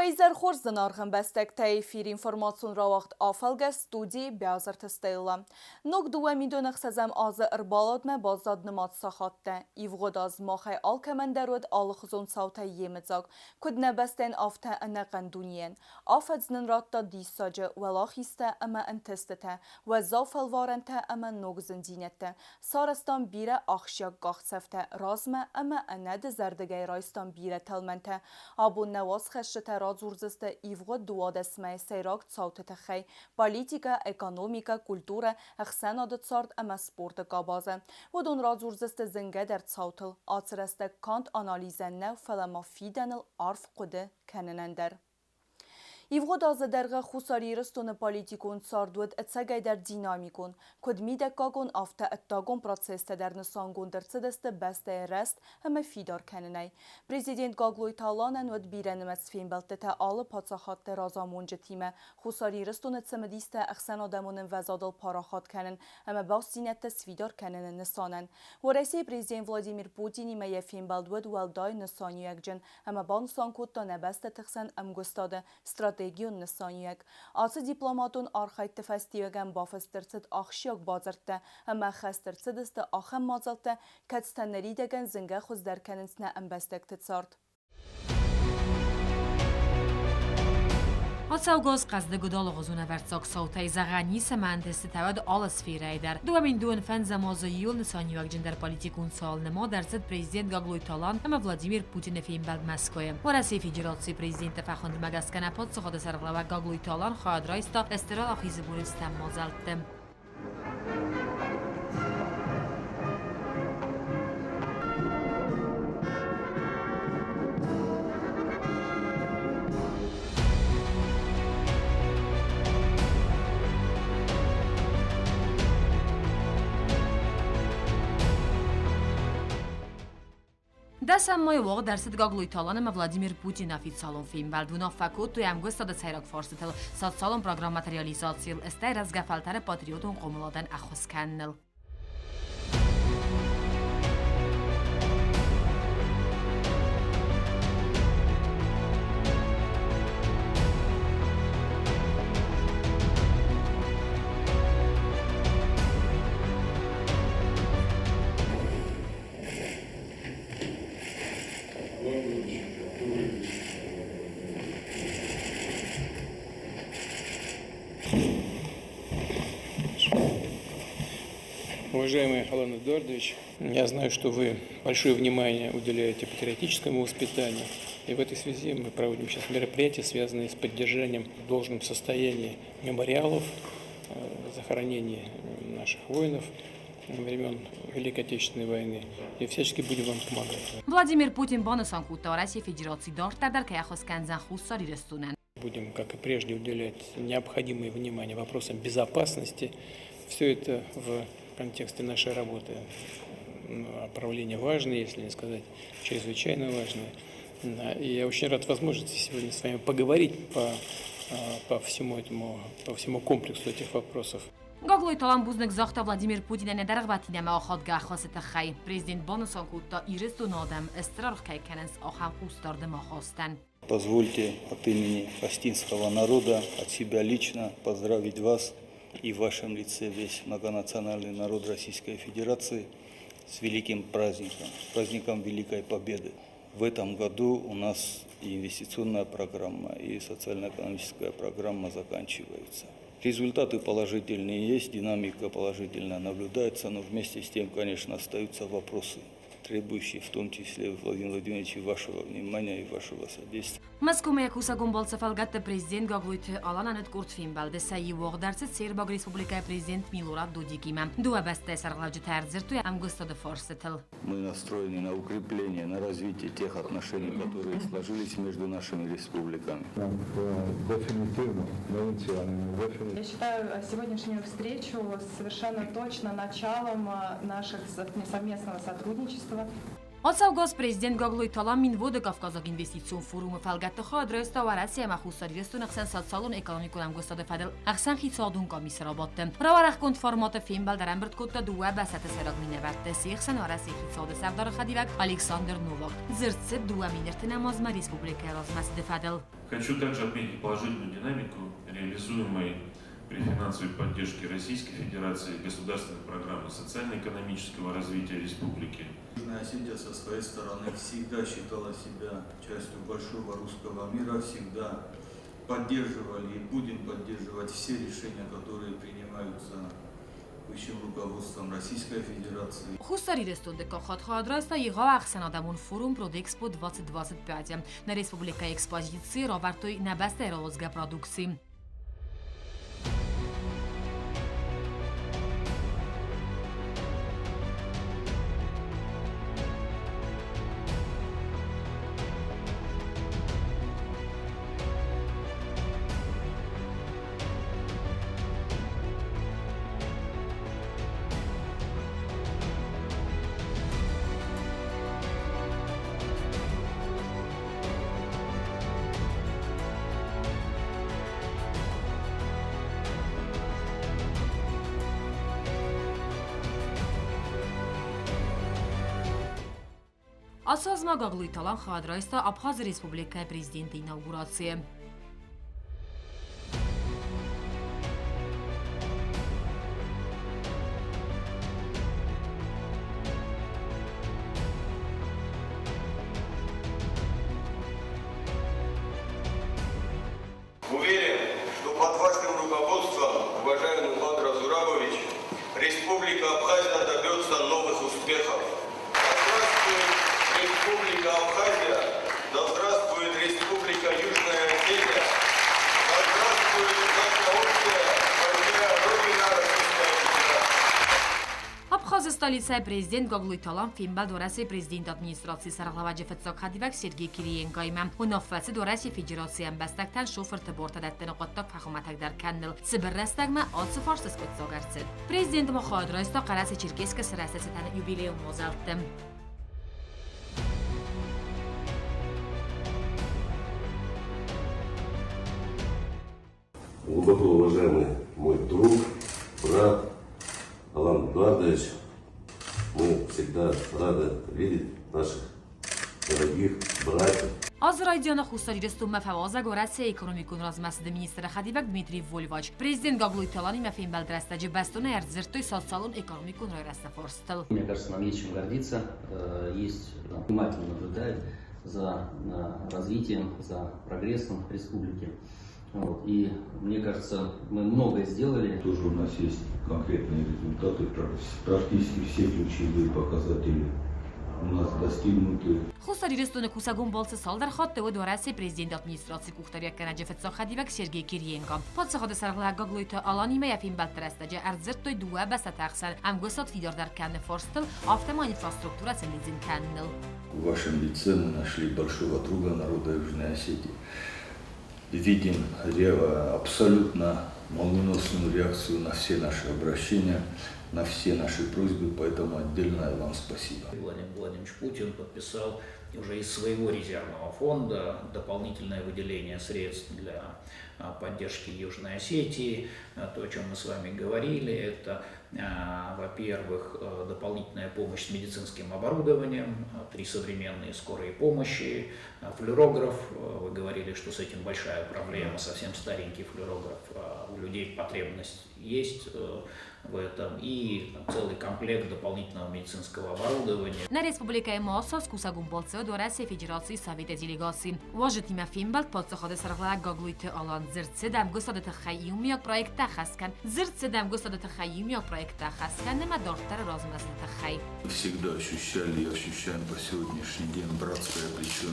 Айзер Хорзан арғын бәстек тәйфир информацион рауақт афалға студии бәзір тістейла. Ног дуа мидонық сазам азы ырбаладмы базадны матсахатты. Ивғод аз махай ал кәмәндәрөд алықызон саута емедзаг. Күдні бәстен афта әнәған дуниен. Афадзнын ратта дисажы вәлахисті әмә әнтістіті. Вәзав алварынты әмә ногзын динетті. Сарыстан бире ақшяк ғақсәфті. Размы әмә әнәді зәрдігай райстан бире тәлменті. Абу Наваз خشت رازورزسته ایوغ دواد اسمه سیراک صوت خی پالیتیکا اکونومیکا کلتورا اخسانات سارد اما سپورت کابازه و دون رازورزسته زنگه در صوتل آترسته کانت آنالیزه نو فلما فیدنل عرف قده کننندر ایوغ دازه درغه خساری رستون پالیتیکون ساردود اتساگای در دینامیکون کد میده کاگون افته اتاگون پروسسته در نسانگون در صدست بسته رست همه فیدار کننای. پریزیدنت گاگلوی تالانن ود بیرنمت فیم بلته آل پاتساخات رازامونج تیمه خساری رستون اتسمدیسته اخسان آدمون وزادل پاراخات کنن همه باستینت سفیدار کنن نسانن. و رئیس پریزیدنت ولادیمیر پوتینی می فیم بلدود ولدای نسانیوک جن همه با نسانکوت تا نبسته تخسن امگستاده strategiyon nısanyek. Atı diplomatun arxayt tefestiyegen bafestırtsıd axşiyok bazırtdı. Ama xəstırtsıdısdı axım mazaltdı. Kətstənləri degen zingə xuzdərkəninsine əmbəstək titsard. Отсалгоз قصد گدال غزونه ورزاک صوتی زغانی سمندست تود آل سفیره در دوامین دون فن زمازه یول نسانیوک جندر پالیتیکون سال نما در صد پریزیدنت گاگلوی تالان اما ولادیمیر پوتین فیم بلد مسکوی و رسی فیجراتسی پریزیدنت فخوند مگسکن پاد سخاد سرغلوه گاگلوی تالان خواهد رایستا استرال آخیز بورستم مازلتم. دستم مای واقع درصد گاگلوی تالان ولادیمیر پوتین официалон фим балдуна факут то ям гостада сайрак форсетел социалон программ материализациил эстай разгафалтар патриотун қомуладан ахусканнел. Уважаемый Алан Эдуардович, я знаю, что вы большое внимание уделяете патриотическому воспитанию. И в этой связи мы проводим сейчас мероприятия, связанные с поддержанием в должном состоянии мемориалов, захоронений наших воинов времен Великой Отечественной войны. И всячески будем вам помогать. Владимир Путин бонусан кутта России Федерации дортадар каяхосканзан хуссари рестунен. Будем, как и прежде, уделять необходимое внимание вопросам безопасности. Все это в контексте нашей работы. Направление важное, если не сказать чрезвычайно важное. И я очень рад возможности сегодня с вами поговорить по всему комплексу этих вопросов. گاگلوی تالان بوزنک زاخت ولادیمیر پوتین ندارد وقتی نما آخاد گاخواست تخی پریزیدنت بانوسان کوتا ایرست و نادم استرار کی کننس آخام خوستارد ما خواستن. Позвольте от имени палестинского народа, от себя лично поздравить вас и в вашем лице весь многонациональный народ Российской Федерации с великим праздником, праздником Великой Победы. В этом году у нас и инвестиционная программа, и социально-экономическая программа заканчиваются. Результаты положительные есть, динамика положительная наблюдается, но вместе с тем, конечно, остаются вопросы, требующие в том числе, Владимир Владимирович, вашего внимания и вашего содействия. مسکوم یکوسا گنبال سفالگت پریزیدنت گاگلویت آلانانت کورت فیم بالده سعی واق درست سیرباگ ریسپوبلیکای پریزیدنت میلوراد دودیگیمم دو بسته سرغلاج ترزر توی امگستاد فارستل. Мы настроены на укрепление, на развитие тех отношений, которые сложились между нашими республиками. Я считаю сегодняшнюю встречу совершенно точно началом наших совместного сотрудничества. Ацавгаз президент Гаглой Талан минводы Кавказак инвестицион форума фалгатты хад рösta ва Россия махусари рестун ахсан социалун экономикунам густады фадил ахсан хитсадун комиссара батты. Раварах конт форматы фембал дарам бірт котта дуа басаты сараг минаватты сихсан ва Россия хитсады савдар хадивак Александр Новак. Зырцып дуа минерты намазма республика размасыды фадил. Хочу также отметить положительную динамику, реализуемой при финансовой поддержке Российской Федерации государственной программы социально-экономического развития республики. Южная Осетия со своей стороны всегда считала себя частью большого русского мира, всегда поддерживали и будем поддерживать все решения, которые принимаются высшим руководством Российской Федерации. Хустари рестунды кахат хад рösta ига ахсан адамун форум Продэкспо 2025 на республика экспозиции равартой набасты розга продукции. Асазма Гаглой Талан хад рösta Абхаз республика президента инаугурации. Уверен, что под вашим руководством, уважаемый Бадра Зурабович, Республика Абхазия добьется новых успехов. Республика Абхазия, да здравствует Республика Южная Осетия, да здравствует наша общая большая родина Российская Федерация. Абхаз столица президент Гаглой Талан фембал дорасы президент администрации саралаваджи фетсак хадивак Сергей Кириенко имам. Унафасы дорасы федерация амбастактан шофер таборта даттан қоттак фахуматак дар каннил. Сибир растагма адсы фарсыз фетсагарцид. Президент махад рösta қарасы Черкеска сарасасатан юбилеум мозалтты. Глубоко уважаемый мой друг, брат Алан Эдуардович, мы всегда рады видеть наших дорогих братьев. Az rajdiana Хустари рестун мафаваза горация экономикун размасыды министра хадивак Дмитрий Вольвач. Президент Гаглой Талани мафим балдрастаджи бастуна эрдзиртой социалун экономикун райраста форстыл. Мне кажется, нам есть чем гордиться, внимательно наблюдает за развитием, за прогрессом республики. И мне кажется, мы многое сделали. Тоже у нас есть конкретные результаты, практически все ключевые показатели у нас достигнуты. Хустари рестуны кусагун болсы салдар хатты у дорасы президент администрации кухтария канаджефетса хадивак Сергей Кириенко. Подсахады саргла Гаглойта алани маяфим балтрастаджа арзыртой дуа басатахсан амгосат фидордар канны форстыл автоман инфраструктура целизин канныл. В вашем лице мы нашли большого друга народа Южной Осетии. Видим абсолютно молниеносную реакцию на все наши обращения, на все наши просьбы, поэтому отдельное вам спасибо. Владимир Владимирович Путин подписал уже из своего резервного фонда дополнительное выделение средств для поддержки Южной Осетии. То, о чем мы с вами говорили, это, во-первых, дополнительная помощь с медицинским оборудованием, 3 современные скорые помощи, флюорограф. Вы говорили, что с этим большая проблема, совсем старенький флюорограф. У людей потребность есть в этом, и целый комплект дополнительного медицинского оборудования. На республика Эмоса с кусагун болцы до России Федерации Совета делегации. Уважит имя Фимбалт подсахады саргла Гаглойты алан зырцедам государственных хайюмиок проекта хаскан. Зырцедам государственных хайюмиок проекта хаскан нема доктор размазанных хай. Всегда ощущали и ощущаем по сегодняшний день братское плечо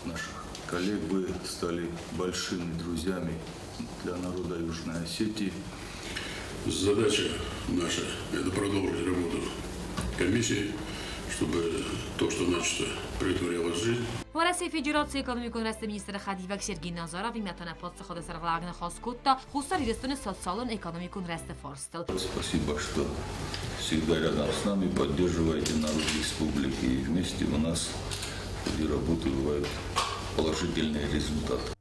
наших коллег. Вы стали большими друзьями для народа Южной Осетии. Задача наша – это продолжить работу комиссии, чтобы то, что начато, претворялось в жизнь. В России Федерации экономикон раст министр Хадивак Сергей Назаров имятана подсохода сарглагна хоскутта хустар ирестуны социалон экономикон раст форстел. Спасибо, что всегда рядом с нами, поддерживаете народ республики, и вместе у нас в ходе работы бывают положительные результаты.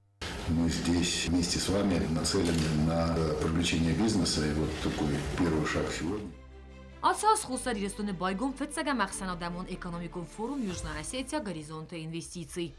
Мы здесь вместе с вами нацелены на привлечение бизнеса, и вот такой первый шаг сегодня. Асас хустар ирестуны байгон фетсага махсанадамон экономикон форум Южная Осетия горизонта инвестиций.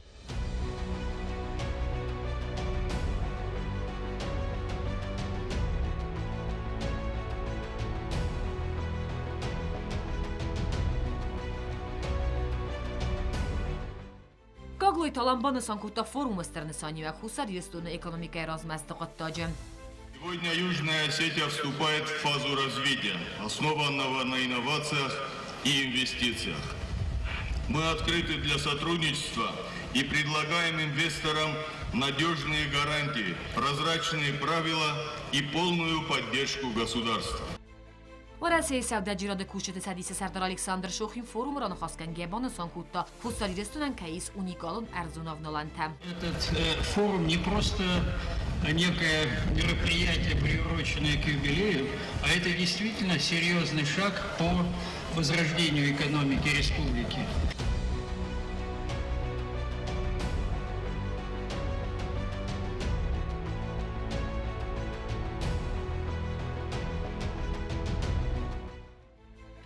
Гаглой Таланбаны Санкута форум Эстернесанию хустар ирестуны экономикой разместокоттаджи. Сегодня Южная Осетия вступает в фазу развития, основанного на инновациях и инвестициях. Мы открыты для сотрудничества и предлагаем инвесторам надежные гарантии, прозрачные правила и полную поддержку государства. و رئیس سوداجی را کوشت سدیس سردار الکساندر شوخین فوروم را نخواستن گبان سانکوتا فوستاری رستونن کیس унікалон Эрзунов Нолантем. Этот форум не просто некое мероприятие, приуроченное к юбилею, а это действительно серьезный шаг по возрождению экономики республики.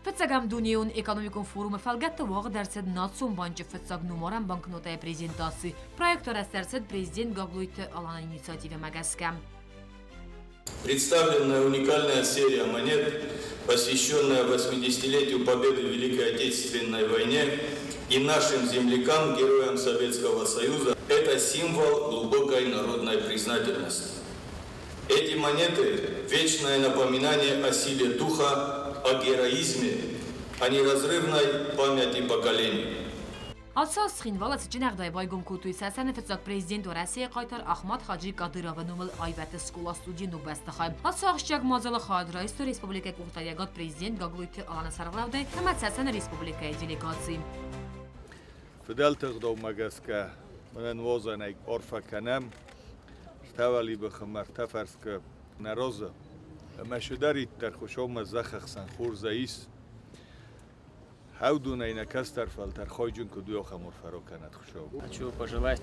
Фетсагам Дунион экономикон форума фалгатта вағы дәрсед нацун банчы фетсаг нумаран банкнотай презентации. Проектор дәрсед президент Гаглойты алан инициативе магаскам. Представленная уникальная серия монет, посвященная 80-летию победы в Великой Отечественной войне и нашим землякам, героям Советского Союза, это символ глубокой народной признательности. Эти монеты – вечное напоминание о силе духа, о героизме, о неразрывной памяти поколений. Асас خینوال از جنگدای بایگون کوتوی ساسن فتساق پرزیدنت و رئیس قایتر احمد حاجی قادرا و نومل آیبت اسکول استودیو نوبست خواهیم. اساس جگ مازال خواهد رئیس ریسپوبلیک کوتایگات پرزیدنت گاگلویت آلان سرغلاوده هم ساسن ریسپوبلیک دیلیگاتسی. فدال تقدم مگسکه من وزنگ عرف کنم تولی بخمر تفرسک نروزه مشداری در خوشم زخخ سنخور زیس Хауду на инакастар фалтар хойджун кудуё хамур фароканат хушо. Хочу пожелать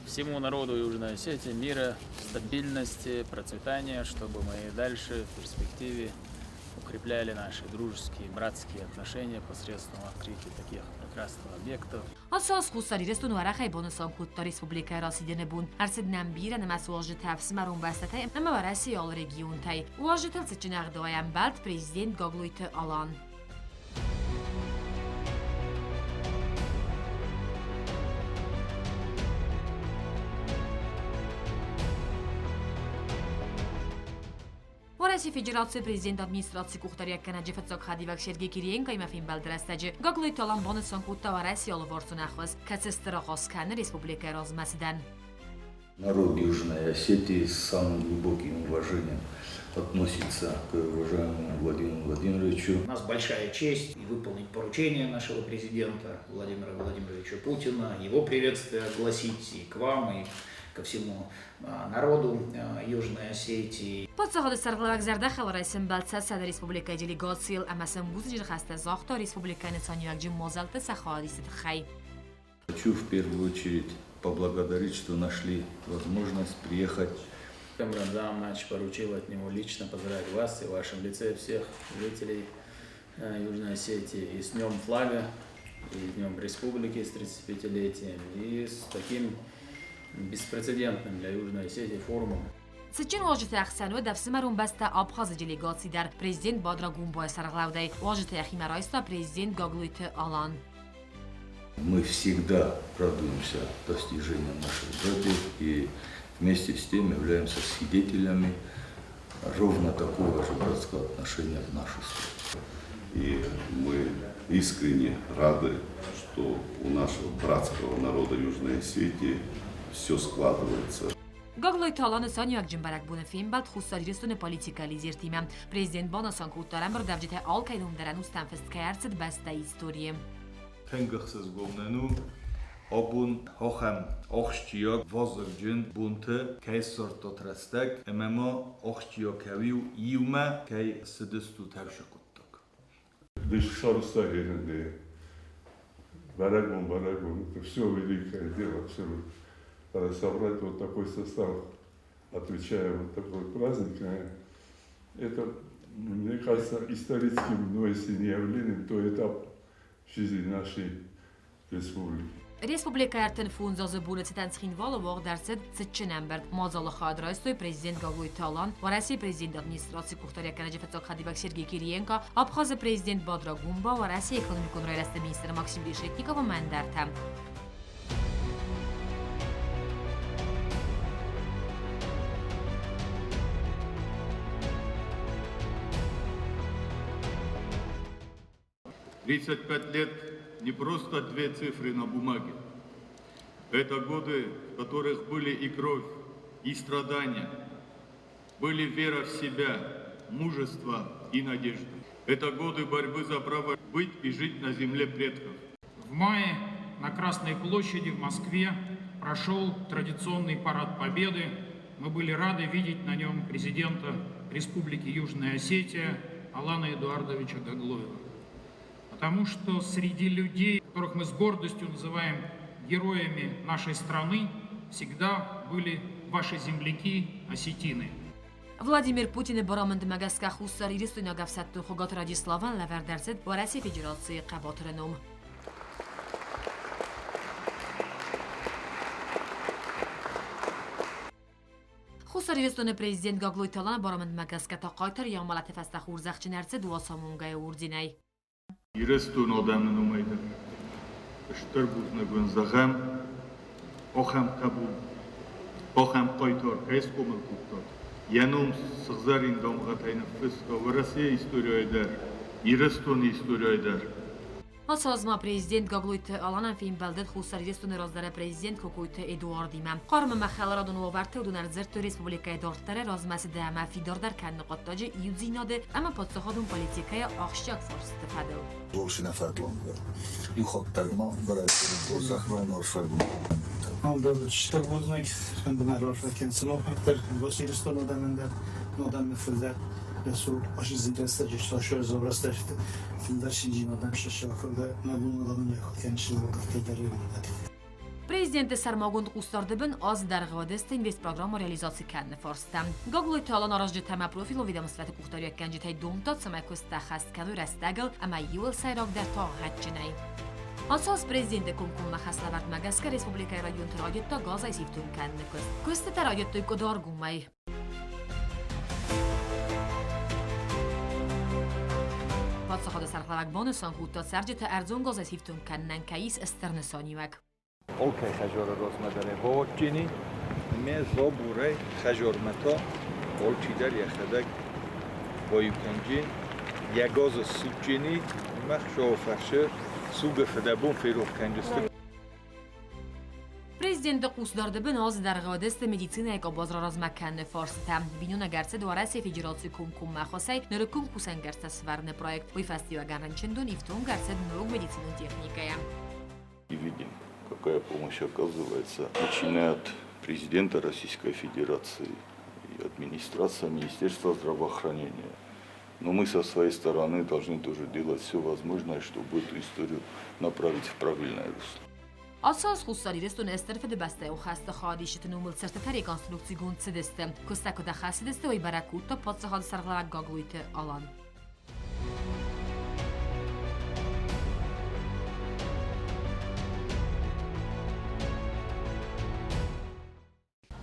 всему народу Южной Осетии мира, стабильности, процветания, чтобы мы и дальше в перспективе укрепляли наши дружеские, братские отношения посредством открытия таких прекрасных объектов. Асас хустари рестун ورخه بونسان کوتا ریسپوبلیکای راسیدن بون ارسد نمبیره نمس واجد تفس مرون بسته اما ورسی آل رگیون تای واجد تلس جنگ دایم بلد پرزیدنت گاگلویت آلان. Россия Федерации президент администрации Кухтария Канаджи Фетсак Хадивак Сергей Кириенко им афин балдрастаджи Гаглой Таланбаны Санкута ва Россия Ловорцун Ахваз Кацестера Хосканы Республика Размасидан. Народ Южной Осетии с самым глубоким уважением относится к уважаемому Владимиру Владимировичу. У нас большая честь выполнить поручение нашего президента Владимира Владимировича Путина, его приветствие огласить и к вам, и ко всему народу Южной Осетии. Подсоход сарглавак зардахал райсен балца сада республика делегациил, а масам гузжир хаста захта республика национальных джиммозалта сахадисит хай. Хочу в первую очередь поблагодарить, что нашли возможность приехать. Рамзан Мач поручил от него лично поздравить вас и в вашем лице всех жителей Южной Осетии и с Днем флага, и с Днем Республики с 35-летием, и с таким беспрецедентным для Южной Осетии форумом. Сечин واجد اخسنو دفس مرون بسته آبخاز делегации در президент Бадра Гумбоя Сарглаудай واجد اخی مرایستا президент Гаглуйт Алан. Мы всегда радуемся достижениям наших братьев и вместе с тем являемся свидетелями ровно такого же братского отношения в нашу страну. И мы искренне рады, что у нашего братского народа Южной Осетии все складывается. Gagloy Talan Sanyak Jimbarak bune filmbalt xussaristone politikali zirtime. Prezident Banasan kuttarem brdavjite alkaidum deren ustanfest kærcet besta istoriem. Tengıxsız govnenu obun hoxam oxçiyok vozırcın buntu kaysorto trastak ememo oxçiyok aviu iuma kay sıdıstu tavşakuttak. Дышаруста yerinde. Барагон, это все великое дело, абсолютно. Надо собрать вот такой состав, отвечая вот такой праздник, это, мне кажется, историческим, но если не явлением, то этап в жизни нашей республики. Respublika erten funzazı buletinden schinvalovor derset Sitchenembert Mazalı Khadraistoy prezident Gagloy Talan va Rossiya prezident administratsiya kuxtarya Kanajefetsak Khadibak Sergey Kiriyenko, Abxaz prezident Badra Gumba va Rossiya ekonomik unraylasda ministri Maksim Reshetnikov mandartam. Не просто две цифры на бумаге. Это годы, в которых были и кровь, и страдания, были вера в себя, мужество и надежда. Это годы борьбы за право быть и жить на земле предков. В мае на Красной площади в Москве прошел традиционный парад Победы. Мы были рады видеть на нем президента Республики Южная Осетия Алана Эдуардовича Гаглоева. Потому что среди людей, которых мы с гордостью называем героями нашей страны, всегда были ваши земляки, осетины. Vladimir Putin baramend magaska xussari ristoyna gafsattu xogat Radislavan laverderset va Rossiya Federatsiya qabotirenom. Xussari ristone prezident Gagloy Talan baramend magaska taqaytar yağmalatı fasta xurzaqchinerse duasamungay urdinay. Ирестун одан нумайда. Штырбуз нагун загам, охам кабул, охам қайтор, кайс комыл куптор. Янум сығзарин домғатайны фысқа, в Россия история айдар, Ирестун история айдар. Asazma prezident Gagloy Talan filmbaldet xussari ristone razdara prezident Kokoyta Eduardimam. Qarma maxalaradun ovarte udunar zirtu respublikaya dortare razmasi dama fidordar kan qattaji yuzinade ama podsahodun politikaya axshak forstifade. Больше на фатлон. Юхоттарма баратырын бозахран орфагун. Aldı işte bozmak ben bunlar orfaken sınavlar Василистон оданында одан мефилдер Resul aşı zintreste geçti aşağı zorasta işte filmler şimdi adam şaşırdı ne bunun adamın yakın şey oldu kaderi. Prezident Sarmagund Qustardibin az darg'adist invest programma realizatsiya kanni forstam. Gagloy Talan arazji tema profilo videomsvati kuxtariya kanjitay domtat samakus taxast kanu rastagl ama yul sayrog dar tog'atchinay. Asas prezidenti kumkumma xaslavat magaska respublika rayon tarajutta gazay sivtun kanni kust. Kusti tarajutta kodor gummay. Podsahoda sarxlavak bonusan kutat sarjita arzon gazay sivtun kannan kais esternesonimak. Olkay xajora rozmadane boğçini me zoburay xajormato olçidar yaxadak boyukonji yagoz suçini maxşofaşı sugafadabun feruh kanjiste. Prezident Qustardibin az darg'adist meditsinayga bozrorazmakanni forstam. Binuna garsa do Rossiya Federatsiya kumkumma xosay nurkum kusan garsa svarne проект. Ой фестиваль гаранчендон ифтун гарса нург медицину техникая. И видим, какая помощь оказывается, начиная от президента Российской Федерации и администрации, Министерства здравоохранения. Но мы со своей стороны должны тоже делать все возможное, чтобы эту историю направить в правильное русло. Asas xussari ristun esterfede basta u xasta xadishit numul sertata rekonstruksiya gunsidiste. Kustako da xasidiste u barakutta podsahad sarglavak Gagloyte alan.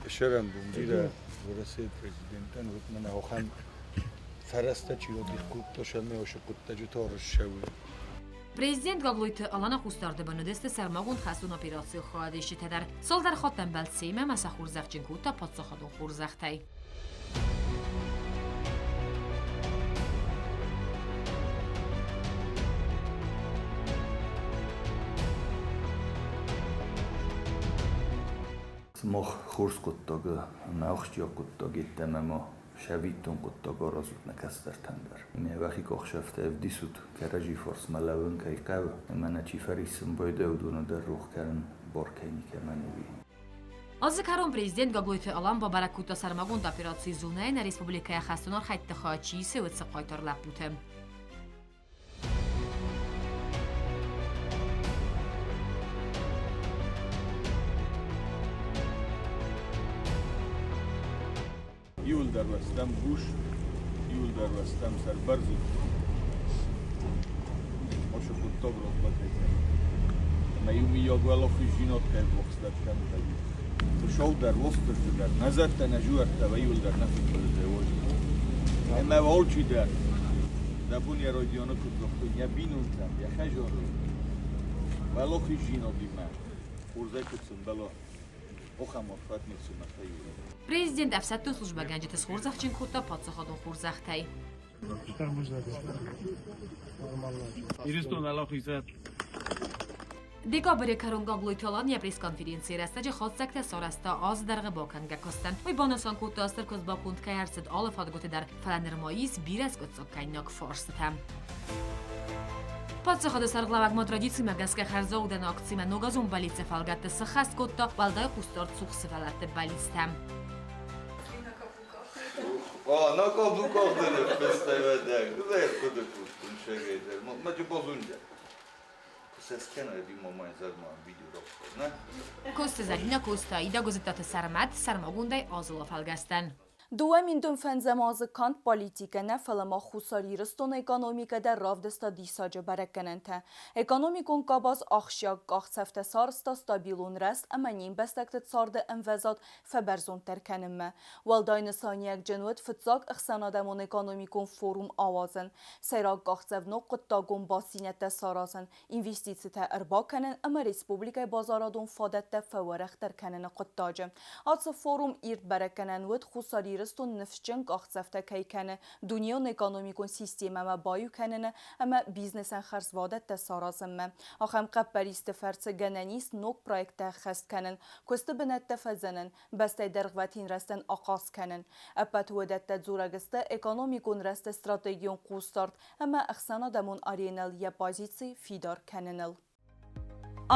Шерам бундира Россия президентан вот на охан фараста чиоди кутто шалме ошукутта жуторш шавы. Prezident Gagloy Talan Qustardibin deste sarmagund xasun operatsiya xadishi tadar. Sol dar xotam balsema masa xurzaqchin kutta podsahadun xurzaqtay. Mach Kurskuttage, Nauchtjakuttage, Temema, Sevitunkuttage arazutnak esztertender. Én vaki kochsefte evdisut, kereji forsz melevön kajkáv, menecsi feriszem bajdeuduna der rohkern borkényi kemenüvi. Azkarun prezident Gagloyti Alan ba barakuta sarmagund operatsiya zonayna respublikaya xastonar xaytda xochisi o'tsa qaytarlab butem. Jól darvastam bush, jól darvastam sarbarzu. Osokot togrok batetem. Na jumi jogvalofi žinotkai voksdatkan tavi. Šaudar vostrdar, nazarta na žuarta va jól dar nafikvalde oži. Ema volči dar. Da bunja rodiono kutoktu, nja binuntam, ja hažoru. Valofi žinobi ma. Urzekutsum balo. Oxamor fatnitsum a tajúra. Prezident əfsətdün служба gəncəti sxurzaqçın kutda patsaxadın xurzaqtay. Декабре Карун Gagloyti Alan ya press-konferensiya rəstəcə xotsaqtə sorasta az darğı bokanga kostan. Oy bonasan kutda astır kozbapunt kayarsid alaf adgotedar falanirmoyis biraz kotsokkanyak forstam. Patsaxada sarglavagma traditsiyma gaska xarzovdan aktsima nogazun balice falgatta saxast kutda valday qustort suxsivalatı balistam. Na kablukах dönüp fesztiválták, lehet ködökültünk segélyzel, majd bozunja. Ezt kellene dimomani zagmán videóra, ne? Kosta zarina kosta ida gozitata sarmat sarmagunday azula falgastan. دوامین دون فنزماز کانت پالیتیکه نه فلما خساری رستون اکانومیکه در رافدستا دیساجه برکننته. اکانومیکون کاباز آخشیاک گاخ سفته سارستا ستابیلون رست اما نیم بستکت سارده انوزاد فبرزون ترکنمه. والداین سانیک جنوت فتزاک اخسانادمون اکانومیکون فوروم آوازن. سیراک گاخ زفنو قطاگون باسینت سارازن. اینویستیسی تا اربا کنن اما ریسپوبلیکای بازارادون فادت فورخ ترکنن قطاجه. آتس فوروم ایرد برکنن ود خساری رستون نفشن قاخسفته کی کنه دنیون اکانومیکون سیستم ما بایو کنه اما بیزنسن خرز وادت تسارازم آخم قبریست فرس گننیست نوک پروژه خست کنن کوست بنت فزنن بسته درغوتین رستن آغاز کنن اپت ودت تزورگسته اکانومیکون رست استراتژیون قوستارد اما اخسانا دمون آرینل یا پوزیسی فیدار کننل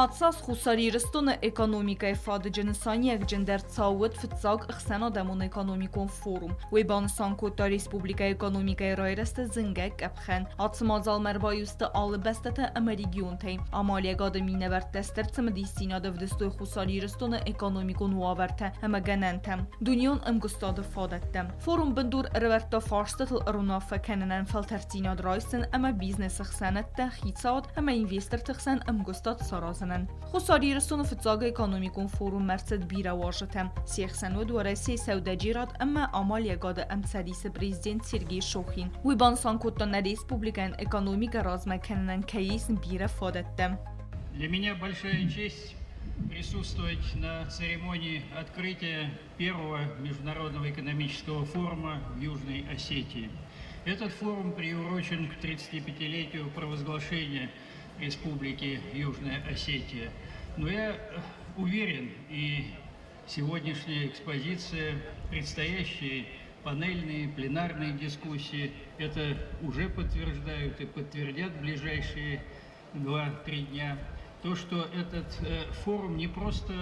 Atсас хусари рыстона экономикай фададжанысанияк джендер цауэт фитсаг ихсана дамон экономикон форум. Вейбансан кота республика экономикай райрасты зынгак капхан. Атсмазал мербаюсты алы бастата ама регионтай. Амалия гада миневерт тестер цымадистина давдыстой хусари рыстона экономикон уаверта ама ганантам. Дуньон амгустады фадаттам. Форум бандур рверта фарстатыл рунафа кананан фалтартина драйсын ама бизнес ихсанатта хитсад ама инвестор тخسن амгустад саразан. خساری رسون فتزاق اکانومیکون فوروم مرسد بیره واجتم. سیخسن و دورسی سوداجیرات اما آمال یگاد امسادیس پریزیدنت سرگی شوخین. وی بانسان کتان республикан экономика размаканан каис бира фадаттам. Для меня большая честь присутствовать на церемонии открытия первого международного экономического форума в Южной Осетии. Этот форум приурочен к 35-летию провозглашения Республики Южная Осетия. Но я уверен, и сегодняшняя экспозиция, предстоящие панельные, пленарные дискуссии это уже подтверждают и подтвердят в ближайшие 2-3 дня. То, что этот форум не просто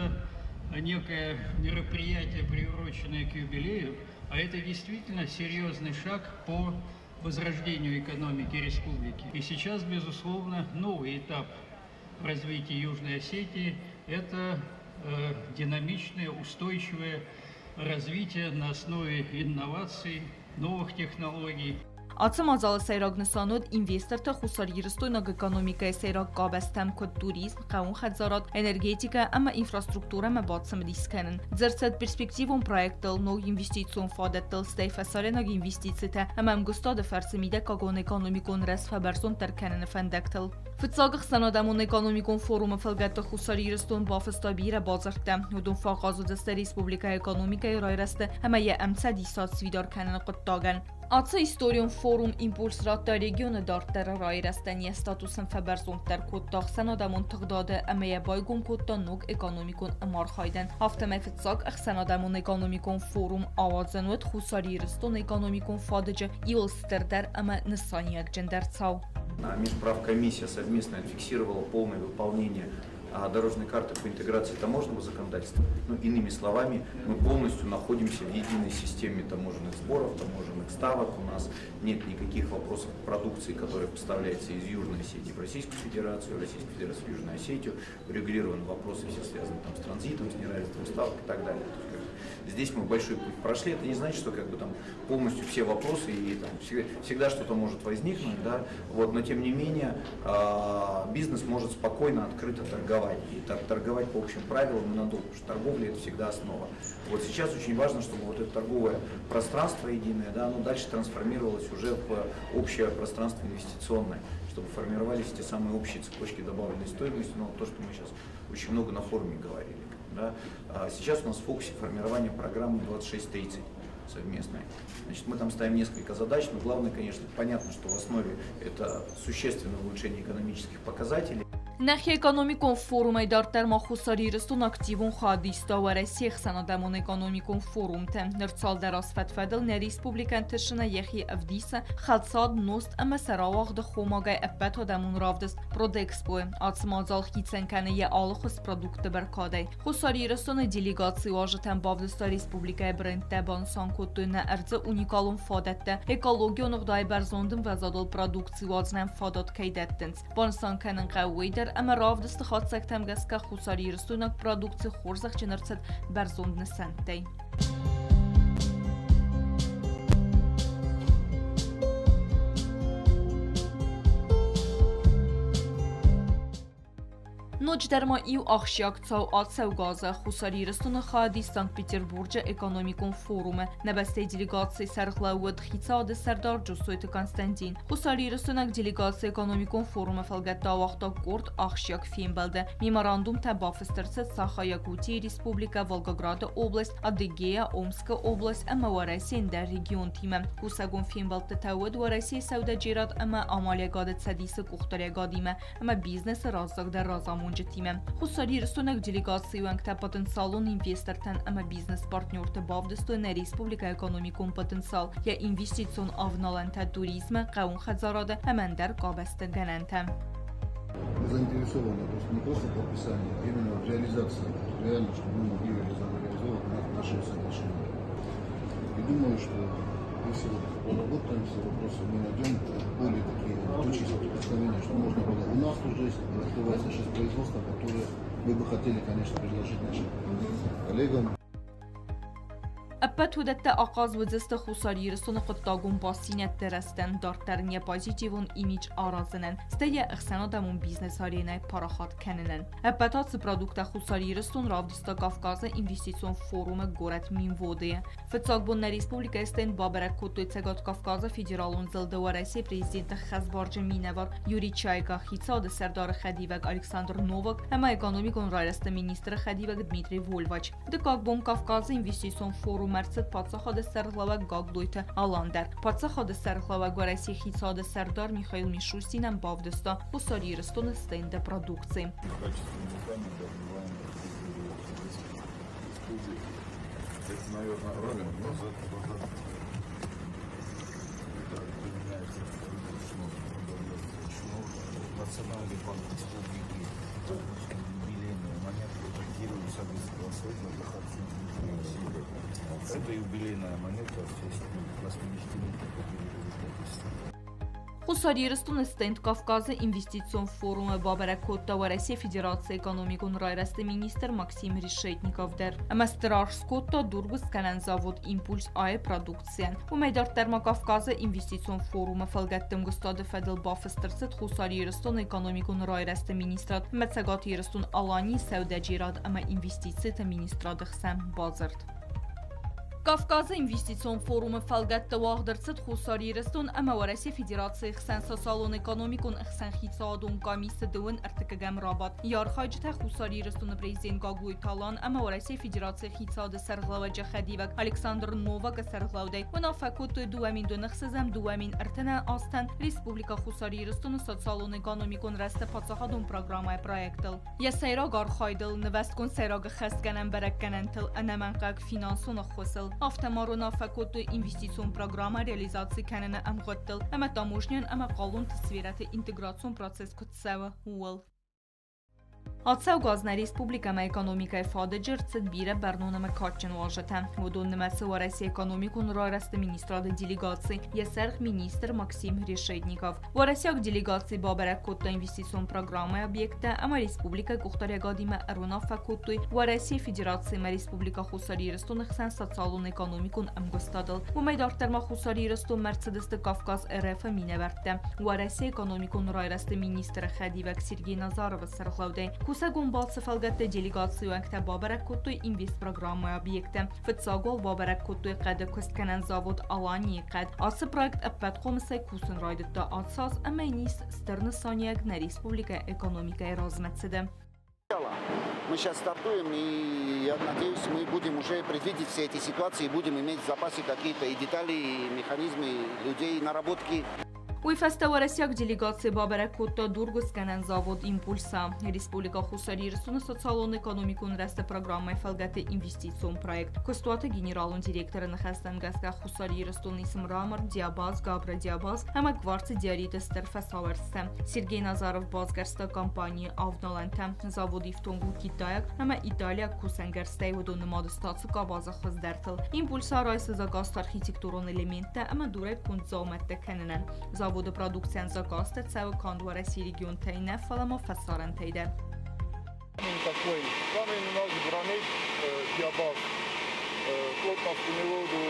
некое мероприятие, приуроченное к юбилею, а это действительно серьезный шаг по возрождению экономики республики. И сейчас, безусловно, новый этап в развитии Южной Осетии – это динамичное, устойчивое развитие на основе инноваций, новых технологий. Atım azalı seyrag nüsanod investor ta xusari rıstoynak ekonomikaya seyrag qabastam kod turizm, qavun xadzarat, energetika ama infrastruktura ma batsam diskanin. Zertsat perspektivon projektel no investicion fadettel stejfasalenak investicita ama mgustad farsimide kagon ekonomikon res faberson terkanin fendektel. فتساق سنادمون اکانومیکون فوروم فلگت خساری رستون بافستا بیره بازرده ودون فاقازو دست ریسپوبلیکا اکانومیکای رای رسته همه یه امسا دیسات سویدار کنن قطاگن. Ață istorion forum impulsratta regione dartera rairestenie statusen feberzonter kottag senadamon tagdade emeye baygon kotta nog ekonomikon amarhayden. Hafteme fitsak senadamon ekonomikon forum avazanot хусариристон ekonomikon fadece илстердер ама нысанияк джендерцау. Межправкомиссия совместно фиксировала полное выполнение дорожной карты по интеграции таможенного законодательства. Ну, иными словами, мы полностью находимся в единой системе таможенных сборов, таможенных ставок. У нас нет никаких вопросов продукции, которая поставляется из Южной Осетии в Российскую Федерацию, в Южную Осетию. Урегулированы вопросы, все связаны там, с транзитом, с неравенством ставок и так далее. Здесь мы большой путь прошли. Это не значит, что как бы там полностью все вопросы и там всегда что-то может возникнуть, да. Вот, но тем не менее бизнес может спокойно, открыто торговать и торговать по общим правилам и надолго, потому что торговля это всегда основа. Вот сейчас очень важно, чтобы вот это торговое пространство единое, да, оно дальше трансформировалось уже в общее пространство инвестиционное, чтобы формировались те самые общие цепочки добавленной стоимости, но то, что мы сейчас очень много на форуме говорили. Да. Сейчас у нас в фокусе формирование программы 2630 совместной. Значит, мы там ставим несколько задач, но главное, конечно, понятно, что в основе это существенное улучшение экономических показателей. Нахи экономикон форума дартер ма хусариристон активон хадиста ва Россия санадамон экономикон форумте. Нерцал дарас фетфедел не республикан тишина ехи авдиса халцад ност ама саравах да хомагай апето дамон равдес продекспо. Ацмазал хицен кане ye алхос продукты беркадай. Хусариристон делегации важетен бавдеста республикай брендте бансан котуна арза уникалон фадетте. Экология ногдай берзонден вазадол продукции вазнен фадат кайдеттенс. Бансан канен قویدر اما رافدست خاط سکتم گست که خساری رسونک پرودکت خورزخ جنرسد برزوند نسنتی. Ночь дерма ив ахшяк цау ацау газа хусариристон хади Санкт-Петербург'e экономикон форуме небесте делегации сархлауд хицад сардар Джусойт Константин хусариристонак делегации экономикон форуме фалгатта вақта горд ахшяк фимбалде меморандум табафстерцет Саха-Якутия Республика Волгограда область Адыгея Омская область ама Россия дар регион тиме хусагон фимбалте тауд ва Россия саудаджират ама амалиягад цадиса кухтарягадиме ама бизнес раззак дар разамун جتیمه خساری رسونک делегации وانگتا потенциалон инвестортен ама бизнес партнерте бавдестойне республика экономикон потенциал я инвестицион авналанта туризма қаун хазараде амандер қабасты гананта. Мы заинтересованы не просто в подписании, а именно в реализации, реально, чтобы мы могли реализовывать наши соглашения. И думаю, что если поработаем все вопросы, мы найдем более такие точки соприкосновения, что можно было. У нас уже открывается сейчас производство, которое мы бы хотели, конечно, предложить нашим коллегам. Аппет ودت آغاز وزست خساری رسون قطعون باسینت درستن دارترنی پازیتیون ایمیج آرازنن سته اخسنا دمون بیزنس هارینه پاراخات کننن. اپتات پرودکت خساری رسون راودستا کافکاز اینوستیسیون فوروم گورت مینوده. فتساقبون ریسپوبلیکا استن بابرک کتوی تگات کافکاز فدرالون زلده و رئیس پرزیدنت خزبارج مینوار یوری چایگا خیتساد سردار خدیوگ الکساندر نوواک اما اکونومیکون رایست مینیستر خدیوگ دمیتری وولواچ. دکاکبون کافکاز اینوستیسیون فوروم مرسد پادساخاد سرخلاوک گاگلویت آلاندر. پادساخاد سرخلاوک و رئیس خیتساد سردار میخائیل میشوستینم بافدستا خساری رستون استند پرودکسی. Это, наверное, правильно, но за это Национальный банк республики юбилейную монету проектирует Советского Союза для Это юбилейная монета в честь 80-летия победы. خساری رستون استند کافکاز اینوستیسیون فوروم بابرک کوتا و رئیس فدراسیون اکونومیکون رایست مینیستر ماکسیم ریشیتنیکوف در امسترارس کوتا دورگوس کنن زاود ایمپولس آی پرودکسیون و میدار درما کافکاز اینوستیسیون فوروم فلگتم گستاد فدل بافسترست خساری رستون اکونومیکون رایست مینیسترات متسگاتی رستون آلانی سوداجیراد اما اینوستیسیت مینیستراد خسم بازرد. Կավկազը ինվեստիցիոն ֆորումը ֆալգատ տվաղ դրցդ խուսարի իրստուն ամավարեսի ֆեդերացիի խսեն սոսալոն էկոնոմիկուն խսեն խիցադուն կամիսը դուն արտկգամ ռաբատ։ Յարխայջթա խուսարի իրստունը պրեզիդենտ Գագլույ Թալան ամավարեսի ֆեդերացիի խիցադը սերղլավաջը խադիվակ Ալեքսանդր Նովակը սերղլավդե վնաֆակուտ դուամին դունխսզամ դուամին արտենա աստան Ռեսպուբլիկա խուսարի իրստունը սոցիալոն էկոնոմիկուն ռեստը պացախադուն պրոգրամայ պրոյեկտել։ Եսայրագ արխայդել նվեստկուն սերագը խստկանան բերակկանանթել անամանqaq ֆինանսունը խոսել Автомарона факуту инвестицион программа реализации канена амготтел, ама таможнян ама қалун тсвираты интеграцион процесс кутсева уол. Ացավ գազնա Ռեսպուբլիկայ էկոնոմիկայ ֆադը ջրցդ բիրը բեռնոնը կաչեն վաժետը։ Ոդոնը Մեսսուարեսի էկոնոմիկուն ռոյրաստը մինիստրադը դիլիգացի եսերխ մինістр Максим Решетников։ Որեսյակ դիլիգացի բաբերակ կոտտա ինվեստիցիոն պրոգրամայ օբյեկտը ամա Ռեսպուբլիկայ կուխտարյագադիմը ռոնա ֆակուտույ Որեսի ֆեդերացիայ Ռեսպուբլիկա խուսարի իրստուն խսան սոցիալոն էկոնոմիկուն ամգոստադել։ Ոմեյդ արտերմա խուսարի իրստուն Մերցեդեսը Կավկազ ՌՖ մինևերտը։ Որեսի էկոնոմիկուն ռոյրաստը մինістр Խադիվակ Սերգեյ Նազարովը սերղլավդե Կուսագոն բալցեֆալգատե դելիգացիու անկտա բաբարակ կոտույ ինվեստ պրոգրամայ օբյեկտը վծագոլ բաբարակ կոտույ qədə կստկանան завод Alani qəd асы проект ապատ կոմսայ կուսն ռայդտա ացած ամենիս ստերնսանյակ на республика экономика размецеде. Мы сейчас стартуем, и я надеюсь, мы будем уже предвидеть все эти ситуации, будем иметь в запасе какие-то и детали, и механизмы, людей, наработки. Уйфеста Варасяк делегации бабарак кутта Дургусканен завод импульса. Республика Хусари рисуна социалон экономикун ресте программы фалгаты инвестицион проект. Костуата генералун директора нахастан газка Хусари рисун исм Рамар Диабаз Габра Диабаз ама кварцы диаритестер фасаверсте. Сергей Назаров базгарста компании Авналанта заводи в Тонгу Китая ама Италия Кусангерстей водон модстацу кабаза хоздертел. Импульса райса загаст архитектурон элементе ама дурай кунзомette кененен. Заводы продукциан закаста цева Кандуареси регион тайне фалама фасаран тайде. Такой камень у нас гранит Диабаз. Плотность у него до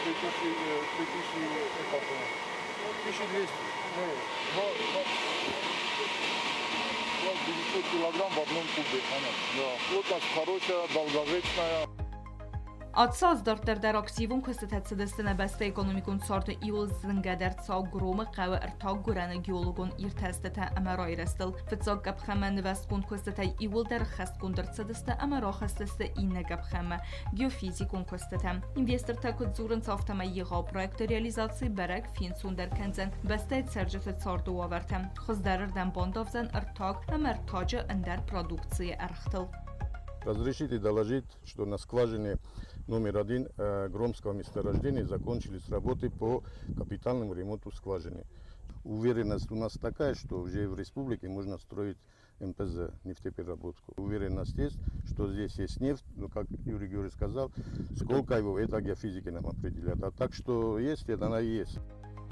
1200, 900 килограмм в одном кубе. Да. Плотность хорошая, долговечная. Ացած դարտերդար ակտիվուն կստացդստն բաստ էկոնոմիկուն ցորտը իուլ զնգադար ցավ գրոմը qavı ırtaq gurana geologun irtəstə əmərayırstıl fıtsaq qapxəmən vəskun kostətə iul dar xəskun dərtsədstə əmərəxəstə inə qapxəmə geofizikun kostətə investor takut zurun çaftama yığa proyekti realizasiya bərək finsun dərkənzən bastə sərcətə çordu avərtəm xızdarırdan bondovzən ırtaq əmərtacı əndər produksiya ərxtıl. Разрешите доложить, что на скважине номер 1 Громского месторождения закончились работы по капитальному ремонту скважины. Уверенность у нас такая, что уже в республике можно строить МПЗ, нефтепереработку. Уверенность есть, что здесь есть нефть, но как Юрий Георгиевич сказал, сколько его, это геофизики нам определят. А так что есть, это она и есть.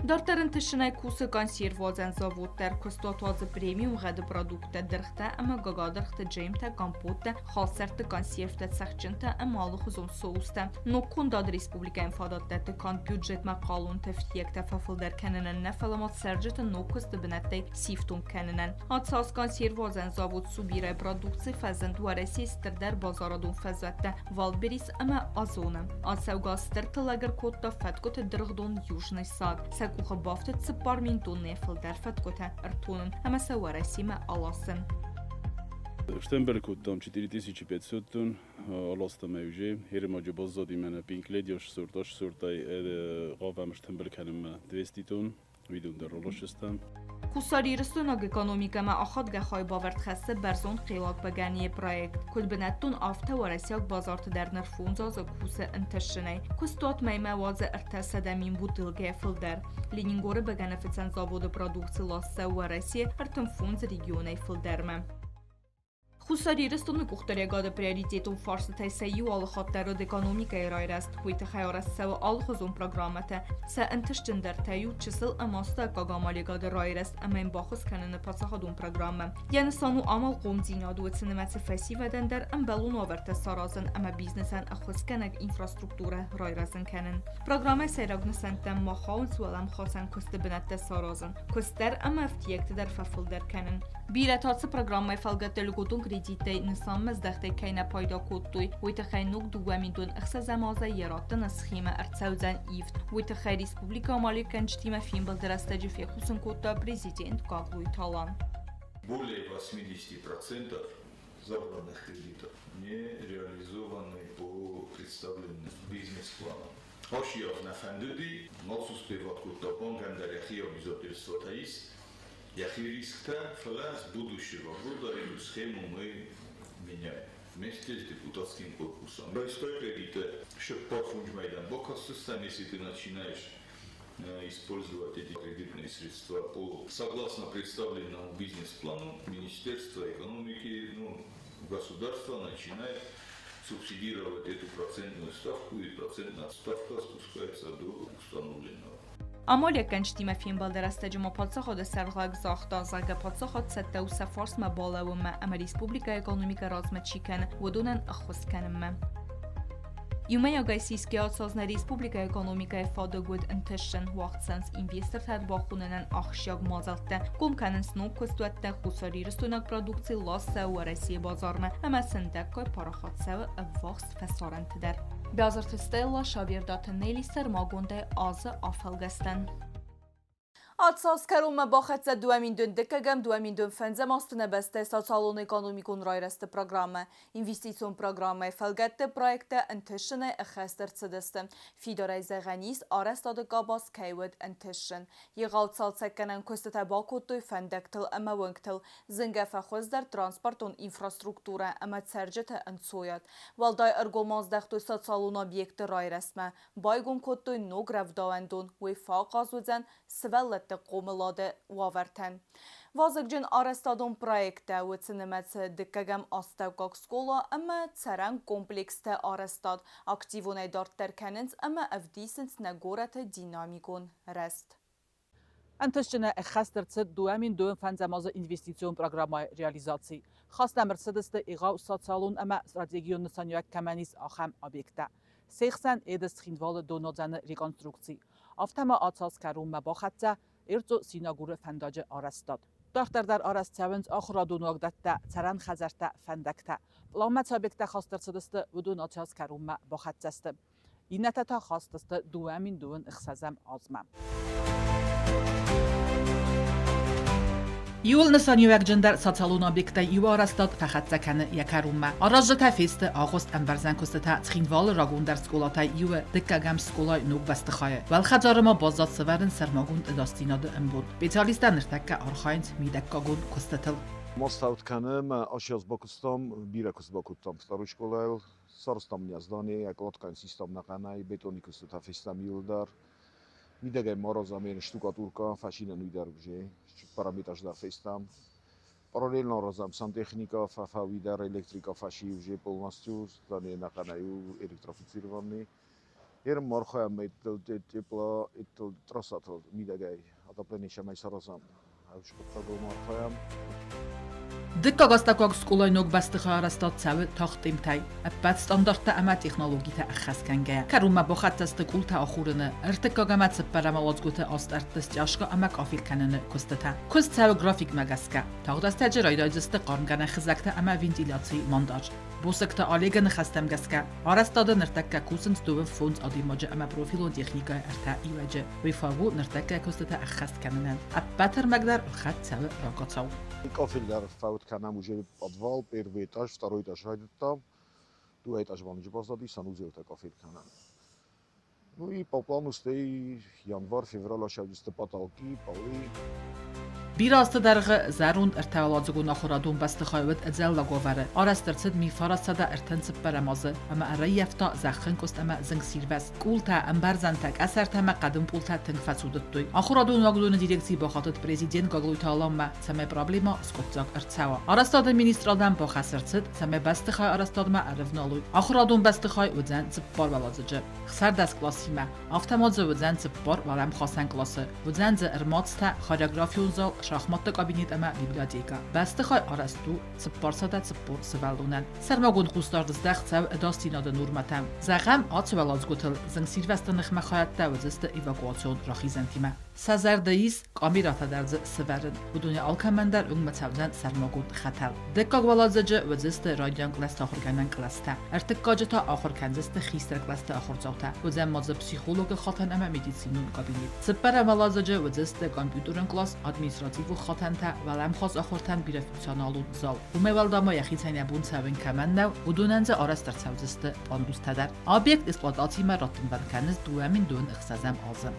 Դարտերն թշնայ կուսը կոնսերվոզեն զավոտներ կստոտվածը պրեմիում ғադը պրոդուկտը դրխտը ամը գագադրխտը ջեյմտը կամպոտը խասերտը կոնսերվտը ծախճնտը ամալը խուզում սոուստը նոքուն դադ ռեսպուբլիկային ֆադատտը կան բյուջետ մակալուն թվյեկտը ֆաֆլդեր կենենեն նեֆալամոտ սերջետը նոքուստը բնետտե սիվտուն կենենեն ացած կոնսերվոզեն զավոտ սուբիրայ պրոդուկցի ֆազենդ ուարեսի ստրդեր բազարադուն ֆազվետտը վալբերիս ամը ազոնը ացավգա ստրտը լագր կոտտը ֆատկոտը դրղդուն յուժնի սակ Куха бафтет цепарминтун нефлдер фаткота артунун хамасаварасима аласын. Штемберкут там 4500 тонн, аластаме уже. Херемаджи баззади мене пинкледиош сорташ сортай гавам штемберканем 200 тонн. Видун дар ролошестам. Хусари рստунаг экономикама ахад гахай баверт хассе берзон қилак багани проект. Кулбинаттун афта варасяк базарты дар нерфунзаза кусе интешшинай. Кустот майма ваза артасада мин бутылге филдер. Ленингоры баганафицен заводы продукции ласса вараси артамфунз регионай филдерме. Хусари рստуны кухтарягада приоритетун фарсы тайсайю алхаттары экономика ирайраст. Хуйты хайрассавы алхузун программата. Са интешчендер таю чисел амаста кагамалигада райраст амайн бахус каныны пасахадун программа. Yani sanu amal qomzinadı ötsinəməsi fəsivədəndər əmbəlun avərtə sarazın əmə biznesən əxuskənək infrastruktura rayrazın kənin. Proqramə seyragını səntən maxaun sualəm xasən köstə binətdə sarazın. Köstər əmə əftiyəktədər fəfildər kənin. Bir ətatsı proqramə fəlgətdə lüqudun دیده نسان مزدخته کینا پایدا کودتوی ویتخی نوک دوامین اخسازمازه یراتن سخیمه ارتسوزن ایفت ویتخی ریسپوبلیکا مالی کنجتیمه فیلم بالدرستجی فی خصوصن کوتا президент Гаглуй Талан. Более 80% забранных кредитов не реализованы по представленным бизнес-планам. Ошиев на фандуди, малсуспеват кутапон гандаряхи обязательства таис, яхи рискта фалас будущего года эту схему мы меняем. Вместе с депутатским корпусом. Растой кредиты, чтобы пофунжмайдан бокасустан, если ты начинаешь использовать эти кредитные средства согласно представленному бизнес-плану, Министерство экономики, государство начинает субсидировать эту процентную ставку, и процентная ставка спускается до установленного. Амалия کنشتیم فیلم بالدرستجی ما پادسا خود سرغاق زاختا زاگ پادسا خود سته و سفارس ما بالا و ما اما ریسپوبلیکا اکونومیکا رازمه چیکن و دونن اخوز کنم. Юмея гайсийские отсозна республика экономика фадогуд интешен вахтсенс инвестор тад бахуненен ахшяг мазалте кумканен снук костуатте хусари рестунак продукции ласса و Россия базарме ама сендеккой парахатсавы вахс фасарантедер. Бязарт стелла шавирдат нели сермагунде азы афалгастен. Atsaß kerum bachet za duamin dun dikegem duamin dun fenzem astune beste sozialon ekonomikon rayreste programme investition programme felgette projekte intishne echester zedeste fidoreise ganis arestade gabas kewed intischen jegal salzekenen kostet tabakot fendektel ama winktel zinge verkhozder transport und infrastrukture ama zerjete entsoyat waldai ergomazdacht sozialon objekte rayresme baygun kotto no grevdawendon we faqazuden svellet قوملاده واورتن. وازگجن آرستادون پروژه و تنمت دکگم آستوگاک سکولا اما ترن کمپلکس ت آرستاد اکتیونه دارت ترکنند اما افدیسنت نگورت دینامیکون رست. انتشجن اخستر تد دوامین دوم فنزماز اینوستیسیون پروگرامای ریالیزاسی. خواستم مرسدست ایقا سالون اما استراتژیون نسانیوک کمانیس آخم آبیکتا. سیخسن ایدست خیندوال دونادزن ریکنسترکسی. آفتما آتاس کروم مباخته ارزو سیناگور فنداج آرستاد. دختر در آرست چوند آخرا دوناگدت ترن خزرت فندکت. لامت آبیکت خواستر صدست و دون آتاس کروم باخته است. این نتا خواستست دوامین دون اخسازم آزمم. Июл нысанювек джендер социалун объекта юарастад фахатзаканы якарума. Аражжата фест август амбарзан кустата цхинвал рагундар сколата юе деккагам сколай нуг бастыхая. Валхаджарыма базат северин сермагун эдастинады имбуд. Специалистан ныртакка архайнт мидеккагун кустатыл. Моставтканым ашяз бакустам биракус бакутам второй школай сарстам няздани як лоткан систем наканай бетони кустата фестам юлдар. Midegem marazamén штукатурка, фашина нуйдар уже, параметраж дар фестам. Параллельно разам сантехника, фавидар, электрика, фаши уже полностью, здание наканаю электрифицированный. Ерм мархаям тепла, это трасатл, midegай, отопление шамай саразам. Авшкотагол мархаям. دکا گستاکاگ سکولای نوگ بستخا رستاد سوی تاختیمتای ابد ستاندارت اما تکنولوژی تا اخس کنگه کروم با خط است کول تا آخورنه ارتکاگ اما سپر مالزگوت است ارتست جاشکا اما کافیل کننه کستتا کست سو گرافیک مگسکا تاخدست تجربه داشته قارنگانه خزکت اما وینتیلاتی مانداج بوسکت آلیگن خستم گسکا آرستاد نرتکا کوسنت دو فونز آدیماج اما پروفیل و تکنیکا ارتا ایوجه ویفاو نرتکا کستتا اخس کننه ابتر مقدار خط سو راکاتاو Кафель дар фаутканам уже подвал, первый этаж, второй этаж хайдет там, два этажа ванныч баздады, санузел та кафельканам. Ну и по плану стоит январь, февраль, ашавдисты потолки, полы. بیراسته درغ زرون ارتوالاتزگون آخورادون بستخایوت ازل لگووره آرسترسد میفارستده ارتنسب برمازه اما ارایفتا زخن کست اما زنگ سیروست کولتا امبرزن تک اثر تما قدم پولتا تنگ فسودت دوی آخورادون واگدون دیرکسی با خاطر پرزیدنت گاگلوی تالام ما سمه پرابلیما اسکوتزاگ ارتساوا آرستاد مینیسترالدن با خسرتسد سمه بستخای آرستاد ما ارفنالوی آخورادون بستخای ودزن زبار ولازجه خسر دست کلاسی ما آفتمازه ودزن زبار ولم خاصن کلاسه ودزن ز ارماتستا خاریوگرافیون زال شاخمات کابینت اما بیبلیاتیکا بستخای آرستو سپارساده سپور سوالونن سرماگون خوستار دزدخت سو اداستینا ده نورمتم زغم آت سوالازگوتل زنگ سیروستن نخمخایت دوزست ایواکواتسیون راخیزنتیمه Սազարդեիս կամիրաթադարձը սվերն, ուդունյա ալքամանդար ունմացավձան սարմոգուտ խաթալ։ Դեկակ վալազջը վձստը ռադյան կլաստը ախորգանան կլաստը։ Արտық կաջտա ախորքանձստը խիստր կլաստը ախորձավտա։ Ուձեմ մոձը պսիխոլոգը խաթան ամա մեդիցինուն կաբինետ։ Սպարա վալազջը վձստը կամպյուտերն կլաս ադմինիստրատիվ ու խաթանթա վալամ խոս ախորթան բիրեֆունկցիոնալու զալ։ Ումևալդամա яхицայնաբուն ցավեն կամանդավ ուդունանձը արաստարցավձստը պանդուստադար։ Օբյեկտ էքսպլուատացիա ռոտնվանքանս դուամին դուն ըխսազամ ազը։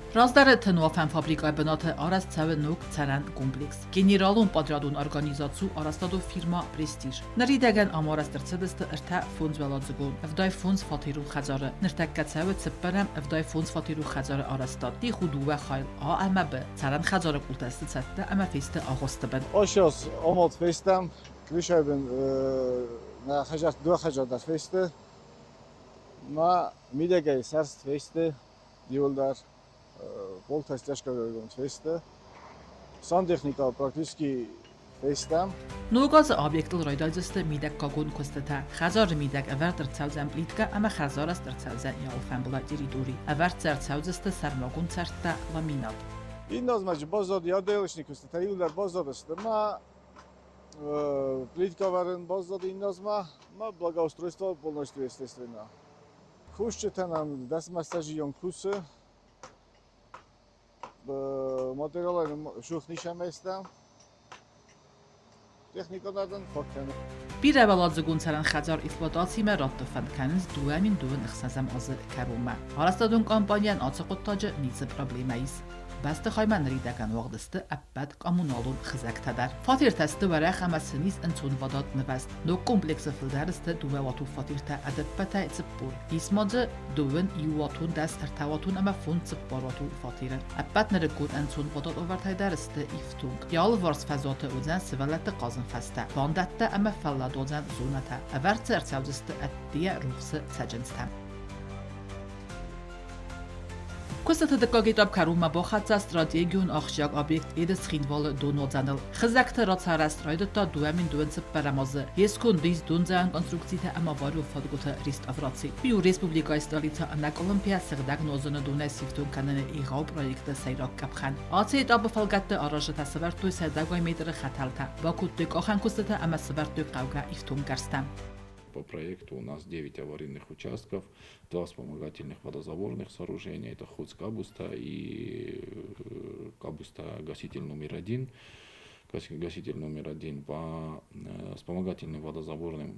Ռազդարը տնուաֆան ֆաբրիկայ բնոթը արաստցավը նուկ ցարան կոմպլեքս։ Գեներալուն պատրադուն օրգանիզացու արաստադու ֆիրմա պրեստիժ։ Նրիդագան ամարաստրցդստը ըրթա ֆոնդ վելածգուն։ Վդայ ֆոնդ ֆաթիրու խազարը։ Նրտակացավը ցպարամ վդայ ֆոնդ ֆաթիրու խազարը արաստատ։ Դի խուդուվա խայլ ԱՄԲ ցարան խազարը կուլտաստը ցատը ամաֆեստը աղոստբն։ Օշոս օմոտ ֆեստամ վիշայբն նա խաժատ դու խաժատ ֆեստը։ Մա միդեգայ սարստ ֆեստը դիոլդար Полтора стяжка феста. Сантехника практически фестам. Նուգազը օբյեկտել ռոյդայզստը միդակ կագուն կոստատա խազարը միդակ ավարտր ցավզան պլիտկա ամա խազարս տրցավզան яуфан была территории ավարտ ցարցավզստը սարմագուն ցարտա ламинат Инозмач базод яделышник костата юлдар базодсты ма плитка варен базод инозма ма благоустройство полностью естественно. Хушчетанам дасмастажион кусы материалы шухнишам эстам техникадан фактан Բիրավալաձգուն ցարան խազար էքսպլուատացիա ռոտնվանքանս դուամին դուն ըխսազամ ազը կարումա Արաստադուն կամպանիան ացակոտտաջը նիցը պրոբլեմայիս Բաստը խայման ռիդական վաղդստը ապատ կոմունալուն խզակտադար Ֆաթիրտաստը վարախ ամասնից ընցուն վադատ նվաստ Նո կոմպլեքսը ֆլդարստը դուվավատու ֆաթիրտա ադեպպատա ծպուր Իսմոձը դուվն իուատուն դաս արտավատուն ամա ֆուն ծպորոտու ֆաթիրը Ապատ նրկուն ընցուն վադատ օվարտայդարստը իֆտունգ Յալ վարս ֆազոտը ուզան սվալատը qazın ֆաստա Վանդատտը ամա ֆալլադոզան զոնատա Ավարտ ծերցավզստը ատդիա ռուխսը ցաջնստամ Կոստը դկագետապ կարումա բոխացա ստրատեգիուն ախշակ օբյեկտ էդս խինվալը դոնոձանալ խզակտը ռացարաստրայդտա դուամին դուենցը պարամազը եսկոնդից դունձան կոնստրուկցիա ամավարու ֆադգոթը ռիստավրացի Պիու ռեսպուբլիկայի ստալիցա անակ օլիմպիա սղդակ նոզոնը դունե սիֆտուն կանենը իղավ պրոյեկտը սայրակ կապխան Ացի էտապը ֆալգատը արաժտա սվարտույ սայդագոյ մետրը խաթալթա Բաքուտ դեկոխան կոստը ամա սվարտույ կավգա իֆտուն կարստամ По проекту у нас 9 аварийных участков, 2 вспомогательных водозаборных сооружения, это Хуц-Кабуста и Кабуста-гаситель номер 1. Гаситель номер 1 по вспомогательным водозаборным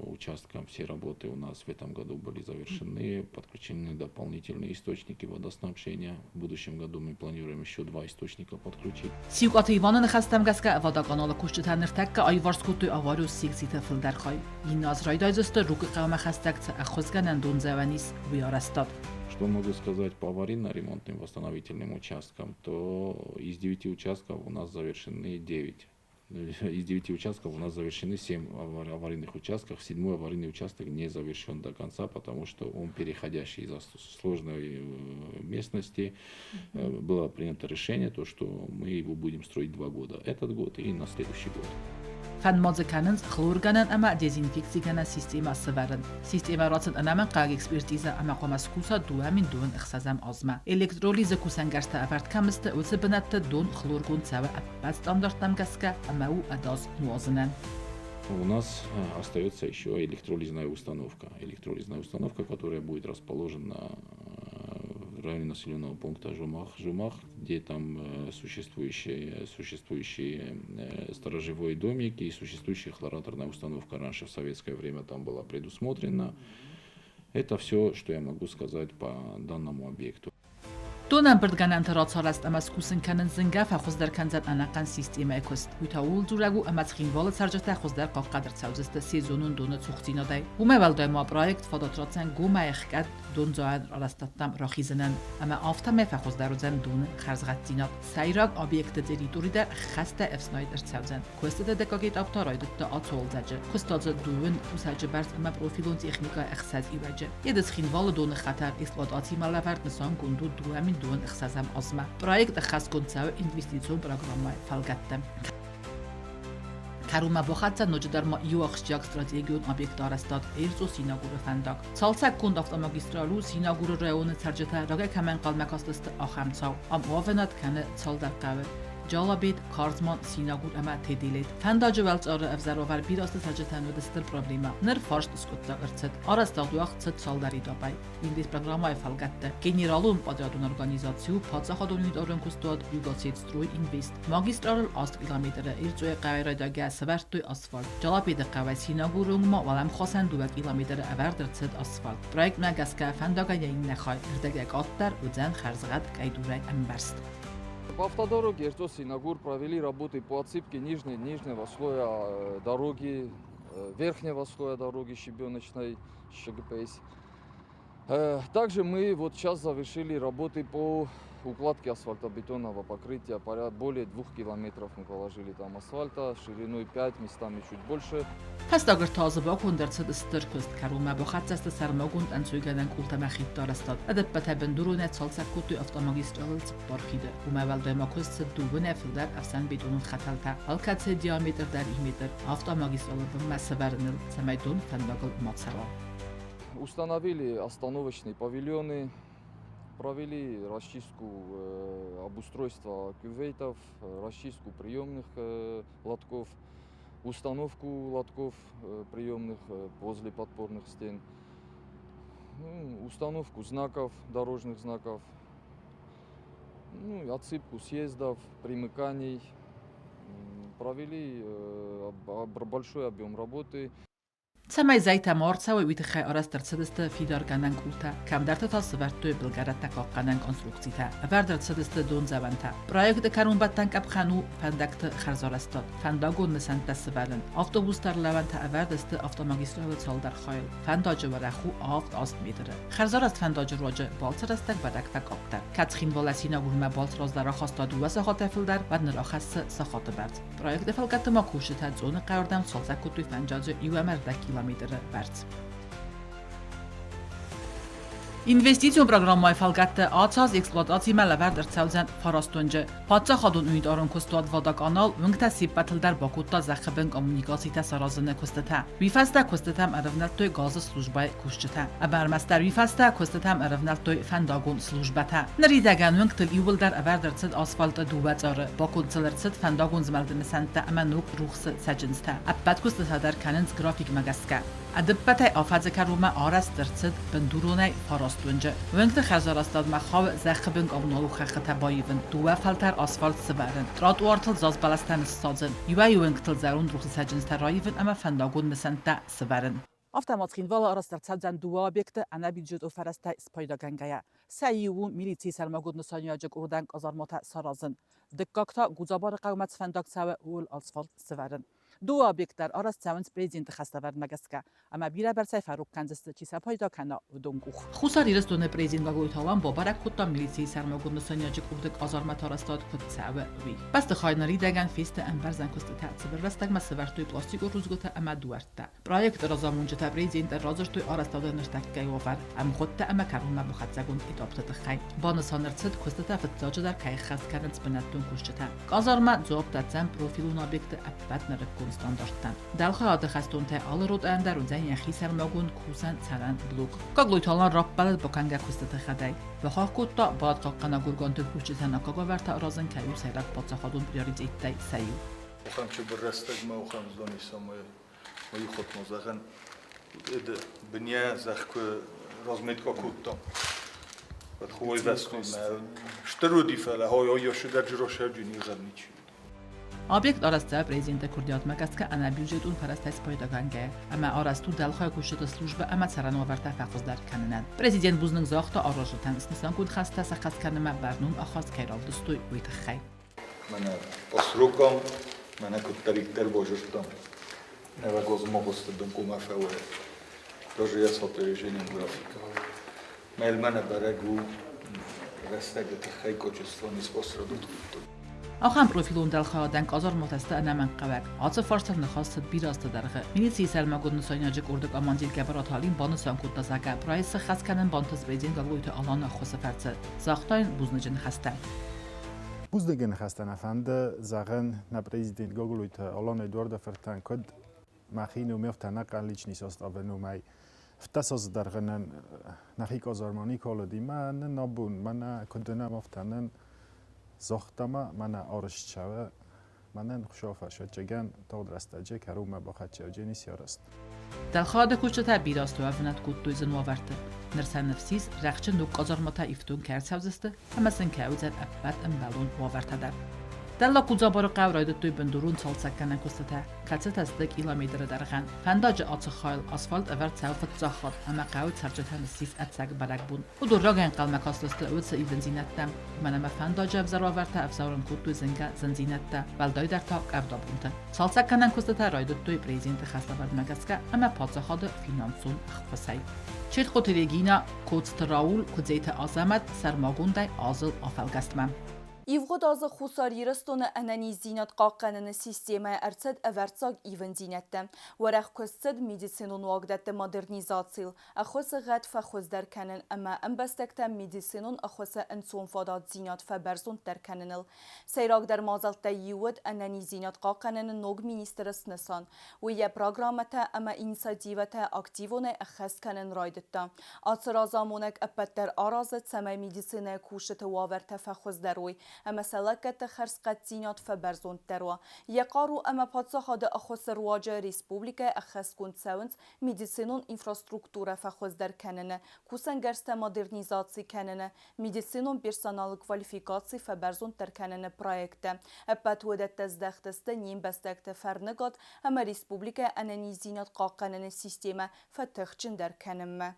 участкам все работы у нас в этом году были завершены, подключены дополнительные источники водоснабжения. В будущем году мы планируем еще 2 источника подключить. Сиуқаты Ивана нахастамгаска водоканала кушчетаныртакка айварскуту авару сиксита филдархай. Иназ райдайзосты руки қавмахастакца ахозганан дунзаванис виарастад. Что могу сказать по аварийно-ремонтным восстановительным участкам, то из 9 участков у нас завершены 9. Из 9 участков у нас завершены 7 аварийных участков. 7-й аварийный участок не завершен до конца, потому что он переходящий из-за сложной местности. Было принято решение, то, что мы его будем строить 2 года. Этот год и на следующий год. Фан мозыканынс хлорганан ама дезинфекцигана система сыварын. Система рацын анаман қаг экспертиза ама қомас куса дуамин дуын ықсазам азма. Электролиза кусангарста аварткамысты өтсі бінатты дон хлоргун цавы аппад стандарттамгаска ама у адаз муазынан. У нас остается еще электролизная установка. Электролизная установка, которая будет расположена в районе населенного пункта Жумах, где там существующие сторожевой домик и существующая хлораторная установка. Раньше в советское время там была предусмотрена. Это все, что я могу сказать по данному объекту. Դոնան բրդգանան թրացարաստ ամասկուսն կանն զնգավ հախոզդար կանզան անական սիստեմա էկոստ ուտաուլ դուրագու ամացխին վոլը ցարջտա խոզդար կողկադր ցավզստը սեզոնուն դոնը ցուխտինոդայ ումեվալդեմա պրոյեկտ ֆոտոտրացան գումայխկատ դոնզոան արաստատամ ռախիզնան ամա ավտամե ֆախոզդարուզան դոնը խարզղատինոտ սայրակ օբյեկտը տերիտորիդա խաստա էվսնոյդր ցավզան կոստը դեկագետ ապտարոյդը ացոլձաջը խոստածը դուվն ուսաջը բարս ամա պրոֆիլոն տեխնիկա ախսած իվաջը եդսխին վոլը դոնը խաթար էքսպլուատացի մալավարտ նսան գունդու դուամին دون اختصاصم ازما پروژه خاص کنساو اینوستیسیون پروگرامی فعالیت Karuma boxatsa nojdar yuaxşjak strategiyon obyekt arastad erzo sinaguru fendak. Salsak kund avtomagistralu sinaguru rayonu tercihte raga kemen qalmak aslısты axamçav. Am ovenat kanı çaldaqağı. Jalabit, Karzman, Sinagur ama tedilet. Fendacı velçarı evzərovar bir astı tercihten ödestir problema. Nır farşt skutta ırçıt. Arastad uaq çıt çaldari dabay. İndis programay falgatte. Generalun padradun organizatsiyu padzaxadun ümid orun kustad yugatsit stroy invest. Magistral ast kilometre erzoy qayrada gəsverttoy asfalt. Jalabit qavay Sinagurungma valam xasan duvak kilometre everdırçıt asfalt. Projekt magaska fendaga yayın nexay. Irdagak attar udzen xarzgat qayduray ambarst. По автодороге Эрзо-Синагур провели работы по отсыпке нижнего слоя дороги, верхнего слоя дороги щебеночной ШГПС. Также мы вот сейчас завершили работы по укладке асфальтобетонного покрытия. Более 2 километров мы положили там асфальта, шириной 5, местами чуть больше. Hestager taze bakon der цed styrkust karuma boxatsast sarmagund anzügenen kultama khittarastad. Adapata bendurune salsakutu avtomagistralal barkhide. Uma valdemakust dubune fildar afsan bedunun khatalta. Alkatse diameter dar 2 метр автомагистралal масаварнил самайдун фандагал матсара. Установили остановочные павильоны, провели расчистку обустройства кюветов, расчистку приемных лотков, установку лотков приемных возле подпорных стен, установку знаков, дорожных знаков, отсыпку съездов, примыканий. Провели большой объем работы. Samay zayta marca و ویتخای آرست در صدست فیدار کنن کولتا کم در تا سوارتوی بلگرت تکاق کنن کنسترکسیتا ور در صدست دون زبانتا پروژه کرون باتنک اب خانو فندکت خرزارستاد فنداگون نسنت سوارن اتوبوس در لوانتا ور دست автомагистрال سال در خایل فنداج و رخو آفت آست میدره خرزارست فنداج راجع بالسرستک بدک تکاقتر کاتخین والسینا گرما بالسراز در خواستاد و سخات فلدر و نراخص سخات برد پروژه فلکت ما کوشت زون قراردم سالسکوتوی فنجاج ایوامر kilometre verts. İnvestisiyon proqramı falqatda açaz eksploatasiya mələr dərçəvzən farastonca patça xadun ümidorun kostad vada kanal vəngtə sibətildər bakutda zaxibin kommunikasiyta sarazını kostata. Vifasta kostatam əravnaltoy gazı slujbay kuşçıta. Əbərməstər vifasta kostatam əravnaltoy fəndagun slujbata. Nəridəgən vəngtil yuvildər əvər dərçəd asfalta dubəcarı bakutçılarçəd fəndagun zməldini səntə əmənuk ruxsı səcinstə. Əbbət kostatadır kanins grafik məgəskə. Adibbatay afadze karuma arast dərçəd bendurunay farastonca. Vəngtə xəzarastad məxav zaxibin avnalu xəxətə bayivin. Duə faltar asfalt sıbərin. Trotuartıl zazbalastan istadzın. Yuay vəngtil zərun ruxsı səcinstə rayivin əmə fəndagun məsəntə sıbərin. Avtomatskhin vala arastar çadzan dua obyekti ana budjet o farasta ispaydaganqaya. Sayiwu militsi sarmagudnu saniyacık urdan qazarmata sarazın. Dikkakta guzabar qavmat fəndaqsavə ul asfalt sıbərin. دو obyektlar arast çavins prezidenti xastavar magaska ama bira bersay faruk kanzısı çisa payda kana udunguq. Xusar iristone prezident gagoytalan babarak kutta militsi sarmagudnu saniyacık urdak azarmat arastad kutsawe vi. Bast xaynari dagan feste ambarzan kostu ta'sibir rastag masvartoy plastik ruzgota ama duarta. Proyekt razamunca prezident razırtoy arastada nirtakka yovar am khotta ama karuma bukhatsagun etapta tkhay. Bana sanırtsıd kostu ta fıtzacılar kay khas kanıt spinattun kuşçata. Qazarma zobtatsan profilun obyekti abbat narık standardtan. Dalxadı xastonta alırod andar uzan yaxi sarmagun kusan salan blok. Qagluytalan rappalad bokanga kustata xaday. Və xaqutda bad qaqqana gurgantı kuşçatan aqavarta arazın kayu sayrak patsaxadun prioritetday sayu. Xamçı bir rastagma o xamzdoni samay ve xotmozağın ed bnya zaxku rozmetka kutta. Wat xoy vaskum. Shtrudi fala hoy yoshudar jrosherjini zabnichi. Obyekt arasında prezident Kurdiyat magaska ana budjetun parastas paydagange ama arastu dalxay kuşta slujba ama saranovarta faqızlar kaninan. Prezident buzning zoxta arajatan isnisan kud xasta saqas kanima barnum axas kayraldıstoy uytaxay. Mana osrukam, mana kuttarikter bojustam. Neva gozmogostadum kumafawe. Тоже я сотреженем графика. Мелмана барагу растагет хайкочество nis posradut. Axam profilun dalxadan qazarmatasta anaman qavak. Atı farsal nxast birasta darğı. Militsi sarmagudnu saniyacık urdak amandil gabarat halin banı sankutda zaka. Praysı xaskanin bantız bezin qaluytu alana xosafartsı. Zaxtayn buznıcın xasta. Buzdegen Hastan Afande sagen na Präsident Gogluit Olan Eduarda Fertan Kod Machinu Mirtana Kanlichni Sostavenu Mai Vtasas Darganan Nahiko Zarmani Kolodima Nabun Mana Kodena Moftanen Zochtama Mana Orshchawa Manan Khofa Shotjagan Todrastaje Karuma Bakhatjani Siarast Dalxada koçata biraz tuavnat kuttu izin wavartı. Nırsan nefsiz raqçı nuk qazarmata iftun kərsavzıstı, həməsin kəvzət əbbət əmbalun wavartada. Dalla kuzabarı qavraydı tüybündurun salsakkanan kustata, katsatazdı kilometre darğan. Fandacı açıq xayl asfalt əvər çavfıt zaxat, əmə qavd sarcatan sis ətsak barakbun. Udur raqan qalma kastlıstı övdsə idin zinətdən. Mənəmə fandacı əvzar wavarta əvzarın kuttu izinka zinzinətdə, balday dar taq əvdabunta. Salsakkanan kustata raydı tüy prezidenti xastavard məqaska, əmə padzaxadı finansun əxfasay. Çet qotiregina kodstı Raul kudzeyte azamat sarmagunday azıl afalgastmam. Ivgod azı xusariyiristonu ənəni zinət qaqqanını sistemaya ərtsəd əvərtsaq ivən zinətdə. Vərəq kössəd medisinun vaqdətdə modernizasiyl. Əxosı qəd fəxözdərkənin əmə ənbəstəkdə medisinun əxosı ənson fadat zinət fəbərzund dərkəninil. Seyraq der mazaltda yivud ənəni zinət qaqqanını nog ministeris nisan. Uyə programətə əmə inisiativətə aktivonə əxəskənin raydətdə. Atır azamonek əppətlər arazət səməy medisinə kuşıtı vavərtə fəxözdəroy. اما سلکت خرسقت زینات فبرزوند دروا یقارو اما پادساخاد اخوص رواجه ریسپوبلیکه اخص کند سونز میدیسینون انفراسترکتوره فخوز در کننه کوسن گرسته مدرنیزاسی کننه میدیسینون برسانال کوالیفیکاسی فبرزوند در کننه پرویکته اپت ودت تزدختسته نیم بستکت فرنگات اما ریسپوبلیکه اننی زینات قاقننه سیستیمه فتخچن در کننه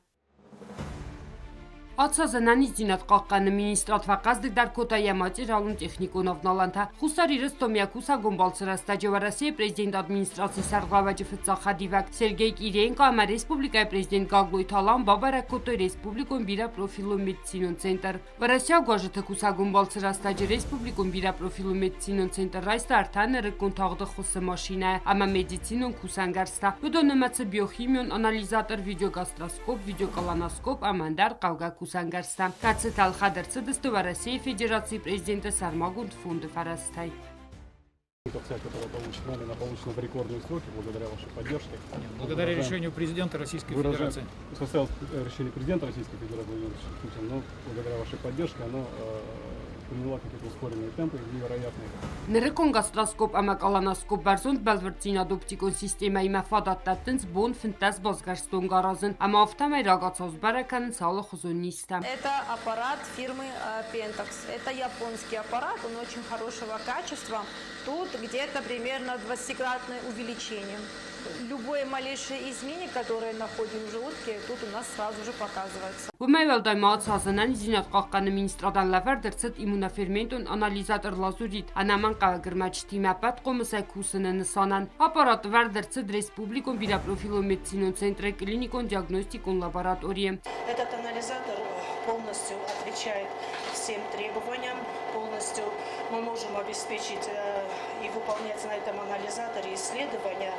Ացազնանի զինատ կաղկանը մինիստրատ վaqazդիկ դար կոտայամացի ռալուն տեխնիկոնով նալանթա խուսարի ռստոմյակ ուսագոն բալցրաստաջը վարասի պրեզիդենտ ադմինիստրացի սարգավաջը ֆծախադիվակ Սերգեյ Կիրենկո ամա ռեսպուբլիկայ պրեզիդենտ Գագլոյ Թալան բաբարակ կոտոյ ռեսպուբլիկոն բիրա պրոֆիլու մեդիցինոն ցենտր վարասյա գոժը ուսագոն բալցրաստաջը ռեսպուբլիկոն բիրա պրոֆիլու մեդիցինոն ցենտր ռայստա արտանը ռկոն թաղդը խուսը մաշինա ամա մեդիցինոն կուսանգարստա ուդոնոմացը բիոխիմիոն անալիզատոր վիդեոգաստրոսկոպ վիդեոկոլոնոսկոп ամանդար կավգա Սանգարստա Կացետալ խադրցը դստու России Федерации президента Сармагунд фонда Фарастай. Которая получит нами на полученном в рекордные сроки благодаря вашей поддержке. Благодаря решению президента Российской Федерации. Состоялось решение президента Российской Федерации Владимира Путина, но благодаря вашей поддержке оно приняла какие-то ускоренные темпы, невероятные. Նրկոն գաստրոսկոպ ամակալանասկոպ բարձոնդ բալվրծինադոպտիկոն սիստեմայի մաֆադատտենց բոն ֆնտաս բազգարստոն գարազն ամա ավտամայ ռագացոզ բարականն սալը խոզոնիստա. Это аппарат фирмы Pentax. Это японский аппарат, он очень хорошего качества. Тут где-то примерно 20-кратное увеличение. Любое малейшее изменение, которое находим в желудке, тут у нас сразу же показывается. Вымайвалдай маацазанан зинат қаққаны министрадан лавар дырцыт иммуноферментон анализатор лазурит. Анаман қавагырмач тимапат қомысай кусыны нысанан. Аппарат вар дырцыт республикон бира профилу медицинон центре клиникон диагностикон лабораторием. Этот анализатор полностью отвечает всем требованиям. Полностью мы можем обеспечить и выполнять на этом анализаторе исследования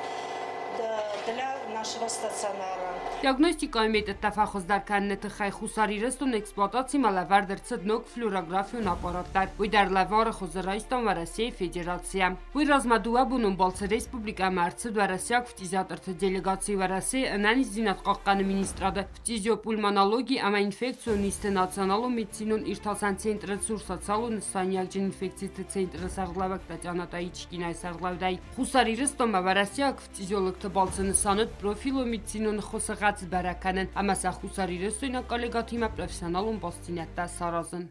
для нашего стационара. Диагностика имеет тафахоздarkанны тхай хусарирстон эксплуатации малавар дырцыт ног флюорографион аппараттар. Уйдар лавары хозарайстан ва Россия Федерация. Уй размадуа бунун балцы республика марцыд ва Россия фтизиаторты делегации ва Россия анализ зинат қаққаны министрады. Фтизиопульмонологии ама инфекционисты националу медицинун иртасан центры сурсацалу нысаньякжин инфекцияты центры сарлавак Татьяна Таичкинай сарлавдай. Хусарирстон ва Россия фтизиолог Балцыны саныт профилу медицинон хосығац бәрәкәнін, әмәсә хусариры сөйнә коллегатима профессионалун бастинәтті саразын.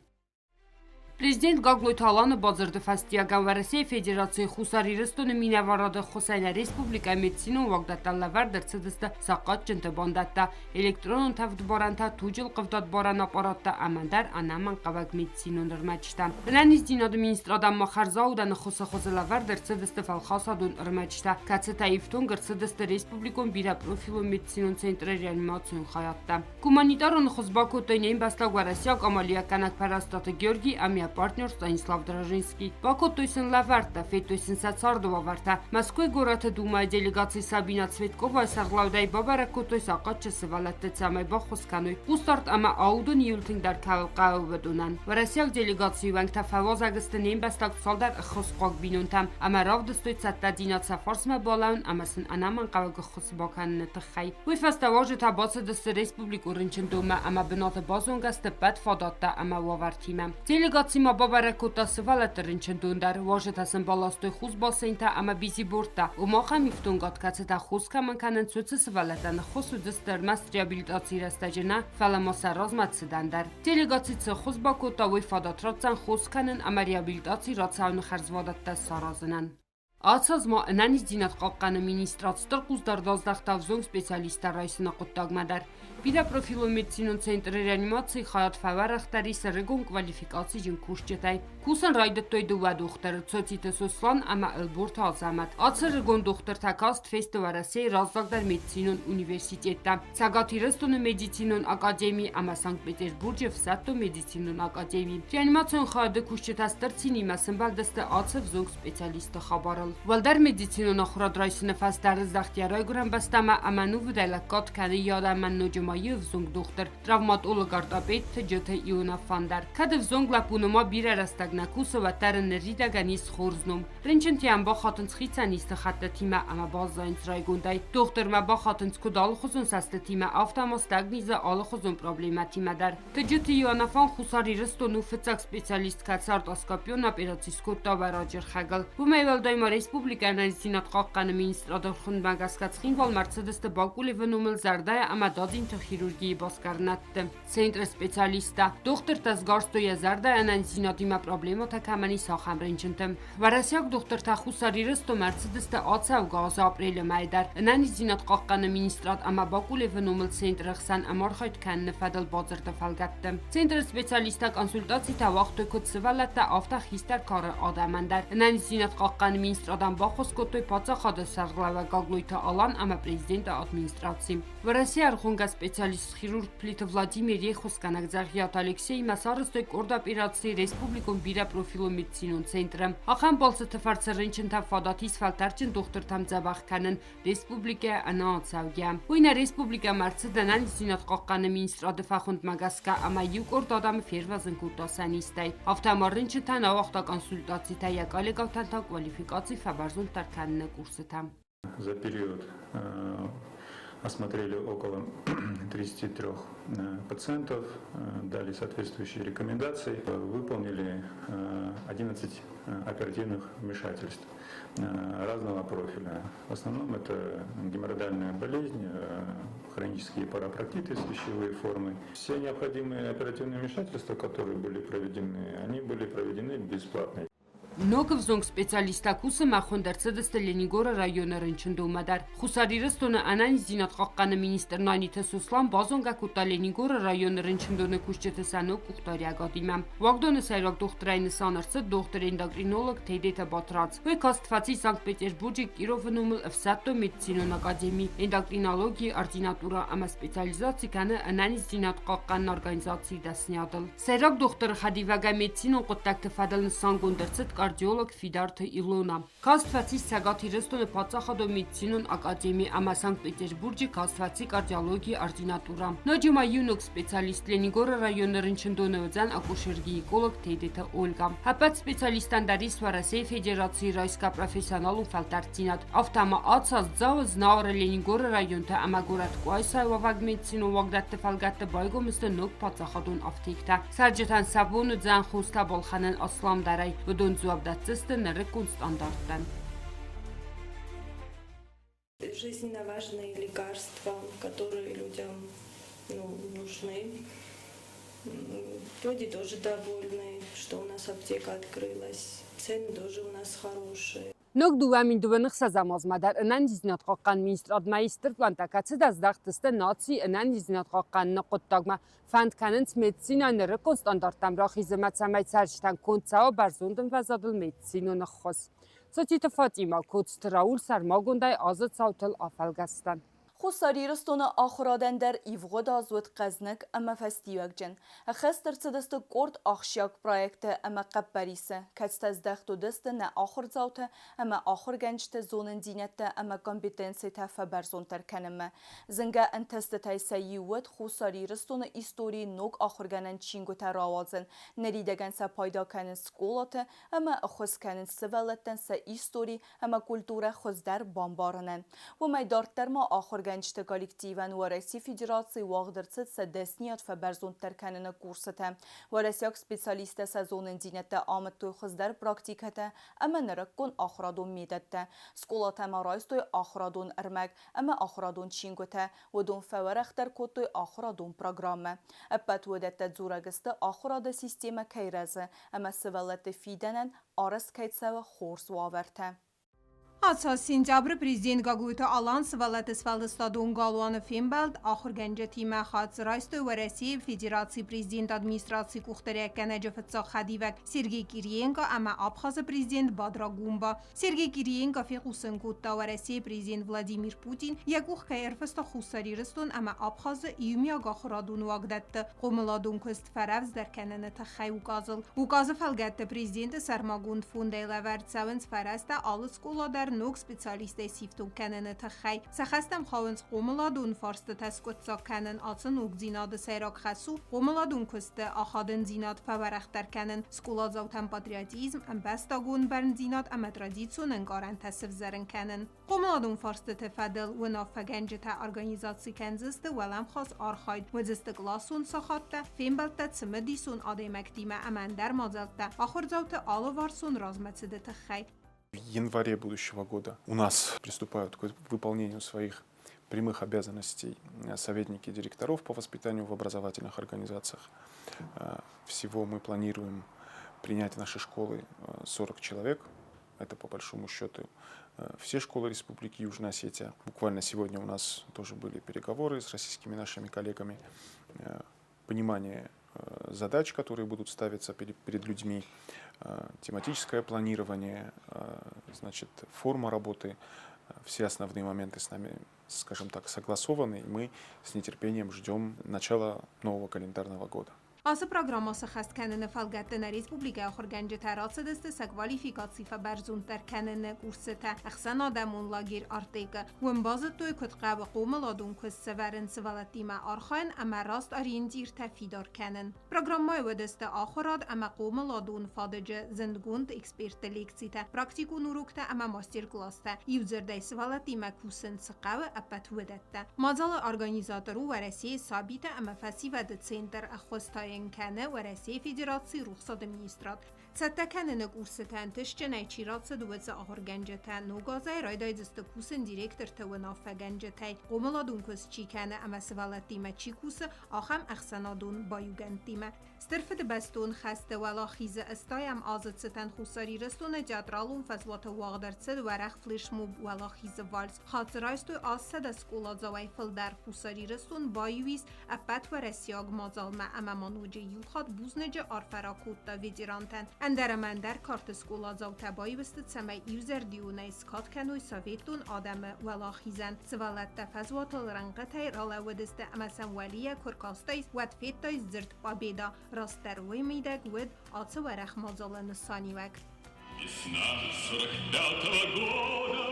Президент Գագլոյ Թալանը բազրդը ֆաստիագան ва Россия Федерации խուսարիրստոնը մինավարադը խոսայնա ռեսպուբլիկա մեդիցինոն վագդատալավար դրցդստը սակատ ջնտբանդատա էլեկտրոնոն թավդբարանտա թուջլ qvdat baran ապարատտա ամանդար անաման qavag մեդիցինոն ըրմաչտա Բնանից դինադը մինիստրադան մախարզաուդանը խոսախոզելավար դրցդստը ֆալխասադուն ըրմաչտա Կացետայիվտոն գրցդստը ռեսպուբլիկոն բիրա պրոֆիլոն մեդիցինոն ցենտրը ռեանիմացիոն խայատտա Կումանիտարոն խոզբակոտոյնային բաստագ ва Россия կամալիականակ պարաստատը Գյորգի ամյա партнер Станислав Дрожинский. Բակոտույսն լավարտա, ֆետույսն սացարդովավարտա, Մոսկվի գորաթը դումայ դելեգացի Սաբինա Ցվետկովա սարլավդայ բաբարակոտույս ակաչը սվալատեցամայ բախոսկանոյ, ուստարտ ամա աուդուն յուլթին դար կավկավվդունան. Վարասյակ դելեգացիու վանքտա ֆավոզ ագստնեին բաստակ սալդար խոսկող բինունտամ, ամա ռավ դստոյ ծատտադինացա ֆորսմա բոլաուն, ամասն անաման կավագ խոսբոքանն տխայ. Ուիֆաստավոժը թաբացը դստը ռեսպուբլիկու ռինչնդումա, ամա բնոթը բազոնգաստը պատ ֆադատտա ամա վավարտիմա. Դելեգացի մա բաբարակոտա սվալատը ռինչնդունդար, ոժը թասն բալաստոյ խուսբասեինտա ամա բիզի բորտա, ու մոխա միֆտուն գատկացը թա խուսկա մանկանն ծուցը սվալատան խոսու դստր մաս ռեաբիլիտացի ռաստաջնա ֆալամոսա ռազմացդանդար. Դելեգացի խուսբակոտա ուիֆադատրացան խուսկանն ամա ռեաբիլիտացի ռացավն խարզվադատտա սարազնան. Ացազմա ընանից դինատ կապկանը մինիստրած տրկուզ դարդազդախտավ զոնգ սպեցիալիստա ռայսնա կոտտագմադար. Բիրա պրոֆիլում մեդիցինուն ցենտրի ռեանիմացիի խայատ ֆավարախտարի սրգոն կվալիֆիկացի ջն կուրս ջտայ. Կուսան ռայդտոյ դուվա դուխտեր ծոցիտը սոսլան ամա ըլբորտ ազամատ. Ացրգոն դուխտեր թակաստ ֆեստիվարասի ռազդագդար մեդիցինուն ունիվերսիտետտա. Ցագաթիրստունը մեդիցինուն ակադեմի ամա Սանկտ Պետերբուրգը վսատո մեդիցինուն ակադեմի. Ռեանիմացիոն խայատ կուշչետաստրցինի մասնբալ դստը ացավ զոնգ սպեցիալիստը խաբարալ. Վալդար մեդիցինուն ախրադրայսնը ֆաստարыз դախտյարոյ գրան բաստամա ամանու վդալակոտ կանի յադաման նոջում Եվ զոնգ դուխտեր տრავմատոլոգ արտապետ թջթ իոնա ֆանդար քադև զոնգ լապունոմա բիրարաստագնակուսը վատարը նրիդագանիս խորզնում ռենչենտի ամբա խատընց խիցանիստը խատտիմա ամաբազայնց ռայգունդայ դուխտեր մաբա խատընց կուդալ խոզուն սաստտիմա ավտամոստագնիզը ալը խոզուն պրոբլեմատիմադար թջթ իոնա ֆան խուսարի ռստոնու ֆծակ սպեցիալիստ կացարտ ասկապյոն ապերացիսկոտ տավարաջեր խագալ բումայվալդայմա ռեսպուբլիկանան զինատ қаққаны министрадор խունբանգասկացխին վալ մարցեդստը բակուլի վնումել զարդայ ամադադին хирургии боскарнатты. Центр специалиста. Доктор Тазгарстоя Зарда ананзинатима проблема такамани сахам ренчентем. Варасяк доктор Тахусари ресто Мерцедесте ацав газа апреле майдар. Ананзинат қаққаны министрат ама бакулевы номел центр хсан амархайт канны фадал базарда фалгатты. Центр специалиста консультации тавахты көтсевалатта авта хистар кары адамандар. Ананзинат қаққаны министрадан бахос көтой паца хады сарглава гаглойта алан ама президента администрации. Варасия архунга специалист хирург Плита Владимир Ехусканагзархиат Алексей Масарыстой Кордоперации Республикум Бира профилу медицинун центром. Ахан болса тефарцеренчен тафадатис фалтарчен доктор Тамзабахканын Республика Анаацавгя. Уйна Республика Марцеданан зинат қаққаны министрады фахунд магаска ама юкорд адам фервазын куртасанистай. Автомарренчен тан авахта консультации таяк алегавтанта квалификации фабарзун тарканны курсытам. За период осмотрели около 33 пациентов, дали соответствующие рекомендации, выполнили 11 оперативных вмешательств разного профиля. В основном это геморроидальная болезнь, хронические парапроктиты с пищевой формы. Все необходимые оперативные вмешательства, которые были проведены, они были проведены бесплатно. Նոգվ զոնգ սպեցիալիստակուսը մախոնդերցեդստը Լենիգորը ռայոնը ռնչնդումադար։ Խուսարիրստոնը անայն զինատ խաղկանը մինիստրն այնիթը սուսլան բազոնգակուտա Լենիգորը ռայոնը ռնչնդոնը կուշչետեսանոկ ուխտարյագադիմամ։ Վագդոնը սայրակ դողտրայնը սանարցը դողտր էնդակրինոլոգ թեյդետը բատրած։ Վեկ աստվածի Սանկտ Պետերբուրգի Կիրովնումլ վսատո մեդիցինոն ակադեմի էնդակրինոլոգի արտինատուրա ամա սպեցիալիզացիկանը անայն զինատ խաղկանն օրգանիզացի դասնյադլ։ Սայրակ դողտր խադիվագա մեդիցինոն կոտակ տվադալն սանգոնդերցեդ Կարդիոլոգ Ֆիդարթը Իլոնա։ Կաստվածի Սագաթիրստոնը Պացախադո մեդիցինոն ակադեմի ամա Սանկտ Պետերբուրգի կաստվածի կարդիոլոգի արտինատուրա։ Նոջումա յունոկ սպեցիալիստ Լենիգորը ռայոնը ռնչնդոնը վձան ակուշերգի էկոլոգ Թեյդետը Օլգա։ Հապած սպեցիալիստանդարի Սվարասեի Ֆեդերացիի ռայսկա պրոֆեսիոնալ ու ֆալտարցինատ։ Ավտամա ացած ձավը զնավրը Լենիգորը ռայոնտը ամագորատ կոյսայ վավագ մեդիցինո վագդատը ֆալգատը բայգոմստը նոկ Պացախադոն ավթիկտա։ Սարջետան սաբոնը ձան խուստա բոլխանեն ասլամ դարայ։ Վդոն Жизненно важные лекарства, которые людям нужны. Люди тоже довольны, что у нас аптека открылась. Цены тоже у нас хорошие. Նոք դուվամին դուվնխ սազամազմադար ընան զիզնատ խաղկան մինիստրատ մայստր պլանտակացը դազդաղտստը նացի ընան զիզնատ խաղկան նկոտտագմա ֆանդկանենց մեդիցինաները կոնստանդարտամ ռախի զմացամայ ցարչտան կոնցաո բարզունդն վազադլ մեդիցինո նխոս Սոթիտը Ֆատիմա կոց տրաուլ սարմագոնդայ ազը ցավթել Աֆալգաստան خساری رستون آخرادن در ایوغد آزود قزنک اما فستیوک جن. خستر دست کرد آخشیاک پرویکت اما قبریسه. کست از دخت و دست نه آخر زاوته اما آخر گنجت زونن دینت اما کامپیتنسی تفا برزون ترکنمه. زنگه انتست تای سیوت خساری رستون ایستوری نوک آخر گنن چینگو تراوازن. نریدگن سا پایدا کنن سکولات اما اخوز کنن سوالتن سا ایستوری اما کلتور خوز در بامبارنن. و میدارتر ما آخر گنجت کالکتیون و رئیسی فدراسی واقدرست سدسنیات فبرزون ترکنن کورسته و رئیسیاک سپیسالیست سازون دینت آمد توی خوز در پراکتیکته اما نرکن آخرادون میدته سکولات اما رایست توی آخرادون ارمک اما آخرادون چینگوته و دون فورخ در کد توی آخرادون پروگرامه اپت ودت زورگست آخراد سیستم کیرزه اما سوالت فیدنن آرس کیتسه و خورس واورته. Аса сентябрь президент Гагуйта Алан свалатысфалды стадун Галуана Фимбелд ахыр генже тима хатсырайсты в России Федерации президент администрации кухтаря Канаджа Фатса Хадивак Сергей Кириенко ама Абхаза президент Бадра Гумба. Сергей Кириенко фихусын кутта в России президент Владимир Путин якух кайрфаста хусариристун ама Абхаза июмия гахрадун вагдатты. Қомыладун көст фаравз дар кананы тахай указыл. Указы фалгатты президенті Сармагунд фундайлаверд савынс фараста алыс куладар نوک سپیسالیسته سیفتو کنن تخی سخستم خواهنس قوملادون فارست تسکت سا کنن آتن نوک زیناد سیراک خسو قوملادون کسته آخادن زیناد فورختر کنن سکولاد زوتن پاتریاتیزم ام بستاگون برن زیناد ام ترادیتسون انگارن تصف زرن کنن قوملادون فارست تفدل و نافگنج تا ارگانیزاسی کنزست ولم خاص آرخاید و زستقلاسون ساخاته فیمبلت سمدیسون آدمکتیمه امن در مازلته آخر زوت آلوارسون رازمتسده تخی. В январе будущего года у нас приступают к выполнению своих прямых обязанностей советники директоров по воспитанию в образовательных организациях. Всего мы планируем принять в наши школы 40 человек. Это по большому счету все школы Республики Южная Осетия. Буквально сегодня у нас тоже были переговоры с российскими нашими коллегами. Понимание задач, которые будут ставиться перед людьми, тематическое планирование, значит, форма работы, все основные моменты с нами, скажем так, согласованы, и мы с нетерпением ждем начала нового календарного года. آسا پروگراماس خست کنن فالگتن ریسپوبلیکا آخر گنج تراس دست سکوالیفیکاسی فبرزون تر کنن کورسته اخسان آدمون لاگیر آرتیکا و بازد توی کتقه و قوم لادون کس سورن سوالتی ما آرخان اما راست آرین دیر تفیدار کنن پروگرام مای و دست آخراد اما قوم لادون فادجه زندگوند اکسپرت لیکسیته پراکتیکو نوروکته اما ماستر کلاسته یوزر دی سوالتی ما کوسن سقه و اپت ودته مازال ارگانیزاتورو و رسی ثابته اما فسی و دت سنتر اخوستای کنه و رسی فدراسی رخصت میستراد ستکنن کورستان تشجنای چیرات دوت آخر گنجتان نوگازای رایدای دست کوسن دیرکتر تو نافع گنجتای قوملادون کس چی کنه اما سوالتی ما چی کوس آخم اخسانادون بایوگنتیمه استرفت بستون خسته ولا خیز استایم آزد ستن خساری رستون جدرالون فضلات واقدرت سد ورخ فلش موب ولا خیز والز خاطرایستو آسد اسکولا زوای فل در خساری رستون بایویز اپت و رسیاگ مازال ما اما منوجه یوخاد بوزنجه آرفراکوت دا ویدیرانتن اندر من در کارت سکولا زاو تبایی بستد سمای یوزر دیونه سکات کنوی سویتون آدم ولا خیزن سوالت تفزوات الرنقتای رالا ودست اما سنوالیه کرکاستایز ود فیتایز زرد بابیدا راست در وی میدگ ود آتس ورخ مازال نسانی وک Весна 45-го года,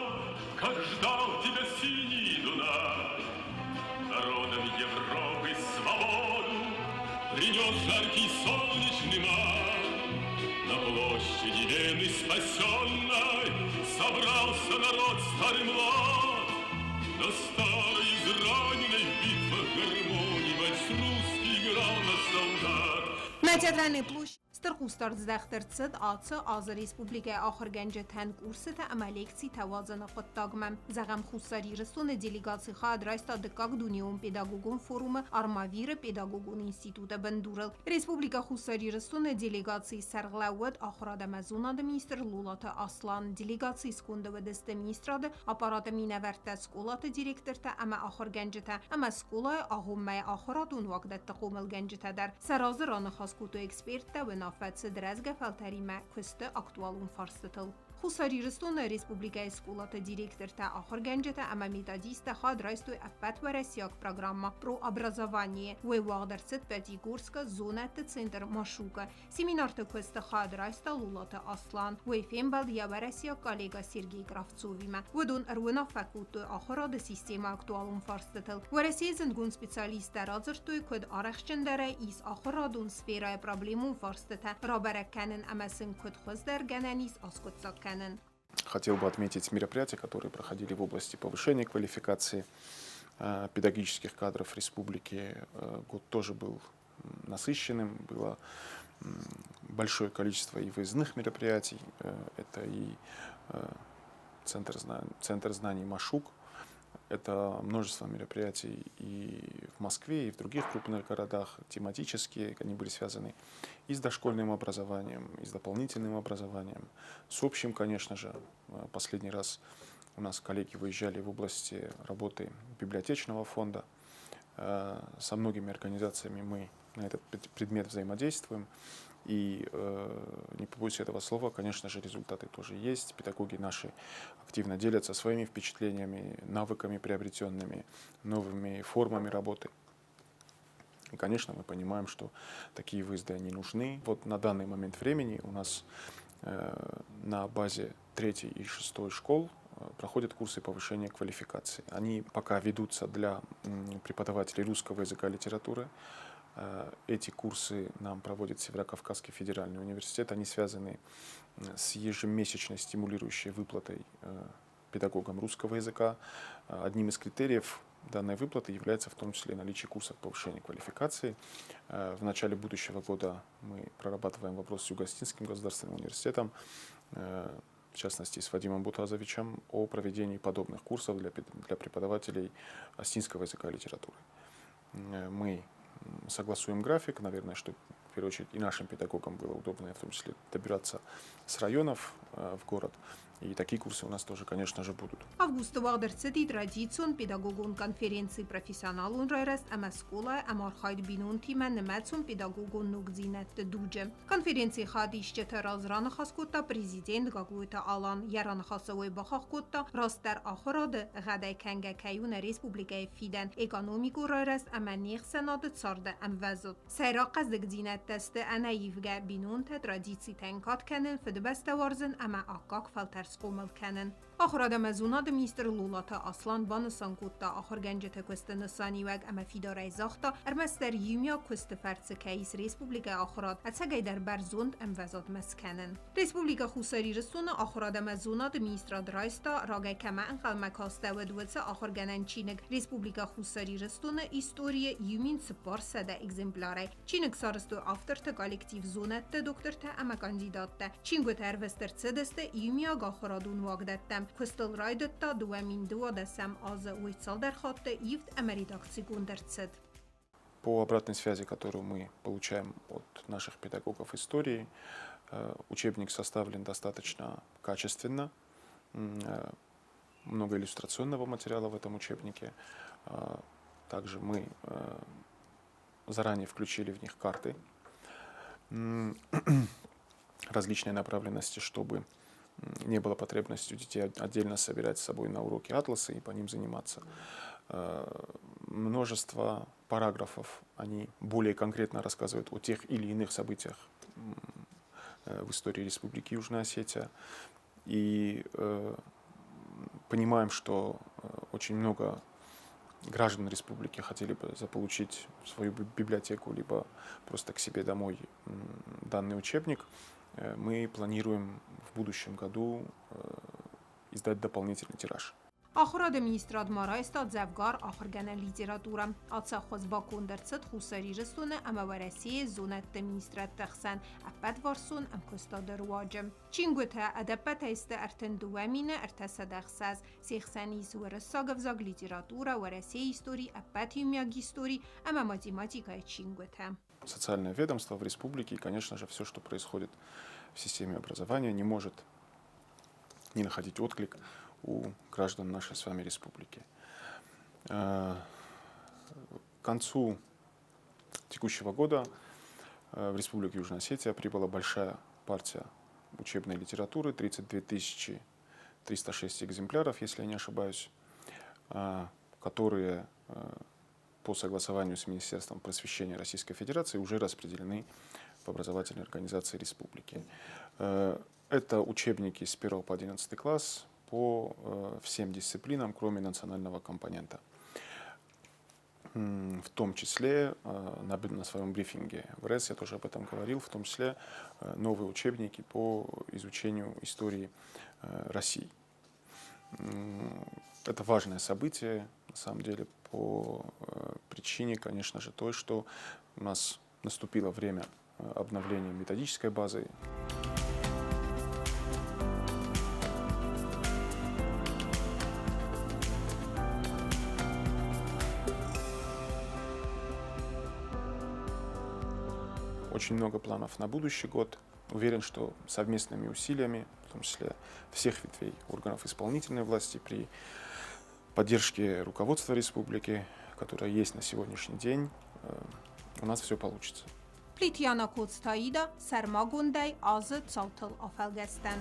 как ждал тебя синий Дунай, народом Европы свободу принес жаркий солнечный май. На площади Вены спасенной собрался народ старый млад, на старой израненной в битвах гармонии вальс русский играл на солдат. Мәтәтләне площадь سترخوستار زدخترتسد آتس آز ریسپوبلیک آخر گنج تن کورست امالیکسی توازن خود تاگمم زغم خوستاری رسون دیلیگاسی خواهد رایستا دکاک دونیوم پیداگوگون فروم آرماویر پیداگوگون انستیتوت بندورل ریسپوبلیک خوستاری رسون دیلیگاسی سرغلوود آخراد مزوناد مینستر لولات اصلان دیلیگاسی سکونده و دست مینستراد اپارات مینورت سکولات دیرکترت اما آخر گنج تا اما سکولای آهومه آخرادون وقت تقوم الگنج تا در سرازران خاص کوتو اکسپرت و نافت صدر از گفلتری ما کست اکتوالون فارستتل. Խուսարիրստունը Ռեսպուբլիկայի սկուլատը դիրեկտոր ախոր գենջետը ամամիտադիստը խադրայստու ապատ վարասիակ պրոգրամма про образование веуагдерцет пяти Курска зонette центр Машука семинарты квеста хадрайста лулата Аслан вейфембал яварасия коллега Сергей Кравцовима ведун руна факульту ахорады система актуалун фарстетел варасия зенгун специалиста разыртуй код арахчендере из ахорадун сфера проблемун фарстета рабаракканен амасын код хвездер генанис аскотсакканен. Хотел бы отметить мероприятия, которые проходили в области повышения квалификации педагогических кадров республики. Год тоже был насыщенным, было большое количество и выездных мероприятий. Это и Центр знаний Машук, это множество мероприятий и в Москве, и в других крупных городах, тематические, они были связаны и с дошкольным образованием, и с дополнительным образованием, с общим, конечно же. Последний раз у нас коллеги выезжали в области работы библиотечного фонда. Со многими организациями мы на этот предмет взаимодействуем. И не побоюсь этого слова, конечно же, результаты тоже есть. Педагоги наши активно делятся своими впечатлениями, навыками приобретенными, новыми формами работы. И, конечно, мы понимаем, что такие выезды они нужны. Вот на данный момент времени у нас на базе 3 и 6 школ проходят курсы повышения квалификации. Они пока ведутся для преподавателей русского языка и литературы. Эти курсы нам проводит Северокавказский федеральный университет. Они связаны с ежемесячной стимулирующей выплатой педагогам русского языка. Одним из критериев данной выплаты является в том числе наличие курсов повышения квалификации. В начале будущего года мы прорабатываем вопрос с Юго-Остинским государственным университетом, в частности с Вадимом Бутазовичем, о проведении подобных курсов для преподавателей остинского языка и литературы. Мы согласуем график, наверное, что в первую очередь и нашим педагогам было удобно, в том числе добираться с районов в город. И такие курсы у нас тоже, конечно же, будут. Августу вагдерцети традицион педагогун конференции профессионалун райрест амаскола амархайд бинун тимен немецун педагогун нугзинет дудже. Конференции хадишчета разрана хаскота президент Гаглуйта Алан ярана хасовой бахахкота растер ахорады гадай канга каюна республикай фиден экономику райрест аманех сенады царда амвазот. Сайра қаздық динет тесті анаивга бинун те традиции тенкат кенен фдбесте варзен ама акак фалтер سقوم الكنن آخر مزوناد ميستر لولاتا أصلاً بانسان كوتا آخر گنجت كوست نساني وگ اما فيداري زاختا ارمستر يوميا كوست فرس كايس ريسبوبليكا آخرات اتساقاي در برزوند ام وزاد مسكنن ريسبوبليكا خوساري رسون آخر مزوناد ميستر درايستا راگاي كما انقل مكاستا ودوتسا آخر گنن چينك ريسبوبليكا خوساري رسون استوري يومين سپار سده اگزمپلاره چينك سارستو آفترتا کالکتیو زونت دکترتا اما کاندیداتا چينگو تروستر تسدست يوميا آخرادون واگدتم Квестел райдетта дуамин дуадасам аза уйцал дархатта ивт амаридакци гундерцет. По обратной связи, которую мы получаем от наших педагогов истории, учебник составлен достаточно качественно, много иллюстрационного материала в этом учебнике. Также мы заранее включили в них карты различной направленности, чтобы не было потребности у детей отдельно собирать с собой на уроки атласы и по ним заниматься. Множество параграфов, они более конкретно рассказывают о тех или иных событиях в истории Республики Южная Осетия. И понимаем, что очень много граждан республики хотели бы заполучить в свою библиотеку, либо просто к себе домой данный учебник. Мы планируем в будущем году издать дополнительный тираж. آخر دمیستراد مارایستاد زفگار آخر گنه لیتراتورم آتسا خوز با کندرست خوصاری رسونه اما ورسی زونت دمیستراد تخسن اپد وارسون ام کستاد رواجم چینگوتا ادبت ایست ارتن دوامینه ارتسد اخساز سیخسانیز ورساگف زاگ لیتراتورا ورسی истории اپد юмяг истории اما математика چینگوتا. Социальное ведомство в республике и, конечно же, все, что происходит в системе образования, не может не находить отклик у граждан нашей с вами республики. К концу текущего года в Республику Южная Осетия прибыла большая партия учебной литературы, 32 306 экземпляров, если я не ошибаюсь, которые по согласованию с Министерством просвещения Российской Федерации уже распределены в образовательной организации республики. Это учебники с 1 по 11 класс по всем дисциплинам, кроме национального компонента. В том числе, на своем брифинге в РЭС я тоже об этом говорил, в том числе новые учебники по изучению истории России. Это важное событие, на самом деле, по причине, конечно же, той, что у нас наступило время обновления методической базы. Очень много планов на будущий год. Уверен, что совместными усилиями, в том числе всех ветвей органов исполнительной власти, при поддержке руководства республики, которое есть на сегодняшний день, у нас все получится. Պլիթյանը կոծթայիդա սերմագոնդայ ազը ծավթլ افالگستن.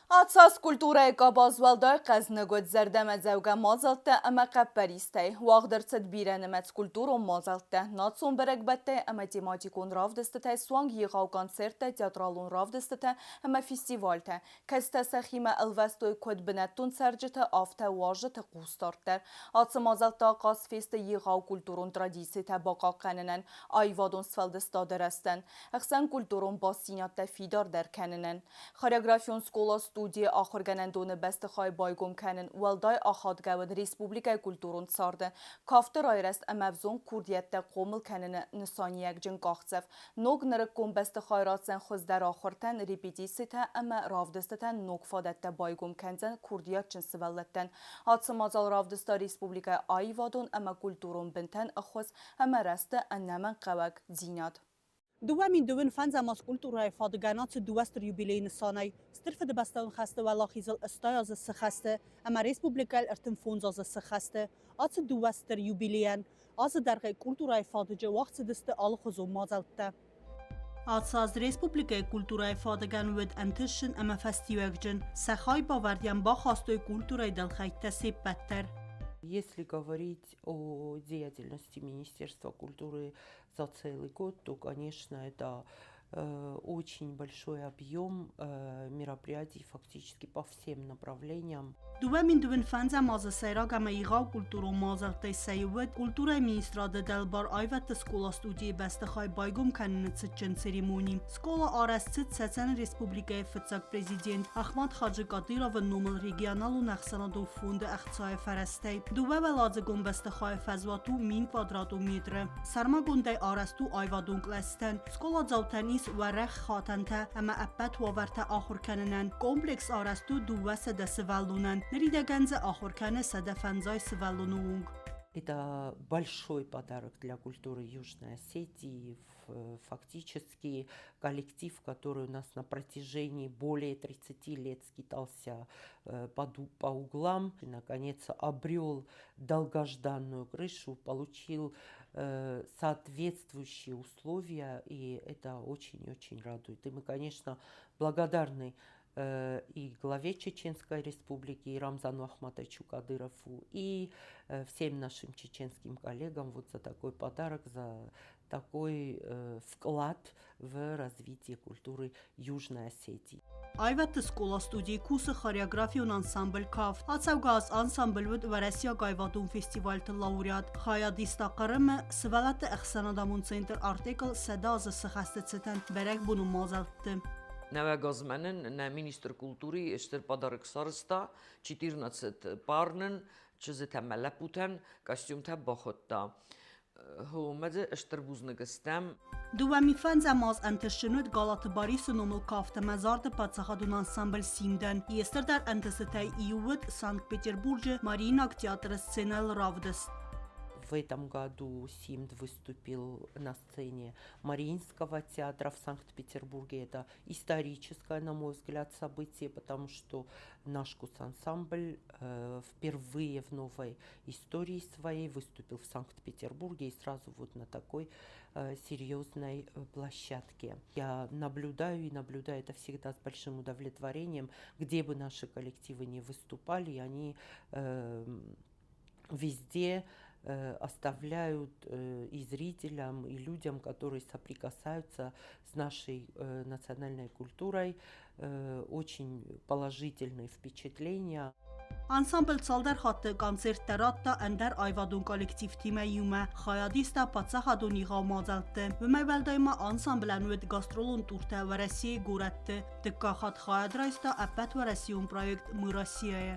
Atsa kulturaya qabazvalda qaznagod zerdəmə zəvqə mazaltda əmə qəppəristəy. Vaqdırçıd birənəməc kulturu mazaltda. Natson bərəqbətdə əmə tematikon ravdıstıtə, suang yığav konsertdə, teatralun ravdıstıtə, əmə festivaldə. Kəstə səximə əlvəstoy kodbinəttun sərcitə, aftə vajıtə qustartdır. Atsa mazaltda qaz festə yığav kulturun tradisiyətə baqa qənənən, ayvadun sfəldəstə dərəstən. Əxsən kulturun basinatdə fidar dərkənənən. Xoreografiyon skola Студия ахорганандон бستخای بایگم کنن ولدای آخاد گود ریسپوبلیکای کلتورون سارده کافتر آیرست امفزون کردیت قومل کنن نسانیک جن قاخصف نوگ نرکم بستخای راتزن خوز در آخرتن ریپیتیسیته اما رافدستتن نوگ فادت بایگم کنزن کردیت جن سولتن آتس مازال رافدستا ریسپوبلیکای آیوادون اما کلتورون بنتن اخوز اما رسته انمن قوگ زیناد. دوامین دوین فن زماس کلتورای فادگانات دوستر یوبیلی نسانای سترف دبستان خسته و لاخیزل استای از سخسته اما ریسپوبلیکال ارتم فونز از سخسته آت دوستر یوبیلیان از درگه کلتورای فادجه وقت دست آل خزو مازلته آتساز ریسپوبلیکای کلتورای فادگان ود انتشن اما فستیوگجن سخای باوردیم با خواستوی کلتورای دلخیت تسیب بدتر. Если говорить о деятельности Министерства культуры за целый год, то, конечно, это очень большой объем мероприятий фактически по всем направлениям. دوامین دوین فنز مازه سیراغ اما ایغا کلتورو مازلتی سیوید کلتورای مینیستراده دلبار آیوت سکولا استودیه بستخای بایگم کنن چن سریمونی سکولا آرست سسن ریسپوبلیکای فتساک پرزیدنت احمد خاجه قادیرا و نومل ریگیانال و نخسانا دو فوند اختصای فرستی دوه ولازه گم بستخای فزواتو مین کوادراتو میتره سرما گنده آرستو آیوادون کلستن سکولا زوتنیس و رخ خاتنته اما اپت وورته آخر کننن کمپلکس آرستو دوه سده سوالونن Это большой подарок для культуры Южной Осетии. Фактически коллектив, который у нас на протяжении более 30 лет скитался по углам, и, наконец, обрел долгожданную крышу, получил соответствующие условия, и это очень-очень радует. И мы, конечно, благодарны и главе Чеченской Республики, и Рамзану Ахматовичу Кадырову, и всем нашим чеченским коллегам вот за такой подарок, за такой вклад в развитие культуры Южной Осетии. Այվատը սկոլա ստուդիի կուսը խորեոգրաֆիոն անսամբլ կավ, ացավգազ անսամբլ վդ վարասիա գայվադուն ֆեստիվալ լաուրիատ, խայադիստակարմը սվալատը əxsanadamın center artikel սեդազը սխաստեցետən բերək bunu մազալtı. Навагазменен на министр культуры эштер подарок сарыста 14 парнен чызетәмәлә путен костюмта бахотта. Հոմեդը աշտրբուզնգստեմ Դուամի ֆանզամազ անտշնուտ գալատբարի սնոմլ կաֆտը մազարտը պատսախադուն անսամբլ սիմդեն Եստերդար անտսետայ իուվդ Սանկտ-Պետերբուրգը Մարինակ театра сценալ равдес. В этом году СИМД выступил на сцене Мариинского театра в Санкт-Петербурге. Это историческое, на мой взгляд, событие, потому что наш курсансамбль впервые в новой истории своей выступил в Санкт-Петербурге и сразу вот на такой серьезной площадке. Я наблюдаю и наблюдаю это всегда с большим удовлетворением, где бы наши коллективы не выступали, они везде оставляют и зрителям, и людям, которые соприкасаются с нашей национальной культурой, очень положительные впечатления. Անսամբլ ցալդար խատը կոնցերտ դարատա ընդար այվադուն կոլեկտիվ թիմը յումա խայադիստա պացախադուն իղավ մազալտը վմայվալդայմա անսամբլանուետ գաստրոլուն տուրտը վարասիի գուրատը դկախատ խայադրայստա ապատ վարասիուն պրոյեկտ մուրասիայը.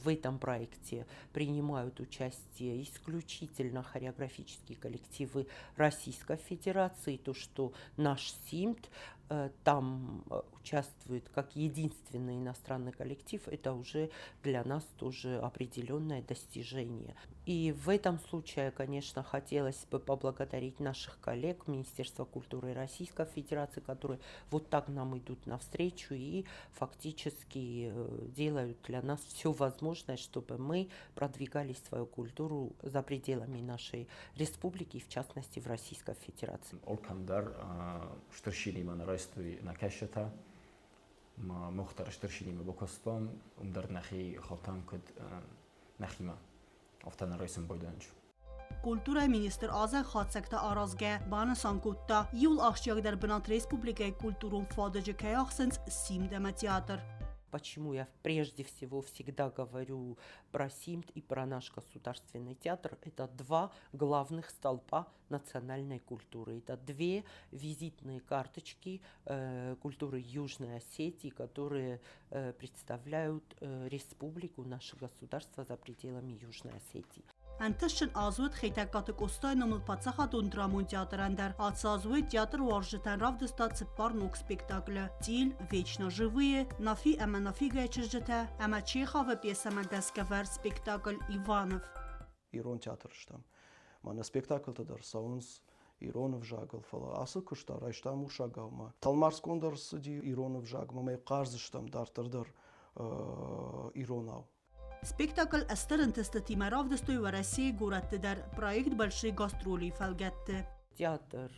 В этом проекте принимают участие исключительно хореографические коллективы Российской Федерации. То, что наш СИМД там участвует как единственный иностранный коллектив, это уже для нас тоже определенное достижение. И в этом случае, конечно, хотелось бы поблагодарить наших коллег Министерства культуры Российской Федерации, которые вот так нам идут навстречу и фактически делают для нас все возможное, чтобы мы продвигали свою культуру за пределами нашей республики, в частности в Российской Федерации. Райстуи на кешета, мухтар штыршини бокостом, умдар нахи халтам кд нахима, офтан райсен бойданч. Կուլտուրայի մինիստրը Ազեղ խացակտա արազգե բանը սանկուտտա յուլ աղջյակդար բնատ ռեսպուբլիկայի կուլտուրում ֆադեջը կայախսենց սիմդեմը театр. Почему я прежде всего всегда говорю про СИМД и про наш государственный театр? Это два главных столпа национальной культуры. Это две визитные карточки культуры Южной Осетии, которые представляют республику, наше государство за пределами Южной Осетии. Անտաշն ազուտ խեյտակատը կոստային ամլ պացախատուն դրամուն театр անդար, ացազուի театр уарժетан равдыста цеппарнук спектакля. Тиль вечно живые, нафи нафига чижжета, Чехова пьеса Гаскавер спектакль Иванов. Ирон театр штам. Мана спектакль тадар саунс Иронов жагал фала. Асы куштар айштам ушагавма. Талмарс кондар сыди Иронов жагма. Май қарзыштам дартырдар Иронав. Спектакль «Эстерентесты Тимаров достои в России город Тедер» проект большой гастроли Фалгетты. Театр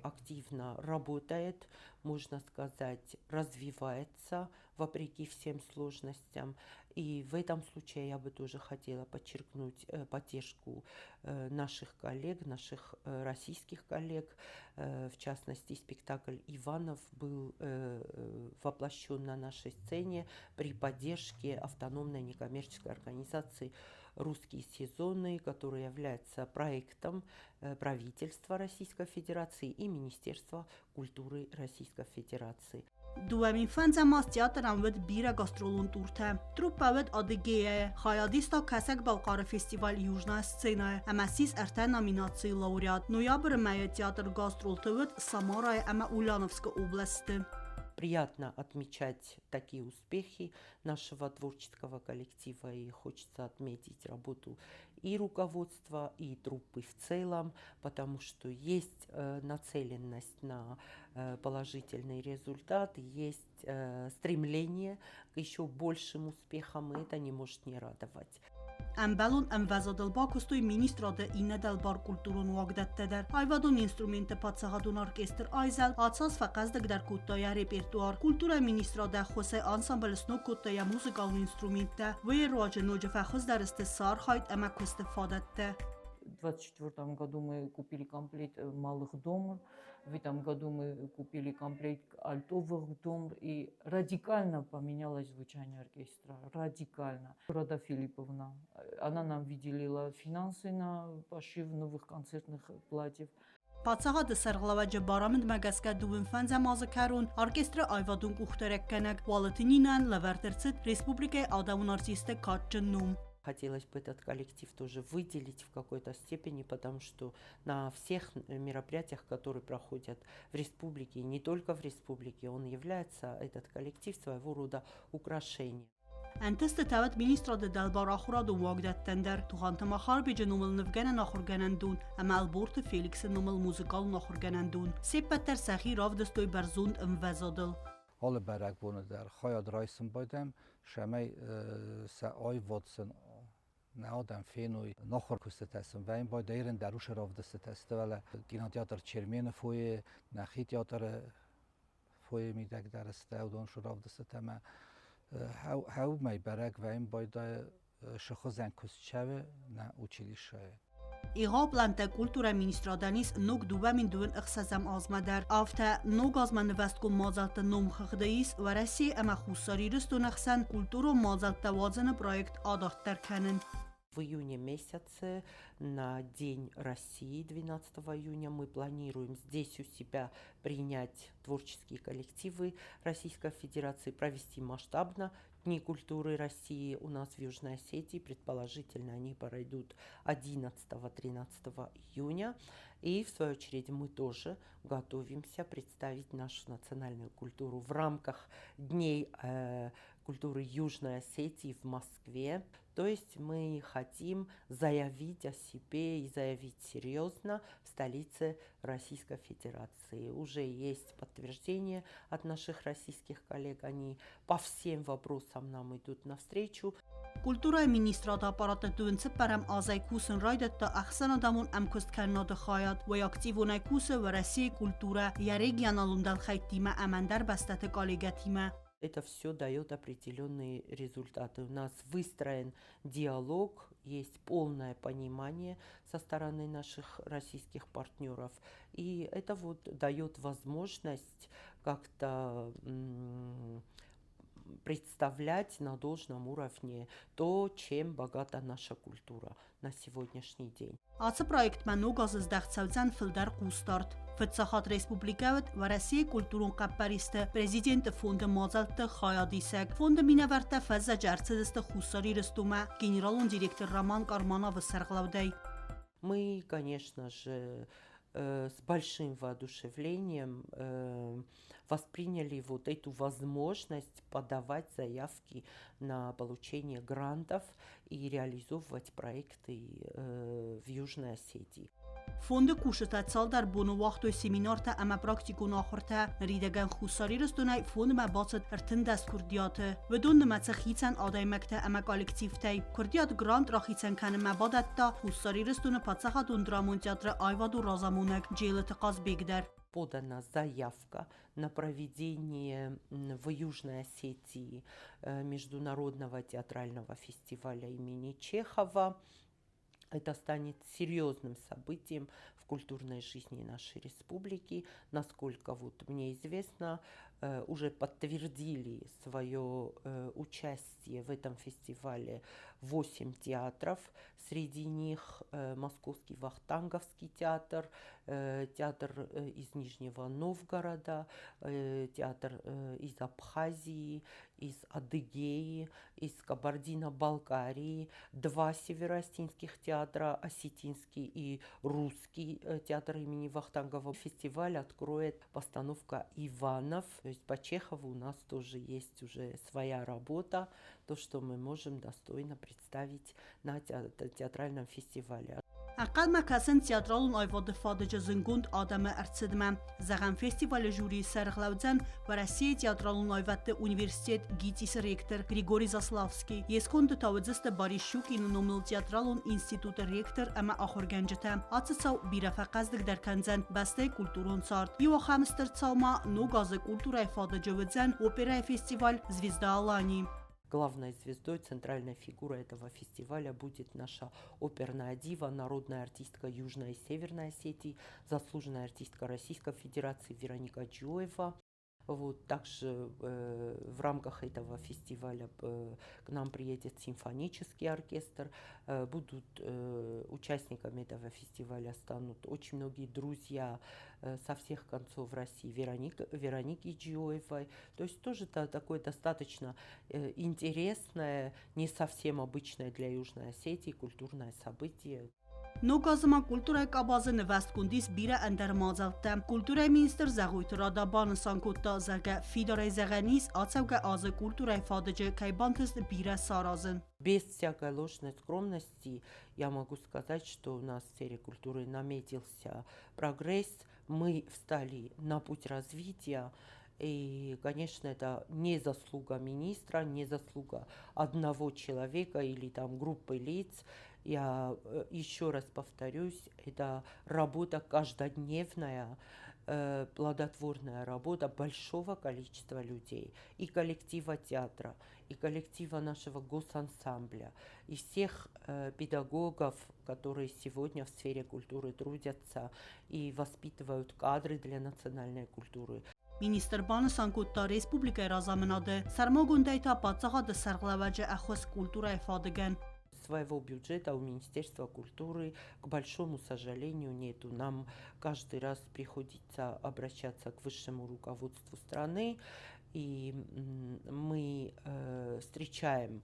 активно работает, можно сказать, развивается вопреки всем сложностям. И в этом случае я бы тоже хотела подчеркнуть поддержку наших коллег, наших российских коллег. В частности, спектакль «Иванов» был воплощен на нашей сцене при поддержке автономной некоммерческой организации «Русские сезоны», который является проектом правительства Российской Федерации и Министерства культуры Российской Федерации. Дуэмին ֆանձամաս театр անվետ բիրա գաստրոլուն տուրթը։ Տրուպավետ ադգեյը, խայադիստա կասակ բալყարը ֆեստիվալ Южная сцена, ամասիս արտա номинации лауреат, ноябрь мая театр гастрол төвет Самарая ама Ульяновской области. Приятно отмечать такие успехи нашего творческого коллектива, и хочется отметить работу и руководства, и труппы в целом, потому что есть нацеленность на положительный результат, есть стремление к еще большим успехам, и это не может не радовать. Ամբալուն ամվազադել բակոստոյ մինիստրադը ինը դալբար կուլտուրուն ուագդատտեդեր, այվադուն ինստրումենտը պացաղադուն արկեստր այզալ, ացած վակազ դգդար կուտտոյա ռեպերտուար, կուլտուրայ մինիստրադը խոսե անսամբլ սնոկ կուտտոյա մուզիկալուն ինստրումենտը, վեյ ռոաջը նոջը վախոզ դարստը սար հայտ əmə կուստը фадатты. В 2024 году мы купили комплект малых домов, в этом году мы купили комплект альтовых домов, и радикально поменялось звучание оркестра, радикально. Рада Филипповна, она нам выделила финансы на пошив новых концертных платьев. Պացաղադը սերղլավաջը բարամնդ մագասկա դուվին ֆանձա մազակարուն, արկեստրը այվադուն կուխտերեք կենակ, վալըտինինան լավերտերցիտ Республикայի ադավուն արտիստը կատ ճննում. Хотелось бы этот коллектив тоже выделить в какой-то степени, потому что на всех мероприятиях, которые проходят в республике, и не только в республике, он является, этот коллектив, своего рода украшением. Ընտստը թավət մինիստրոդը դալբար ախուրադում վագդət տենդեր, թուղանտը մախար բիջը նումել նվգենը նախորգենանդուն, əməl bortı Felix'i nумел muzikal նախորգենանդուն, sepətər səxi rav dստոյ բərզունդ ըմվəzodıl. Alle berek bunu der, hayad reisen baydem, şemey se ay vatsen ne adam fenoy nakhor kustetesin ve in bayda yerin deruş rav dstetesin vele kinotiyatr çermeni foye, naxi tiyatr foye midek derste u don rav dsteteme. How may berek ve in bayda şaxazen kustçeve ne uçilişe. Իղապ լանտե կուլտուրա մինիստրադանիս նոգ դուբամին դուն ըխսազամ ազմադար, ավտա նոգ ազմանվաստկում մազալտը նոմ խղդեիս, վարասի əmə խուսարիրստուն ըխсан կուլտուրո մազալտը վազանը պրոյեկտ ադարտար կանın. В июне месяце на День России, 12 июня, мы планируем здесь у себя принять творческие коллективы Российской Федерации, провести масштабно Дни культуры России у нас в Южной Осетии. Предположительно, они пройдут 11-13 июня. И, в свою очередь, мы тоже готовимся представить нашу национальную культуру в рамках Дней культуры Южной Осетии в Москве. То есть мы хотим заявить о себе и заявить серьезно в столице Российской Федерации. Уже есть подтверждение от наших российских коллег. Они по всем вопросам нам идут навстречу. Կուլտուրայի մինիստրատ ապարատը դունցը պարամ ազայ կուսն ռայդետը ախսան ադամուն ամքուստ կարնոդը խայատ, վայ ակտիվ ունայ կուսը վարասի կուլտուրա, ярեг յանալունդալ խայտիմը ամանդար բաստատը կալեգատիմը. Это все дает определенные результаты. У нас выстроен диалог, есть полное понимание со стороны наших российских партнеров. И это вот дает возможность как-то представлять на должном уровне то, чем богата наша культура на сегодняшний день. Ացը պրոյեկտ մանուկ ազыздաղցավցան ֆլդար կուստարտ. Ֆծախատ ռեսպուբլիկավտ վարասի կուլտուրուն կապարիստը պրեզիդենտը ֆոնդը մազալտը խայադիսակ. Ֆոնդը մինավարտը ֆազա ջարցեդստը խուսարի рստումա. Գեներալուն դիրեկտոր Роман Карманов սարղլավդայ. Мы, конечно же, с большим воодушевлением восприняли вот эту возможность подавать заявки на получение грантов и реализовывать проекты в Южной Осетии. Ֆոնդը կուշտացալ դար բոնու վախտոյ սեմինարտը ամա պրակտիկուն ախորտը նրիդագան խուսարի ռստունայ ֆոնդը մա բացդ ըրթնդաս քուրդիատը վդոն նմացը խիցան ադայմակտը ամա կոլեկտիվտայ քուրդիատ գրանտ ռախիցան քանը մա բադատտա խուսարի ռստունը պացախատուն դրամոն театра այվադու ռազամունակ ջելը տყած բեգդար. Подана заявка на проведение в Южной Осетии международного театрального фестиваля имени Чехова. Это станет серьезным событием в культурной жизни нашей республики. Насколько вот мне известно, уже подтвердили свое участие в этом фестивале 8 театров. Среди них Московский Вахтанговский театр, театр из Нижнего Новгорода, театр из Абхазии, из Адыгеи, из Кабардино-Балкарии, 2 североосетинских театра, осетинский и русский театр имени Вахтангова. Фестиваль откроет постановка «Иванов». То есть по Чехову у нас тоже есть уже своя работа, то, что мы можем достойно представить на театральном фестивале. Aqal məkəsin teatralun ayvadı fadıcı zıngund adamı ərtsidmə. Zəğən festivalı jüri sərğlavcən vərəsi teatralun ayvadı universitet gitisi rektor Grigori Zaslavski. Yeskond tavıcıstı barişşukin nomil teatralun institutu rektor əmə axır gəncətə. Atsısav bir rəfəqəzlik dərkənzən bəstəy kulturun sart. Yuva xəmistır çalma nogazı kulturaya fadıcı vədzən operaya festival Звезда Алании. Главной звездой, центральной фигурой этого фестиваля будет наша оперная дива, народная артистка Южной и Северной Осетии, заслуженная артистка Российской Федерации Вероника Джоева. Вот, также в рамках этого фестиваля к нам приедет симфонический оркестр. Будут участниками этого фестиваля станут очень многие друзья со всех концов России Вероники Джиоевой. То есть тоже такое достаточно интересное, не совсем обычное для Южной Осетии культурное событие. Նոգազմա կուլտուրայի կաբազը նվեստ կունդիս բիրը ընդեր մազաղտը։ Կուլտուրայի մինիստր զաղույթ ռադաբանը սանկոտտա զագը ֆիդորей զեղենիս ացավգը ազը կուլտուրայի фадыжы кайбантыс бира саразын. Без всякой ложной скромности я могу сказать, что у нас в сфере культуры наметился прогресс, мы встали на путь развития, и, конечно, это не заслуга министра, не заслуга одного человека или там группы лиц. Я еще раз повторюсь, это работа каждодневная, плодотворная работа большого количества людей, и коллектива театра, и коллектива нашего госансамбля, и всех педагогов, которые сегодня в сфере культуры трудятся и воспитывают кадры для национальной культуры. Министр բանը սանկոտտա ռեսպուբլիկայի ռազամնադը սարմոգունդայթա պատսաղադը սարղլավաջը ախոս կուլտուրայի фадыган. Своего бюджета у Министерства культуры, к большому сожалению, нету. Нам каждый раз приходится обращаться к высшему руководству страны, и мы встречаем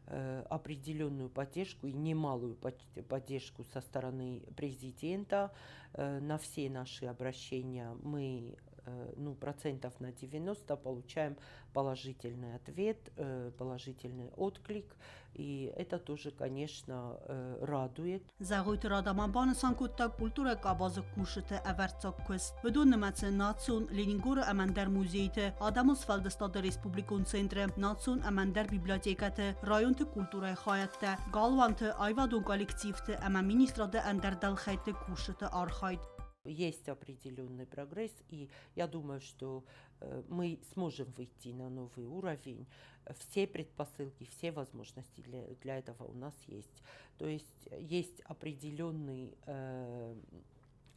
определенную поддержку и немалую поддержку со стороны президента. На все наши обращения мы процентов на 90 получаем положительный ответ, положительный отклик, и это тоже, конечно, радует. Զաղույթ ռադամանբանը սանկոտտա կուլտուրա կաբազը կուշըտը ավերցակ կուստ։ Վդուն նմացը նացուն Լենինգորը ամանդար մուզեյիթը, Ադամոս Վալդստադը ռեսպուբլիկոն ցենտրը, նացուն ամանդար բիբլիոթեկատը, ռայոնտը կուլտուրայի խայատը, գալվանտը, այվադուն կոլեկտիվտը, ամա մինիստրադը անդարդալ խայտը կուշըտը արխայտ։ Есть определенный прогресс, и я думаю, что мы сможем выйти на новый уровень. Все предпосылки, все возможности для этого у нас есть. То есть определенный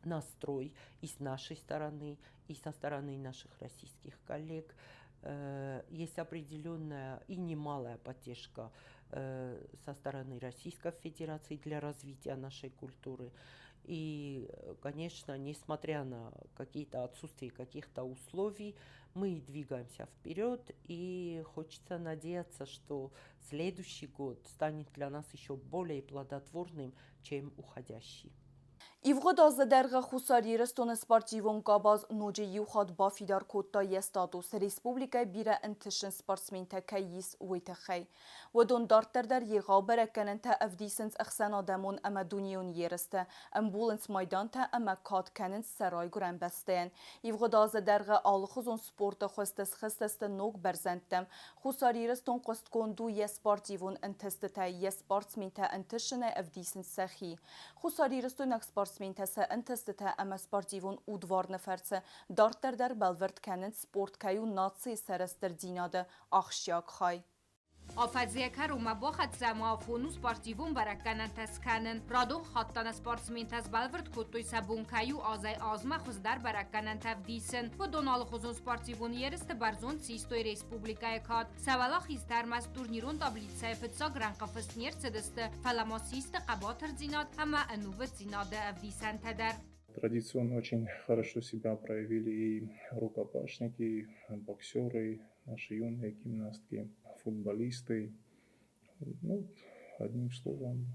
настрой и с нашей стороны, и со стороны наших российских коллег. Есть определенная и немалая поддержка со стороны Российской Федерации для развития нашей культуры. И, конечно, несмотря на какие-то отсутствие каких-то условий, мы двигаемся вперед, и хочется надеяться, что следующий год станет для нас еще более плодотворным, чем уходящий. Ivgoda zederge xusari restone sportivon gabaz noce yuxad bafidar kotta yestatus Respublika bire intişin sportsmen tekayis uytexey. ودون دارتر در یغابر کنن تا افدیسنس اخسان آدمون اما دنیون یرسته امبولنس مایدان تا اما کات کنن سرای گرن بستین. ایوغداز درغ آلخوزون سپورت خستست نوگ برزندتم. خساری رستون قست کندو یه سپارتیون انتست تا یه سپارتسمین تا انتشن افدیسنس سخی. خساری رستون اک سپارتسمین تا سه انتست تا اما سپارتیون اودوار نفرسه دارتر در بلورد کنن سپورت کیو ناتسی سرستر دیناده آخشیاک خای. Афадзекар ума бохат замафону спортивун баракканан тасканан радон хаттан спортсмен тас балвард кутуй сабункаю азай азма хуздар баракканан тавдисен бу донал хузун спортивун ерст барзон систой республикая кат савала хистар мас турнирун таблица фитса гран кафас нерцедест фаламасист кабатер зинат ама анувет зинада авдисен тадар. Традиционно очень хорошо себя проявили и рукопашники, и боксеры, наши юные гимнастки, футболисты. Одним словом,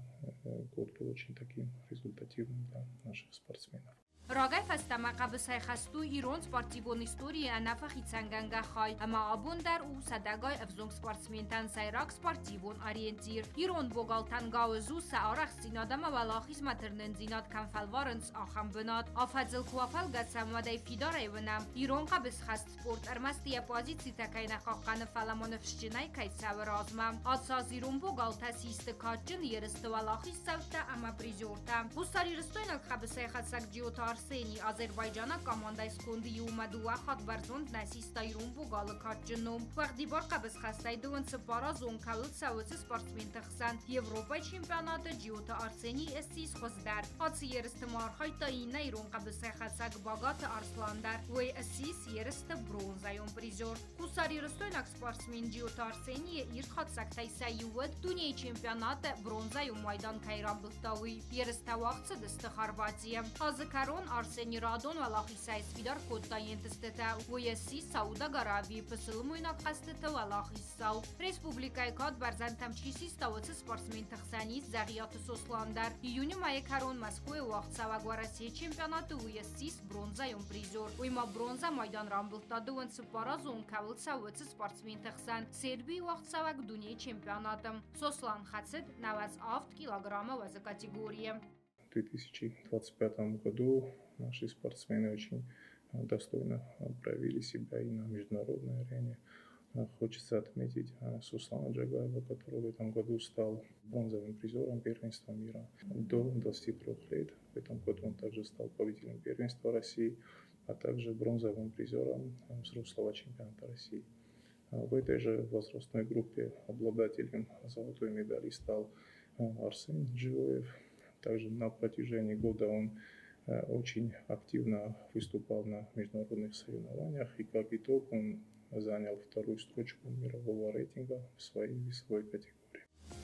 год был очень таким результативным для наших спортсменов. راگای فستما قبل سایخستو ایران سپارتیون استوری انفخی چنگنگه خای اما آبون در او صدقای افزونگ سپارتسمنتن سایراک سپارتیون آرینتیر ایران بوگالتن گاوزو سعارخ زینادم ولاخیز مترنن زیناد کنفلوارنس آخم بناد آفادزل کوافل گسم و دی فیداره ونم ایران قبل خست سپورت ارمستی پازیتی تکای نخاقن فلمان فشجنای کای سور آزمم آدساز ایران بوگالتا سیست کاتجن یرست ولاخیز سوتا اما پریزورتا بوستاری رستوینل قبل سایخستک جیوتا Arsenii Azerbaycana komandai skondi اومد و خود برزند نسیست ایران بوگال کات جنوم وقتی بار قبض خسته دون سپارا زون کلود سوز سپورتسمن تخسن یوروپا چمپیونات جیوتا آرسنی استیز خوزدر حادثه یرست مارخای تا این ایران قبض خسته باگات آرسلاندر و استیز یرست برونزایون پریزور خساری رستوینک سپورتسمن جیوتا آرسنی ایر خود سکتای سیود دنیای چمپیونات برونزایون مایدان کیران بلتاوی یرست وقت دست خرباتیم از کرون Сан Арсени Радон валахиса Свидар Коттаентестета Уеси Сауда Гарави Пасылмуйнак Хастета валахисау Республикай Кад Барзантам Чиси Ставоцы спортсмен Тахсани Загият Сосландар Июня Майкарон Москвы Уахтсава Гвараси чемпионаты Уеси бронза юм призер Уйма бронза майдан рамбылтадуын Сыпаразун Кавыл Савоцы спортсмен Тахсан Сербии Уахтсава Гдуни чемпионатом Сослан Хацет Наваз Авт килограмма ваза категории. В 2025 году наши спортсмены очень достойно проявили себя и на международной арене. Хочется отметить Суслана Джагаева, который в этом году стал бронзовым призером первенства мира до 23 лет. В этом году он также стал победителем первенства России, а также бронзовым призером взрослого чемпионата России. В этой же возрастной группе обладателем золотой медали стал Арсен Джиоев. Также на протяжении года он очень активно выступал на международных соревнованиях, и как итог он занял вторую строчку мирового рейтинга в своей весовой категории.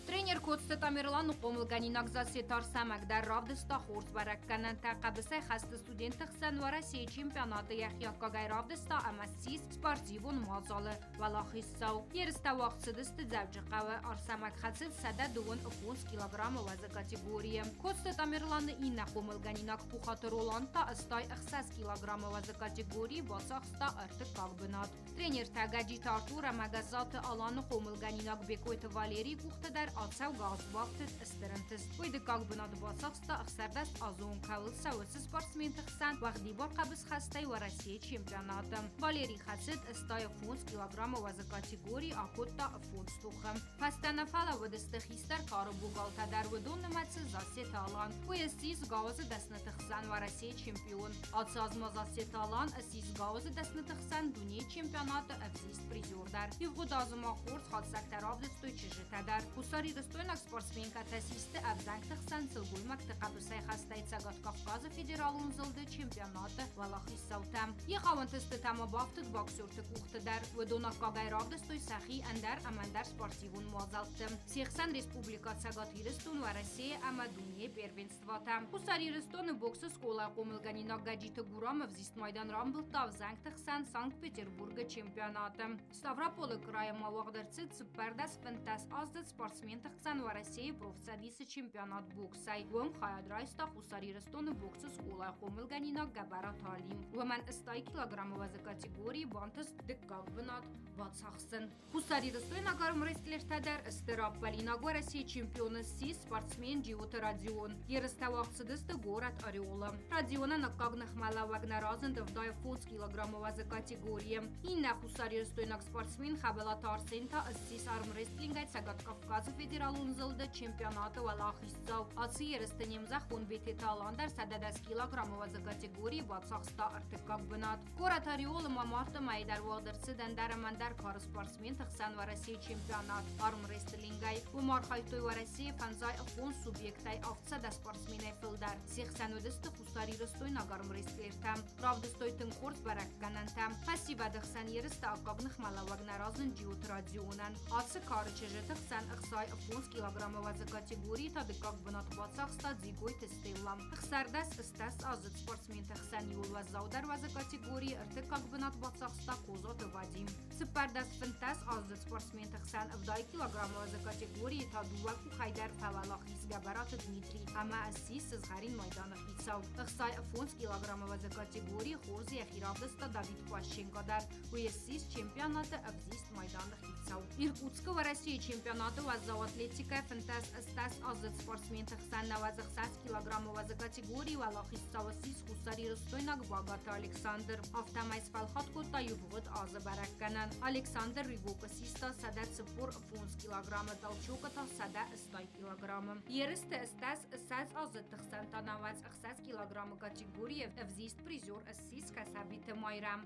Тренер Коцте Тамерлану Помылганинак Засетар Самак дар Равдыста Хорс Баракканан Тақабысай Хаста студентах Сан Россия чемпионаты Яхьякагай Равдыста Амассис спортивон Мазалы Валахиссау Ерста Вахтсыдысты Завджикавы Арсамак Хацил Сада Дуон 11 килограмма ваза категории. Коцте Тамерланы Инна Помылганинак Пухатыр Оланта Астай 6 килограмма ваза категории Басахста Артык Кагбынат. Тренер Тагаджит Артура Магазаты Аланы Помылганинак Бекойты Валерий Кухтадар Отцау Газбахтет Эстерентес. Ойды Кагбынат Басахста Ахсардаст Азон Кавыл Савыцы спортсмен Тахсан Вахди Бар Кабыс Хастай в России чемпионата. Валерий Хацет Астай 11 килограмма ваза категории Акотта фунт Стухам. Фастана Фала Водестахистар Кару Бугалтадар Водон Намацы Засеталан. Уясис Гаузы Даснатахсан в России чемпион. Отцазма Засеталан Асис Гаузы Даснатахсан Дуне чемпионата Авзист призердар. И в Гудазума Хорс Хадсактарав Дестой Чижитадар. Кусари Достойнак спортсменка Тасисты Авзангтахсан Сылгуймак Тақабысай Хастай Цагат Кавказа федералун зылды чемпионата Валахиссаутам. Ехавантысты Тама Бафтык боксерты Кухтадар. Водонак Кагайрав Дестой Сахи Андар Амандар спортивун Муазалтым. Сехсан Республика Цагат Ирыстун в России Амадуне первенствата. Кусари Рыстоны боксы Скола Комылганинак Гаджиты Гурам Авзист Майдан Рамбылта Авзангтахсан Санкт-Петербурга чемпионата. Ставрополы края Мавагдырцы Цыппардас Фентас Аздат спортсмен Тахсан в России профсадисы чемпионат боксай. Вом Хаядрайста Хусари Рыстоны боксы Скола Комылганинак Габара Талим. Воман Истай килограмма ваза категории Бантас Деккагбынат Вацахсын. Хусари Рыстойна Гарм Рестлертадар Эстераппалинак в России чемпионы Си спортсмен Джиота Радион. Ерыставахцыдысты город Ореола. Радиона Накагнах Мала Вагнаразында в 11 килограмма ваза категории. Инна Хусари Рыстойнак спортсмен Хабела Тарсента Сис арм рестлингай Цагат Кавказа федералун зылды чемпионаты Валахиссау. Асы ерыстынем захон бете таландар 110 килограмма ваза категории Вацахста Артык Кагбынат. Город Ореола Мамарта Майдар Вагдырцы Дандар Амандар Кары спортсмен Тахсан в России чемпионат арм рестлингай. Умар Хайтой в России Фанзай Афон субъектай Авцада спортсменай Филдар. Сехсан өдісті Хусари Рыстойнак арм рестлертам. Правдыстойтын Хорс Баракканантам. Пассива Дахсан ерісті Акагнах Мала Вагнаразын Джиот Радионан. Асы Кары Чежетахсан Ахсай 11 килограмма ваза категории Тады Кагбынат Вацахста Дзигой Тестеллам. Ахсардас Истас Азыт спортсмен Тахсан Юл Вазаудар ваза категории Артык Кагбынат Вацахста Козот Вадим. Цыппардас Фентас Азыт спортсмен Тахсан в 2 килограмма ваза категории Тадуваку Хайдар Фавалахис Габарат Дмитрий. Ама Асис Сызгарин Майданах Ицау. Ахсай 11 килограмма ваза категории Хорзи Ахиравдаста Давид Пащенкодар. Уясис чемпионата Авзист Майданах Ицау. Иркутска в России чемпионата ваза атлетика Фентас Стас Азыт спортсмен Тахсан на вазах 6 килограмма ваза категории Валахиссау Сис Хусари Рыстойнак Багата Александр. Автомайс Фалхаткота Юбвыд Аза Баракканан. Александр Ригока Систа Сада Цыпур 11 килограмма Толчоката Сада 100 килограмма. Ерысты Стас Саз Азыт Тахсан Танавац 6 килограмма категории Авзист призер Сис Касабита Майрам.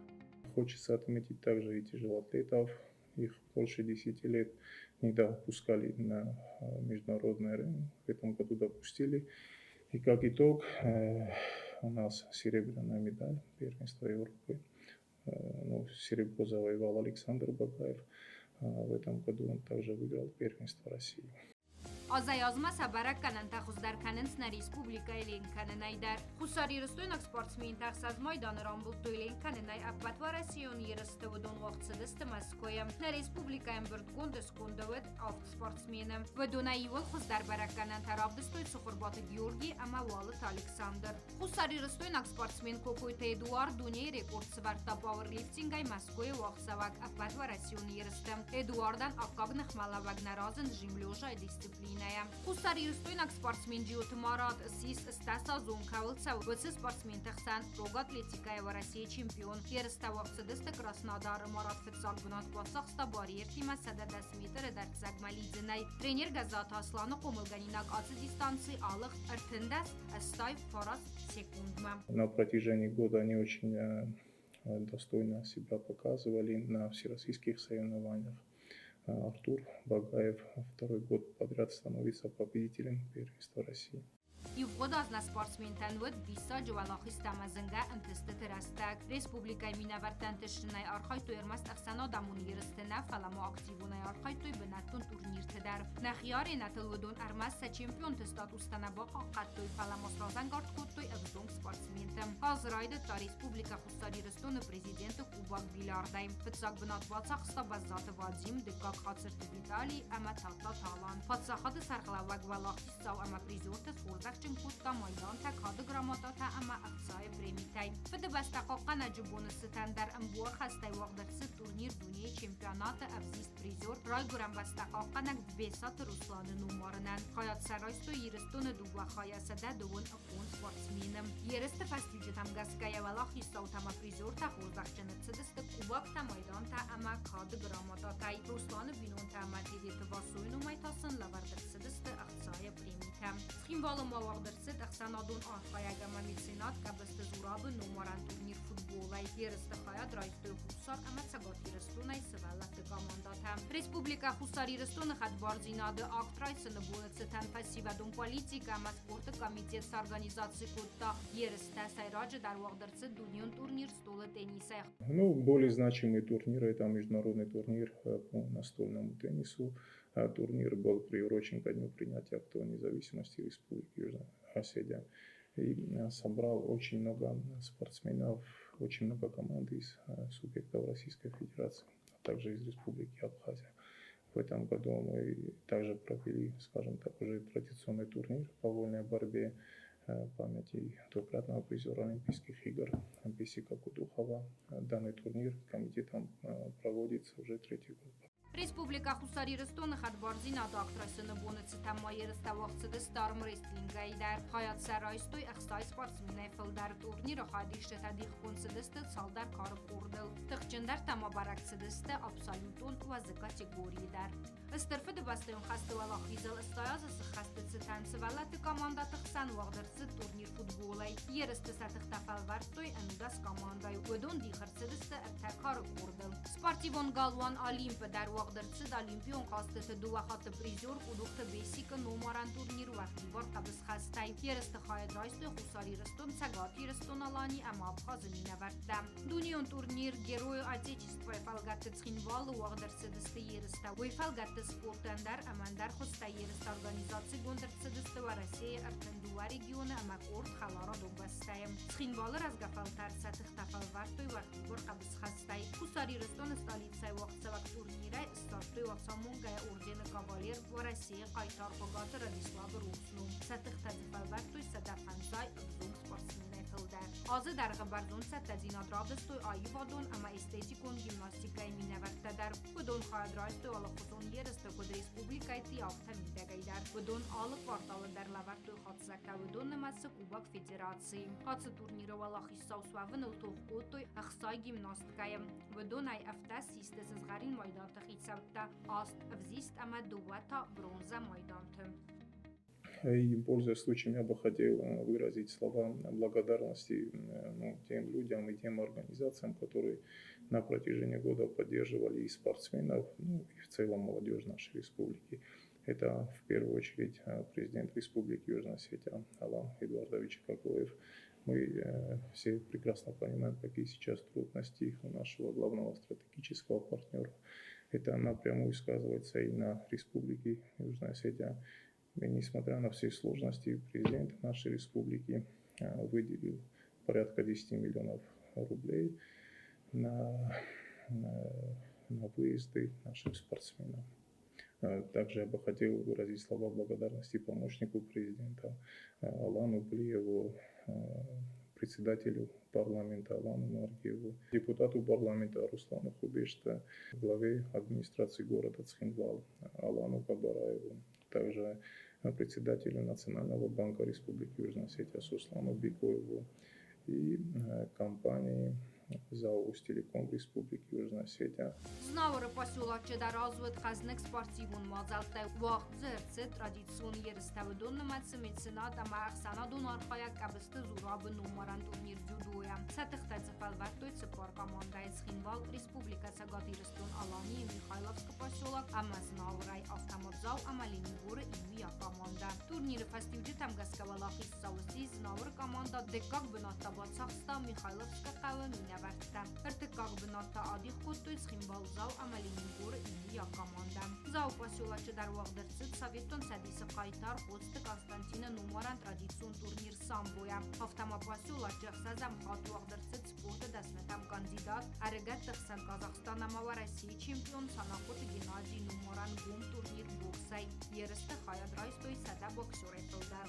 Хочется отметить также и тяжелоатлетов. Их больше 10 лет не допускали на международный ринг. В этом году допустили. И как итог у нас серебряная медаль первенства Европы. Серебро завоевал Александр Багаев. В этом году он также выиграл первенство России. Ազայազմա սաբարակ կանանտախուս դարքանենց ռեսպուբլիկա էլենքանենայդար։ Խուսարի ռստոյնակ սպորտսմին տախսազմոյ դանրամբուլտու էլենքանենայ ապատվարասիոն երստը վդոն ողցդստը Մոսկոյը։ Նա ռեսպուբլիկայն բրդգոն դսկոնդավետ ավտ սպորտսմենը։ Վդոնայի ուլ խուս դարբարակ կանանտարաբդստոյ սուխորբատը Գյորգի ամավալըտ Ալեքսանդր։ Խուսարի ռստոյնակ սպորտսմեն կոկոյտը Էդուարդ դունյայ ռեկորդ սվարտա պավерлիֆտինգայ Մոսկոյը ողցավակ ապատվարասիոն երստը։ Էդուարդան ակագնխ մալավագնարազն ժիմլյոժայ դիսциплինայա։ Խուսարի ռստոյնակ սպորտսմեն ջիոթ մարատ սիս ստասա зонкавылца высы спортсмен тахсан рог атлетикая в России чемпион. Երստավող ցդստը Կրասնոդարը մարատ ֆուտսալ գնաց Բասախստա բարիեր թիմա սադադաս մետր դարձակ մալիձնայ тренер Газат Аслана Комылганинак ացի дистанции алых РТНДас астай форас секундма. На протяжении года они очень достойно себя показывали на всероссийских соревнованиях. Артур Багаев второй год подряд становится победителем первенства России. Իվղոդազ նա սպորտսմենտան վդ դիսա ջվալախիս տամազնգա ընտստը դրաստակ։ Ռեսպուբլիկայ մինավարտան տշնայ արխայտու երմաստ ախսանո դամուն երստենա ֆալամո ակտիվունայ արխայտույ բնատուն տուրնիր թդար։ Նախյարի նատլուդուն արմասսա չեմպիոն տստատ ուստանաբող աղկատույ ֆալամոս ռոզան գարտկոտույ ըվզոնք սպորտսմենտը։ Հազրայդը տա ռեսպուբլիկա խուստարի ռստոնը պրեզիդենտը Կուբակ Բիլարդայ։ Պծակ բնատվածա խստա բազատը վադիմ դեկակ խացր տվիտալի ամա թատա թալան։ Պատսախատը սարխլավակ վալախիս ծավ ամա պրիզորտը խորդակ Ченкутка Майдан так хады грамотата ама акцай премитай. Федебастақоқана жубонысы тандар амбуар хастай вағдырсы турнир дуния чемпионаты авзист призор рай гурамбастақоқанак бесат Русланы нумарынан. Хаят сарайсто ерістуны дугла хаясада дуын акон спортсменым. Ерісті фастиджи там гаская валах истау тама призор та хозақчыны цыдысты Кубак та Майдан та ама хады грамотатай. Русланы бинон та ама деветі васуйну майтасын лавардыр цыдысты акцай премитам. Схимвалы Вағдырсыд ақсанадун архаяғама меценат кабысты зурабы номаран турнир футболай. Ерісті хаят райстой хусар амат сагат ерістунай сывалаты командата. Республика хусар ерістуны хат барзинады акт райсыны болыцы тан пассивадун политика ама спорты комитет с организацией кутта. Ерісті сайраджы дар Вағдырсыд дунион турнир столы тенниса. Более значимый турнир это международный турнир по настольному теннису. Турнир был приурочен ко дню принятия акта независимости Республики Южная Осетия и собрал очень много спортсменов, очень много команд из субъектов Российской Федерации, а также из Республики Абхазия. В этом году мы также провели, скажем так, уже традиционный турнир по вольной борьбе памяти двукратного призера Олимпийских игр Бесика Кудухова. Данный турнир комитетом проводится уже третий год. Республика Хусари Ростона хадбарзин адактрасыны бонуцы тамма еріставақцыды старым рестлингайдар. Хаят сарайстой ақсай спортсменай фылдар турниры хадишты тадих консыдысты салдар карып урдыл. Тықчындар тамма баракцыдысты абсолютон вазы категорийдар. Истырфы дыбастыйын хасты валақ визал истаязысы хасты цитанцы валаты команда тықсан вағдырсы турнир футболай. Ерісті сатық тафалвартой әндас командай. Өдон дихырсыдысты әптә карып урдыл. Спортивон галван Олимпы дар Вағдырцыд Олимпион қастыты дуахаты призер удуқты бесика номаран турнир вақти бар қабыз хастай. Ерісті хайд райсты хусари рыстон сагат ерістон алани ама абхазыни навартда. Дунион турнир Герою Отечества фалгатты цхинвалы Вағдырцыдысты ерісті. Вой фалгатты спортандар амандар хуста ерісті организации гондырцыдысты ва Россия артындуа регионы ама корт халара донбастайым. Цхинвалы разгафалтар сатых тафалвартой вақти бар қабыз хастай. Хусари рыстон столицай вақцавак турнирай стартуй ваксамунгая ордена кавалер в России қайтар қогаты Радиславы Русну. Сатых тазифалвартой садафанзай обзунг спортсменай фылдар. Азы дарғы барзун саттазина дравдыстой айывадон ама эстетикон гимнастикай минавартадар. Будон хайдрайстой алықутон ерісті код республикай тияфта мидагайдар. Будон алық варталы дарлавартой хатсакта будон намасы Кубак Федерации. Хатсы турниры валахиссау суавын ұлтуқутой ақсай гимнастикайым. Будон ай афта систы сызғарин майдаты хитсавта аст взист ама дувата бронза майданты. И, пользуясь случаем, я бы хотел выразить слова благодарности тем людям и тем организациям, которые на протяжении года поддерживали и спортсменов, и в целом молодежь нашей республики. Это в первую очередь президент Республики Южная Осетия Алан Эдуардович Какоев. Мы все прекрасно понимаем, какие сейчас трудности у нашего главного стратегического партнера. Это напрямую сказывается и на Республике Южная Осетия. И несмотря на все сложности, президент нашей республики выделил порядка 10 миллионов рублей на выезды нашим спортсменам. Также я бы хотел выразить слова благодарности помощнику президента Алану Блиеву, председателю парламента Алану Маргиеву, депутату парламента Руслану Хубешта, главе администрации города Цхинвал Алану Кабараеву, также председателю Национального банка Республики Южная Осетия Суслану Бикоеву и компании ЗАО «Устелеком» Республики Южная Осетия. Знавары поселочи даразвует хазник спортивун мазалтай вақт зерцет традицион ерставидон наматсы меценат ама ахсана донархая кабысты зурабы номаран турнир дюдуя. Сатыхтай цефалваттой цепар командой Цхинвал Республика Сагатирстон Алани Михайловск поселок ама знаврай автомобзал ама Ленигоры и Мия команда. Турниры фастивджи тамгаскавала хиссауси знавр команда декак бинатта бацахста Михайловска кавамина Артыкак бинатта адих куттой Цхинвал зал ама Ленигоры и Мия команда. Зал поселочи дар вагдырцит Советон садисы қайтар хоцты Константина Нумаран традицион турнир самбоя. Автома поселочи сазам хат вагдырцит спорта дасметам кандидат. Арыгат тахсан Казахстан ама Россия чемпион санахот Геннадий Нумаран гум турнир боксай. Ерісті хаядрайстой сада боксер етілді.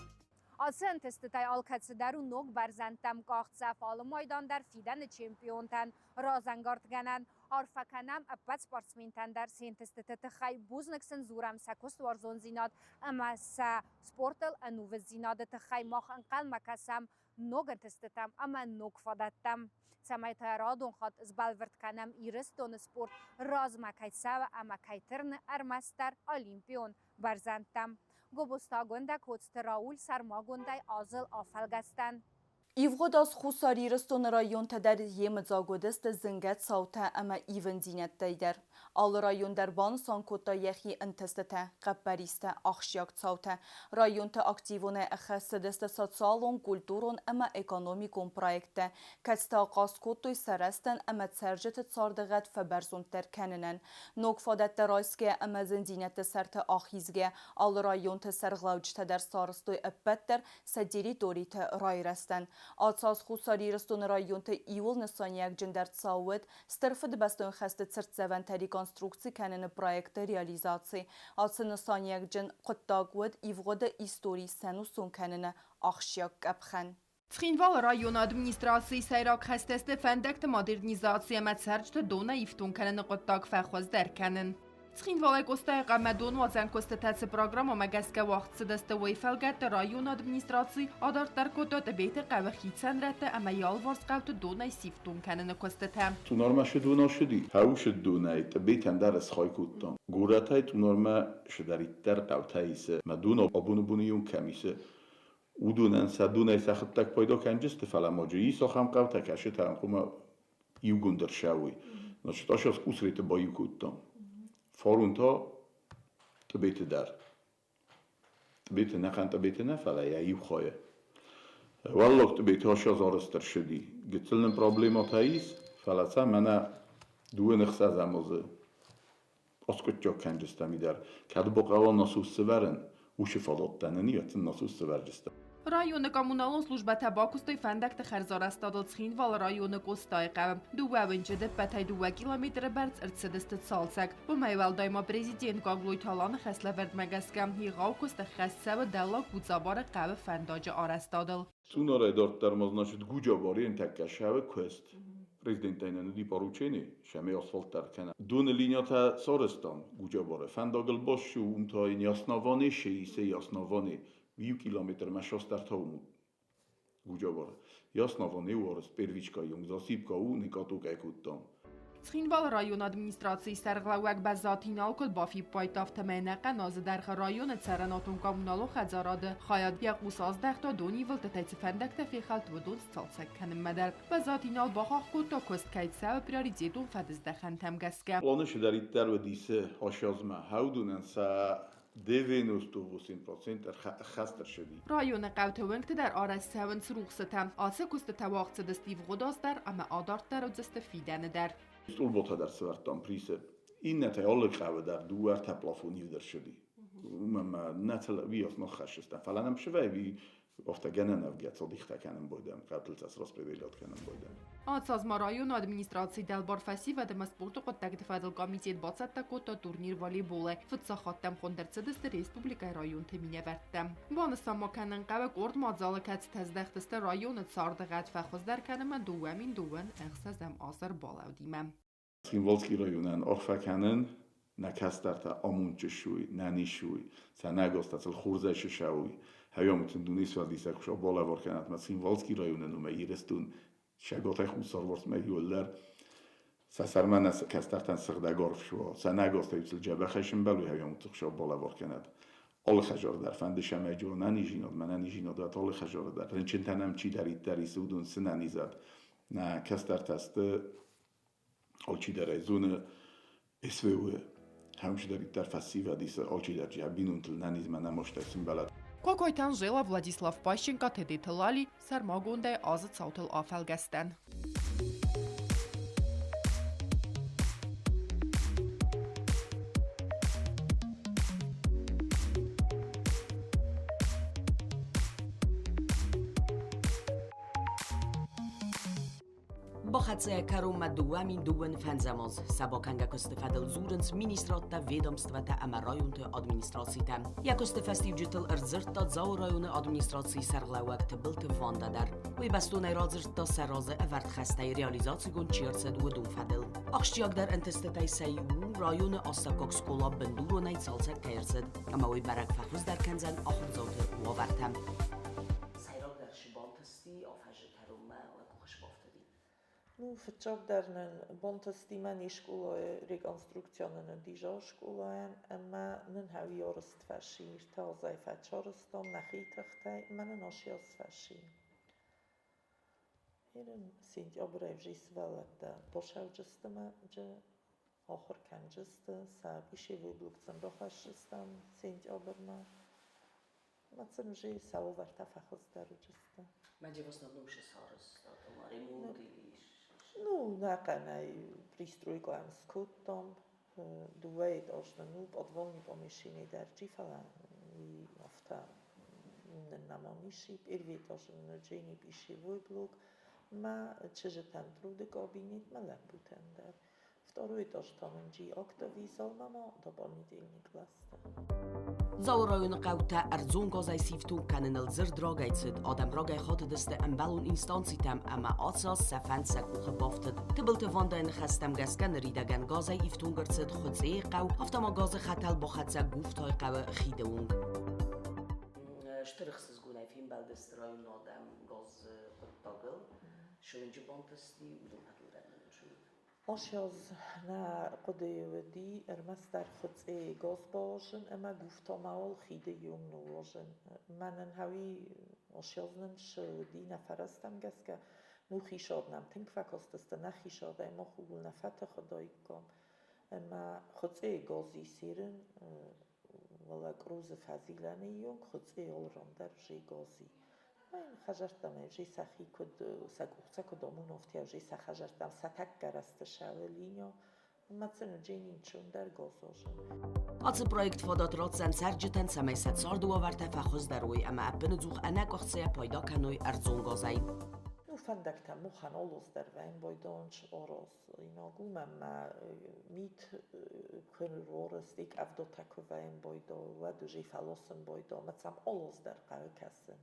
آسان تستای آلکت درو نوک برزندم کاخت سفال مایدان در فیدن چمپیون تن رازنگارد گنن آرفکنم اپت سپارتسمین تن در سین تستت خی بوز نکسن زورم سکست وارزون زیناد اما سا سپورتل انوو زیناد تخی ماخ انقل مکسم نوگن تستتم اما نوک فادتم سمای ترادون خاد زبالورد کنم ایرستون سپورت راز مکای سو اما کایترن ارمستر اولیمپیون برزندم گوبستا گنده کوست راول سرما گنده آزل آفلگستن. Ivgodas xusari ristun rayon tedar yemzagodist zinget sauta ama even zinet deyder. Al rayon derban sankota yehi intestete qabbariste axşyak sauta. Rayon te aktivone xasidist sotsialon kulturun ama ekonomikon projekte. Kasta qaskotoy seresten ama serjet tsardıgat feberzun terkeninen. Nokfadet rayske ama zindinet serte axizge. Al rayon te serglauj tedar sarstoy epetter sediri dorite rayresten. Atsaz xusari ristun rayon te iul nesanyak jender tsawet sterfed bestun xastet sertzeventeri konstruksi kenin projekte realizaci. Atsı nesanyak jen qıttagwed ivgode istori senusun kenin axşyak qabxen. Цхинвал район администрации сайрак хастесте фендект модернизация мацарчт дона ифтун канен qottag фахоздер канен. Цхинвал гостай гамадон вазан костатац программа магаске вақт сдасте вейфалгат район администрации адарттар котот бейт qavxitsan rat ama yalvars qavt dona sifton kanene kostata. Tu norma sheduna shedi. Haush donait beitan dar skhaykutton. Guratai tu norma shedarittar qavtais maduna abunubuniun kamise. Udunan saduna saxttak paydo kanjist falamaji soxam qavta kashetan quma yugundar shawi. Nochtashas usrit bayukutton. فارونتا تبیت در تبیت نخن تبیت نفعله یا ایو خواهی والله تبیت هاش زارستر شدی گتلن پرابلیمات هاییس فلسه منه دوه نخصه زمازه اسکت جا کنجستمی در که با قوان ناسوس سورن وش فضادتنه نیتن ناسوس سورجسته رایون کامونالون служба табакустой фендакт херзарастадал Цхинвал районы костай қавым. Дуа венчеде патай 2 километр барц ирцедесте цалсак. Бу майвал дайма президент Гаглой Талан хеслеверд мегаскам хигау кост хессаб далак буцабар қавы фендажа арастадал. Тунара эдорттар значит гуджабарин таккашавы квест. Президентайнаны ди поручени шаме асфальттар кана. Дун линията Сарыстан гуджабары фендагл бошу умтай яснавани шейсе яснавани 2 километр машостар тауму гуджабара яснавани варс первичка юм засипка у никатук екуттан. Цхинвал район администрации сарглауак базатинал кол бафи пайтафт менаqa nazdarx rayon царанатун коммунало хазарады хаяд яқус 11 تا دونی ولت تفندک تفیخالت و دون سالسک کنم مدر بازاتینال باخ کوتا کوست کایت سو پریوریتیتون فدزدخن تمگسکه планы шедариттар ва дисе хашазма хаудунан са 98% خستر شدی. رایون قوتونکت در آرس سون سروخستم آسه کست تواقت دستیو غداز در اما آدارت در و دست فیدن در. استول باتا در سورتان پریسه این نتایال قوه در دوار تپلافونی در شدی. ما نتلا ویاس نخشستن فلان هم شوی وی افتا گنن افگت صدیقتا کنم بودم قبل از распределять کنم بودم. Ացազմա ռայոն ադմինիստրացիի դալբար ֆասի վադմը սպորտը կոտակ դֆադլ կոմիտետ բացատա կոտա տուրնիր վոլեյբոլ է ֆծախատտամ խոնդերցդստը ռեսպուբլիկայի ռայոն թեմինե վերտեմ բոնը սամոքանն կավը կորդ մածալը կած թազդախտստը ռայոնը ցարդղատ ֆախոզդար կանեմը դուամին դուան ախսազամ ասար բալավդիմը Սիմվոլսկի ռայոնան օրֆականն նակաստարտա ամունճշուի նանիշուի ցանագոստացել խուրզաշշաուի հայոմություն դունիս վադիսակ շո բոլավոր կանատ մա Սիմվոլսկի ռայոնն ու երեստուն շագոտայ խուսորվորս մե յուլլար սասարմանաս կաստարտան սրդագորվ շո ցանագոստայցել ջաբախաշն բալու հայոմություն շո բոլավոր կանատ All խաժորդար ֆանդիշամե ջոնանի ժինոդ մանանի ժինոդատ all խաժորդար ռենչենտանամ չի դարի սուդուն սնանիզատ նա կաստարտաստը Olci de rezonă SVU Hamși de ritar fasiva disa olci de jabin întâlnaniz mana moșta simbalat Կոկոյթան ժելա Վլադիսլավ Պաշենկա թեդի թլալի սարմագոնդե ազը ցաուտել աֆալգաստան Bohatse karuma duamin duan fanzamos sabokanga kostefadel zurens ministrata vedomstvata amarajunte administracita. Jako stefestivjutel erzirta zaurajune administracji sarlawak tebilte vandadar. Wy bastonay razirta saraze evert khastay realizatsigon chirtsed udun fadel. Akhshtiyag dar entestetay sayu rayone astakok skola bendurunay salsak kayrsed. Ama wy barak fakhuz dar kanzan akhir zawte wavartam. Sayrog dar shibaltasti afhajet karuma wa kukhshbaftadi. Ну, вчера дарнен бонтастимани школое реконструкционен дижа школое, ама нен хави орст фашир, тазай фачарстом нахитахтай, менен ашиас фашир. Ирен сентябрь евжис велета, пошавжстама, же ахр канжста, саб иши выблукцам рохашстам сентябрьма. Мацен же сауварта фахоздаржста. Маджи в основном шесарс, там ремонт или Ну, наканай пристройкам скоттом, дуэй должна ну подвольни помещение дар чифала и авто намамиши первый должен на джени пищевой блок, ма чеже там труды кабинет малапутен дар. Второй должен джи октовизал мама дополнительный класс. Zaurajun qawta arzun gozay siftun kanen elzir dragaytsid adam ragay khotedeste embalun instancitam ama atsas safan saku gebafted tibilte vanda in khastam gaskan ridagan gozay iftun gertsid khutsi qaw aftama gazı khatal bakhatsa guftay qaw khidewung Штырхсыз гунай фин балдест район адам газ qottagıl шөнҗи бонтасти удун хатылдан آشیاز نه قدیه ودی ارمستر خطعه گاز باشن اما گفتا مال خیده یوم نواشن منن هاوی آشیاز نمش ودی نفرستم گس که نو خیشاد نم تنگ فکاستست نه خیشاد اما خوبول نفت خدایی کم اما خطعه گازی سیرن ولی کروز فضیلانه یون خطعه آلرام در جی گازی من خجرتم جی سخی کد سگوچه کدامون افتی جی سخجرتم ستک گرست شاولینیا مثلا جینین چون در گازوشن. Ați proiect fodat rotzen sergiten személyzet szardóavarte fachozdarói, ama ebben zuch ennek akcia pajda kanoi erzon gazai. Nu fandektem mohan olos der vein bojdonch oros inagum amma mit könül oros dik avdotak vein boydo vadu ji falossen boydo matsam olos der kalkassen.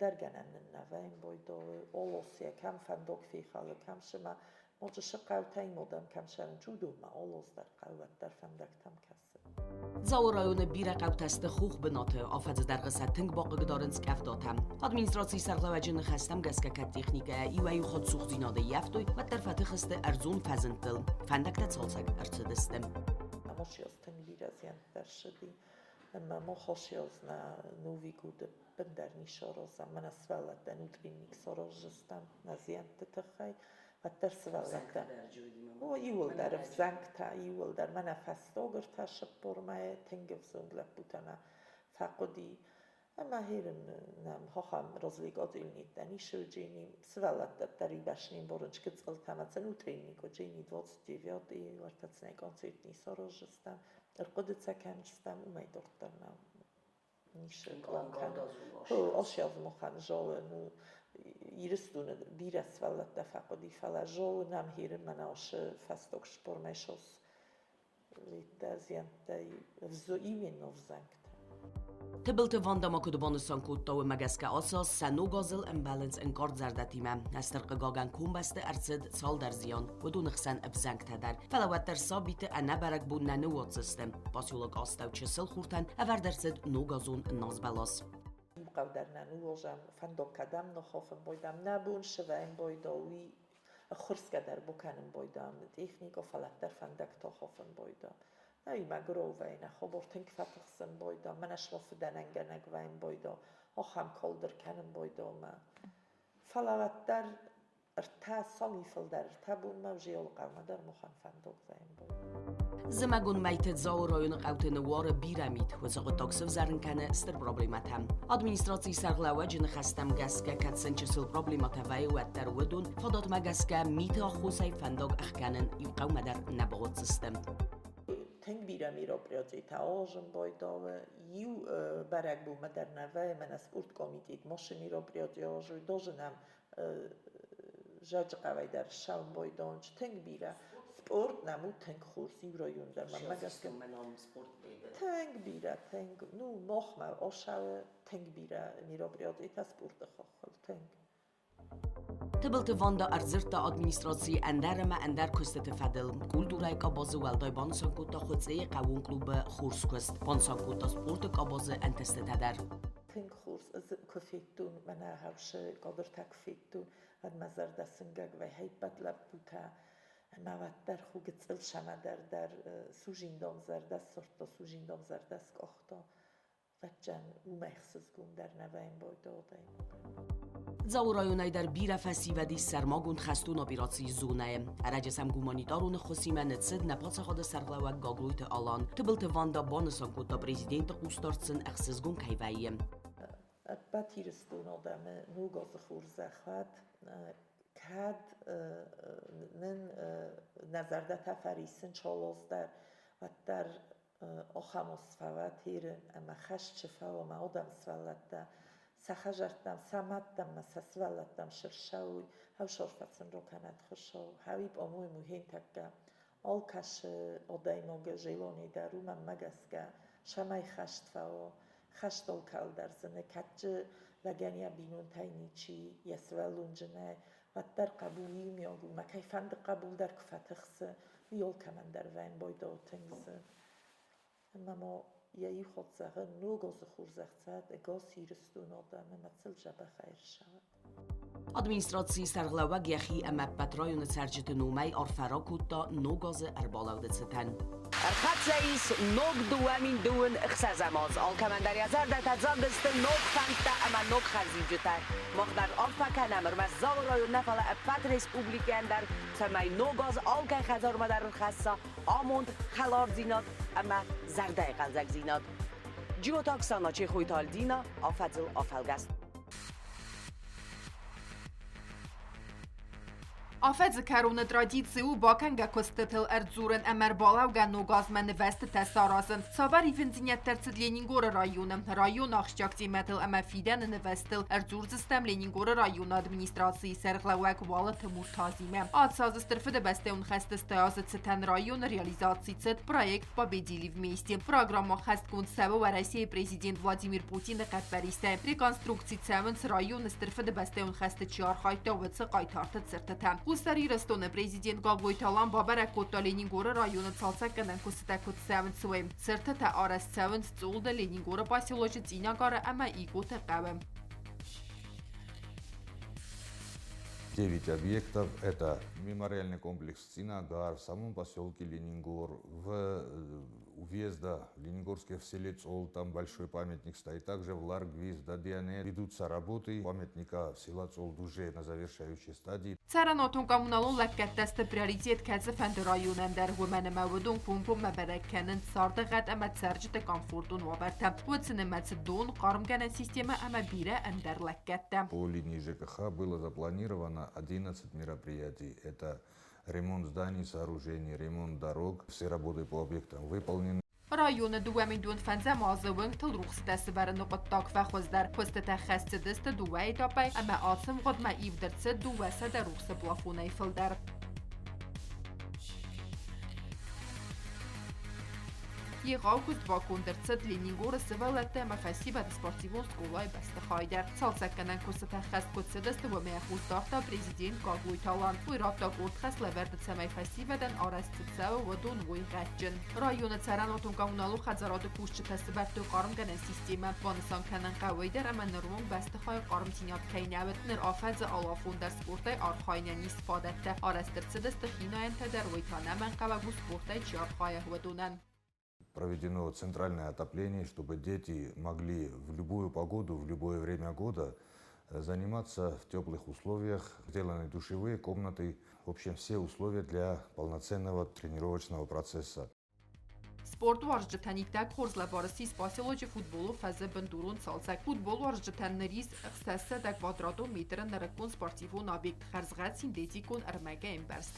Dergenen nevein boydo olos ye kam fandok fi khale kam shma moje shqawtay modam kam shan judo ma olos der qalwat der fandektem kassen. Zaurajun bira qawtast khukh benate afad der qsating baqig darens kafdatam. Administratsiy sarlawajin khastam gaska kat texnika iway khod suq zinade yaftoy va der fatixst erzon fazentel fandakta tsolsak artsedestem. Amoshios ten lirazyan dershdi amma mokhoshios na novi gude benderni shorosa mana svelat den utrinnik sorojstam na ziente tkhai Hatta svalata. O iul dar vzankta, iul dar mana fastoger tasha pormae tengevzung laputana faqodi Ama herin nam hocham rozligodilni tani shujini svalat taribashnin boronch kitsal tamatsan utreni kojini 29 i vartatsne koncertni sorojstam erqoditsa kanstam umaydortarna nish klankan ho oshyav mohan jol nu iristun biras valat dafaqodi fala jol nam herin manash fastok spormeshos litaziantai vzo imенно vzankt Tibbilte Wanda makod bonussan kuttaw magaska asas sanogazil imbalance in kort zardatime Esther gagan kumbeste arcid sal در زیان بدون خسن ابزنگ تدر فلوتر ثابت انا برک بون نوات سیستم پاسیولوگ آستاو چسل خورتن اور درصد نوگازون ناز بلاس قدر نوجم فندق کدم نخافم بایدم نبون شویم بایداوی خرس کدر بکنم بایدم تکنیک و فلتر فندق تا خافم بایدم نوی مگرو وینه خبر تنگ فتخسن بایدم منش وفدن انگنگ وین بایدم آخم کالدر کنم بایدم فلوتر ارتا صلیفل در تبون موجیال قوم در مخان فندق وین بایدم زمگون میت زاو رایون قوت نوار بیرامید و زاق تاکسف زرن کنه استر پروبلیمات هم ادمینستراسی سرگلاوه جن خستم گسکه کتسن چسل پروبلیمات وای و در ودون فدات مگسکه میت آخوسای فندق اخکنن یو قوم در نبغت سیستم تنگ بیرامی را پریازی تاوجم بایداوه یو برگ بوم در نوه من اسپورت کمیتیت ماشینی را پریازی آجوی داجنم جاج قوی در شام بایدانج تنگ بیرا سپورت نمو تنگ خورسی را یوندر من مگسکم تنگ بیرا تنگ نو مخمه آشاو تنگ بیرا میرا پریازی تا سپورت خواهد تنگ تبلت واندا ارزرتا ادمینستراسی اندر ما اندر کست فدل کولتورای کاباز والدای بانسان کوتا خودسه قوون کلوب خورس کست بانسان کوتا سپورت کاباز انتست تدر تنگ خورس از کفیتون من هاوش قادر تکفیتون هد مزر دستنگگ و هیپت لب بوتا مواد در خوگت سل شما در سوژیندام زردست سرتا سوژیندام زردست کاختا و جن او مخصوص گون در نوین باید آدایم زاورایونای در بیر فسی و دی سرماگون خستون اپیراسی زونه ارجسم گومانیتارون خسیمه نتسد نپاس خود سرگلاوک گاگلویت آلان تبلت واندا بانسان کوتا پریزیدنت قوستارتسن اخسزگون کیواییم باتیرستون آدم نوگاز خورزخواد کد نظرده تفریسن چالوز در آخاموس فواد هیرن اما خش چفا و ما آدم سوالده سخجرتم سمتم مسسولتم شرشوی هاو شرفتن رو کند خشو هاوی با موی مهم تکه آل کش آدایموگه جیلونی درو من مگسکه شمای خشت فاو خشت آل کل در زنه کچه لگنیا بینون تاینی چی یسولون جنه و در قبولی میاگو مکی فند قبول در کفتخسه ویول کمن در وین بایده و تنگزه اما یهی خود زخه نوگاز خورزخصد اگاز هیرستون آدم متسل جبه خیر شود ادمینستراسی سرگلاوک یخی اما پترایون سرجت نومی آرفرا کوتا نوگاز اربالاودت ستن ارخط زیس نوگ دوامین دون اخسازماز آل کمندر یزر در تزاندست نوگ فنگتا اما نوگ خزیجتر مخدر آفکن امر مزاورایون نفال اپت ریسپوبلیکن در سمی نوگاز آل که خزار مدر خسا آموند خلار زیناد اما زرده قلزک زیناد جیو تاکسانا چه خویتال دینا آفزل آفلگست Afet karuna tradiciju bakanga kostetel Erzuren emer balauga nogazmen vest tesarazen. Savar ifinzinyet tercid Leningora rayonu. Rayon axşakti metel emer fiden nevestel Erzur sistem Leningora rayonu administrasiyi serglavak valat murtazime. Adsaz strfede beste un xeste stayazet seten rayon realizatsiyi cet proyekt победили вместе. Программа xest kun sebe ve Россия президент Владимир Путин qatbarise. Rekonstruksiyi цевен rayon strfede beste un xeste çarxayta ve qaytartı sirtete. Устари Ростона президент Гагойталан бабарак кота Ленингора района цалцаканан костата кот севен своим. Цертата арас севен цулда Ленингора поселочи Цинягара ама и кота кавем. 9 объектов. Это мемориальный комплекс Цинагар в самом поселке Ленингор, у въезда в Ленингорское в селе Цол, там большой памятник стоит. Также в Ларгвиз, Дадиане ведутся работы памятника в села Цол уже на завершающей стадии. Царанотون коммуналون لكت دست برياليزيت كاتز فند رايونن در ومن مودون كونكم مبركنن صاردغت اما تسرجت كامفورتون وبرتم وتسنمت دون قارمغن سيستема اما بيره اندر لكت. По линии ЖКХ было запланировано 11 мероприятий. Это ремонт зданий, сооружений, ремонт дорог. Все работы по объектам выполнены. رایون دوامین دون فنزه مازوون تل روخ دست بر نقطاق و خوزدر پست تخست دست دوای دابای اما آسم قد ما ایف درست دو وسد روخ بلافونه فلدر. Եղավ կուտվակուն դրծդ Լենինգորը սվալատը մաֆասիբա դսպորտիվոն սկոլայ բաստխայդեր։ Սալսակկանան կուստա խաստ կուցդստը ոմեախուս դարտա պրեզիդենտ կագլույթալան։ Ույրատա կուրտխաս լևերդը ցամայ ֆասիվադան արաստծավը ոդուն ոյ գաճն։ Ռայոնը ցարանոտուն կամունալու խազարատը կուշչը տասբարտու կարմգանան սիստեմը բոնսան կանան կավայդեր ամանրում բաստխայ կարմցինյատ կայնավտ նր աֆազը ալաֆոնդար սպորտայ արխայնյանի սպադատը արաստծդստը խինայեն թդեր ոյթանաման կավագու սպորտայ չարխայը ոդունան։ Проведено центральное отопление, чтобы дети могли в любую погоду, в любое время года заниматься в теплых условиях. Сделаны душевые комнаты, в общем, все условия для полноценного тренировочного процесса. Sport varjıtanı tak xorzla barisi spasioloji futbolu fazla bendurun salsak. Futbol varjıtanlarız xsassa da kvadrato metren narakon sportivon obyekt xarzgat sintetikon armaga emberst.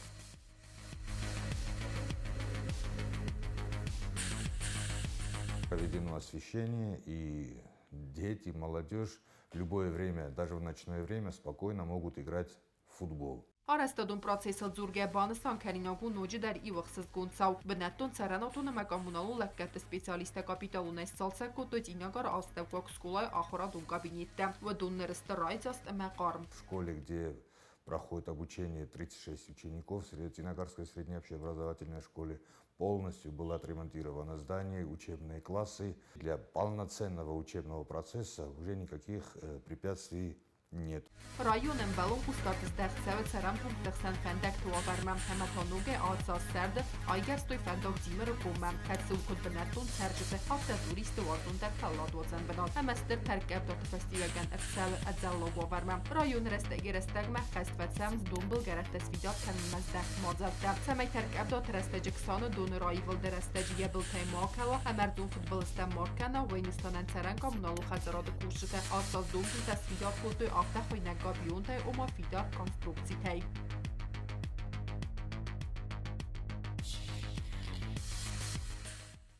Проведено освещение, и дети, молодежь в любое время, даже в ночное время, спокойно могут играть в футбол. Արաստադուն պրոցեսը ձուրգե բանսան քարինագու նոջի դար իվխսս գոնցավ բնատոն ցարանոտոնը մակամունալու լակկատը սպեցիալիստը կապիտալունես ցալսակո տոյ ինագար աստավկոք սկոլայ ախորադուն կաբինետը վդունները ստռայցաստ մակարմ. В школе, где проходит обучение 36 учеников, в Циннагарской средней общеобразовательной школе, полностью было отремонтировано здание, учебные классы. Для полноценного учебного процесса уже никаких препятствий нет. Rayonun balon kustadız dəxsəvə çəram punktəxsən fəndək tuavarmam həmətanugə ağzaz sərdə aygar stoy fəndog cimər qomam kətsi ukut bənətun sərcədə hafta turisti vardun dək talladozən bənat həməstər tərkəb dotı festivəgən əfsəvə ədzəllo qovarmam. Rayon rəstəgi rəstəgmə xəstfətsəmz donbıl gərək təsvidat kənilməz dəx mazavdə. Səmək tərkəb dot rəstəcik sanı donu rayvıldı rəstəci yebil təymaqəla həmərdun futbolistən markana Veynistanən çərən kommunalı xəzəradı kurşıtə asaz donbıl təsvidat qodu автохой на габионтай ома фидар конструкцией.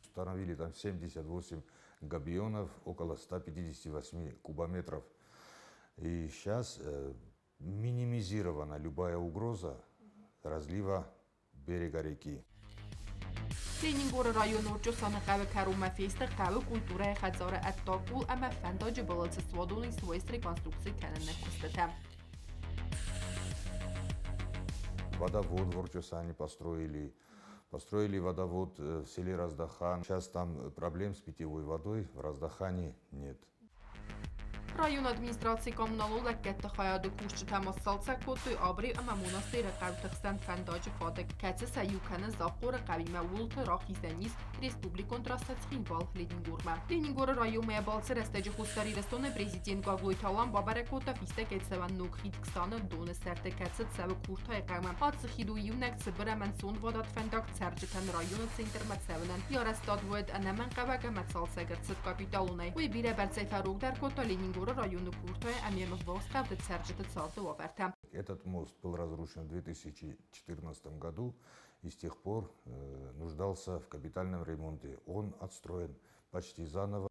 Установили там 78 габионов, около 158 кубометров. И сейчас минимизирована любая угроза разлива берега реки. Լենինգորը ռայոն օրջոսանը qavı karuma festə qavı kulturaya xəzarə əttakul əmə fəndacı balıcı svadonu svojst rekonstruksiya kənənə kustətəm. Водовод в Орчосане построили. Построили водовод в селе Раздахан. Сейчас там проблем с питьевой водой в Раздахане нет. Rayon administrasiya kommunalı ləkətdə xayadı kuşçu təmas salsak kodu abri əmə monasteri qavtıqsan fəndacı fadak kətsi sayukanı zaqorı qavimə vultı raxizəniz Respublikon trastəçxin bal Leningorma. Leningor rayon məyabalsı rəstəci xustari rəstonu prezident Qaqloytalan babarəkota fistək etsəvən nokxid kısanı donu sərtə kətsi tsəvə kurtay qavmə. Atsı xidu yunək sıbır əmən son vadat fəndak çərcətən rayonu senter mətsəvənən. Yarastad vəd ənəmən qavəqə mətsalsa qırtsıd kapitalunay. Uy bir əbərsəy fərog dər kota Leningor району Куртая, Амьенов Волска, Церджета Царты Ваверта. Этот мост был разрушен в 2014 году и с тех пор нуждался в капитальном ремонте. Он отстроен почти заново.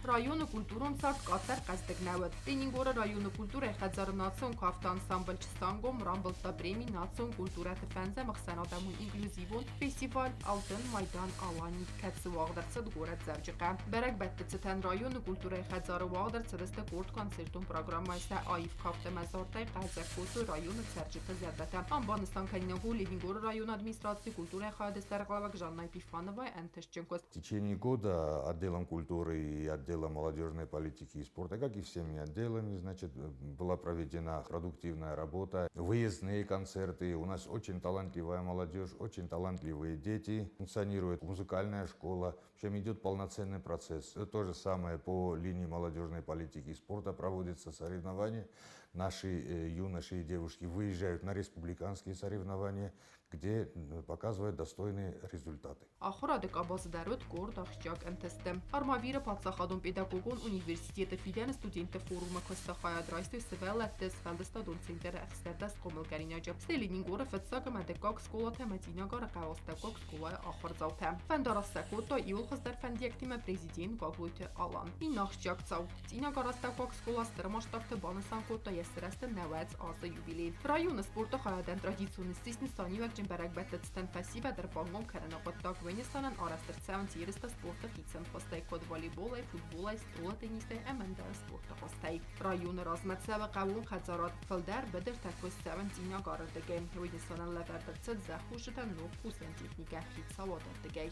Rayonu kulturun sart qatlar qazdəgnəvət. Leningora rayonu kultura xəzarı natsion kafta ansamblçı sangom rambılta bremi natsion kulturəti fənzə məxsənadamun inklüzivon festival altın maydan alanit kətsi vağdarçıd qorət zəvcıqə. Bərək bətdicətən rayonu kultura xəzarı vağdarçıdəstə qort konsertun programma isə ayif kafta məzartay qazdəkotu rayonu çərcətə zərbətə. Ambanistan Kaninagu Leningora rayonu administrasiya kultura xadəstər qlavak Жанна Епифанова, Энтешченко. В течение года отделом культуры и отделом отдела молодежной политики и спорта, как и всеми отделами, значит, была проведена продуктивная работа, выездные концерты. У нас очень талантливая молодежь, очень талантливые дети. Функционирует музыкальная школа. В общем, идет полноценный процесс. То же самое по линии молодежной политики и спорта проводятся соревнования. Наши юноши и девушки выезжают на республиканские соревнования, где показывают достойные результаты. Ախորադը կաբազդարոտ կորդ աղջակ ընթստեմ։ Արմավիրը պատսախադում պեդագոգոն ունիվերսիտետը ֆիդեն ստուդենտը ֆորումը կոստախայադրայստու սվելատես վալդստադուն ցենտերը էքստերդաս կոմելկարինաջը։ Ստելինին գորը ֆծակը մադեկակ սկոլոթե մետինագարը կավաստակակ սկոլայ ախորձավթե։ Ֆանդարասակոտո իուլխստեր ֆանդիակտիմը պրեզիդենտ գագույթը ալան։ Ին աղջակ ցավ։ Ցինագարաստակակ սկոլաստր մաշտակտը բանասանկոտո եսրաստը նաված ազը юбилей։ Ռայոնը սպորտը խայադան տրադիցիոնիստիսն ստանիվակ ջմբարակ բետտստեն ֆասիվա դրպանգոմ քրանապտակ Վենեսանան արաստրցավն երստա սպորտը կիցեն խոստայ կոդ վոլեյբոլը, ֆուտբոլը, ստուլը տենիսը, ամանդա սպորտը խոստայ։ Ռայոնը ռազմացավը կավուն խածարոտ ֆլդար բդր թակոսավն ցինագարը դգե։ Վենեսանան լավարտացած զախուշտան նոք խուսեն տեխնիկա խիցավոտ դգե։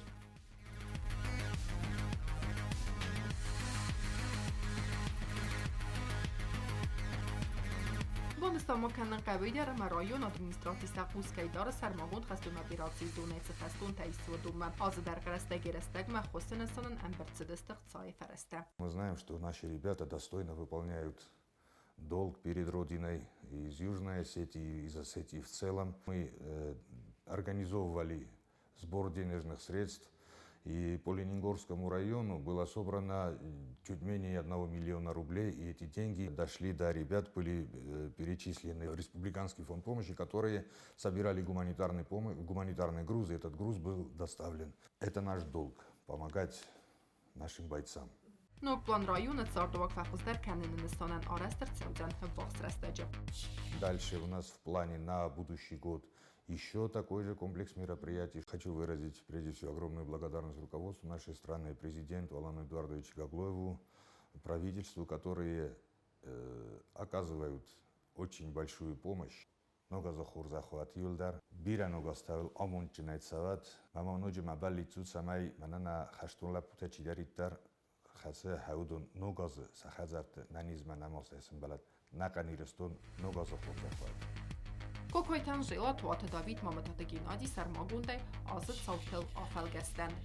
Բոնստամոքանն կավիդերը մարոյոն ադմինիստրատի սախուսկայ դարը սարմագոն խաստունապիրացի դունեցը խաստուն թայսվոդումը ազդարկարաստա գերստագմա խոսենասոնն ամբերցդստղ цай фересте. Мы знаем, что наши ребята достойно выполняют долг перед Родиной из Южной Осетии, из Осетии в целом. Мы организовывали сбор денежных средств, и по Ленингорскому району было собрано чуть менее 1 миллиона рублей, и эти деньги дошли до ребят, были перечислены в Республиканский фонд помощи, которые собирали гуманитарные грузы. Этот груз был доставлен. Это наш долг – помогать нашим бойцам. Նոկպլան ռայոնը ծարտովակ ֆախուստեր կանենը նստանան արաստր ծավդան հվախս ռաստաջը։ Дальше у нас в плане на будущий год еще такой же комплекс мероприятий. Хочу выразить прежде всего огромную благодарность руководству нашей страны, президенту Алану Эдуардовичу Гаглоеву, правительству, которые оказывают очень большую помощь. Ногазахур захват юлдар, бира ногастал амон чинайцават, маманоджи мабали цуцамай манана хаштунла путачидариттар хаса хаудун ногазы сахазарт нанизма намосайсын балат наканирстон ногазахур захват. Կոքոյթան ժելա թուաթը Դավիթ մամտատը գինադի սարմագունդ է ազը ծավթել ախալգեստեն։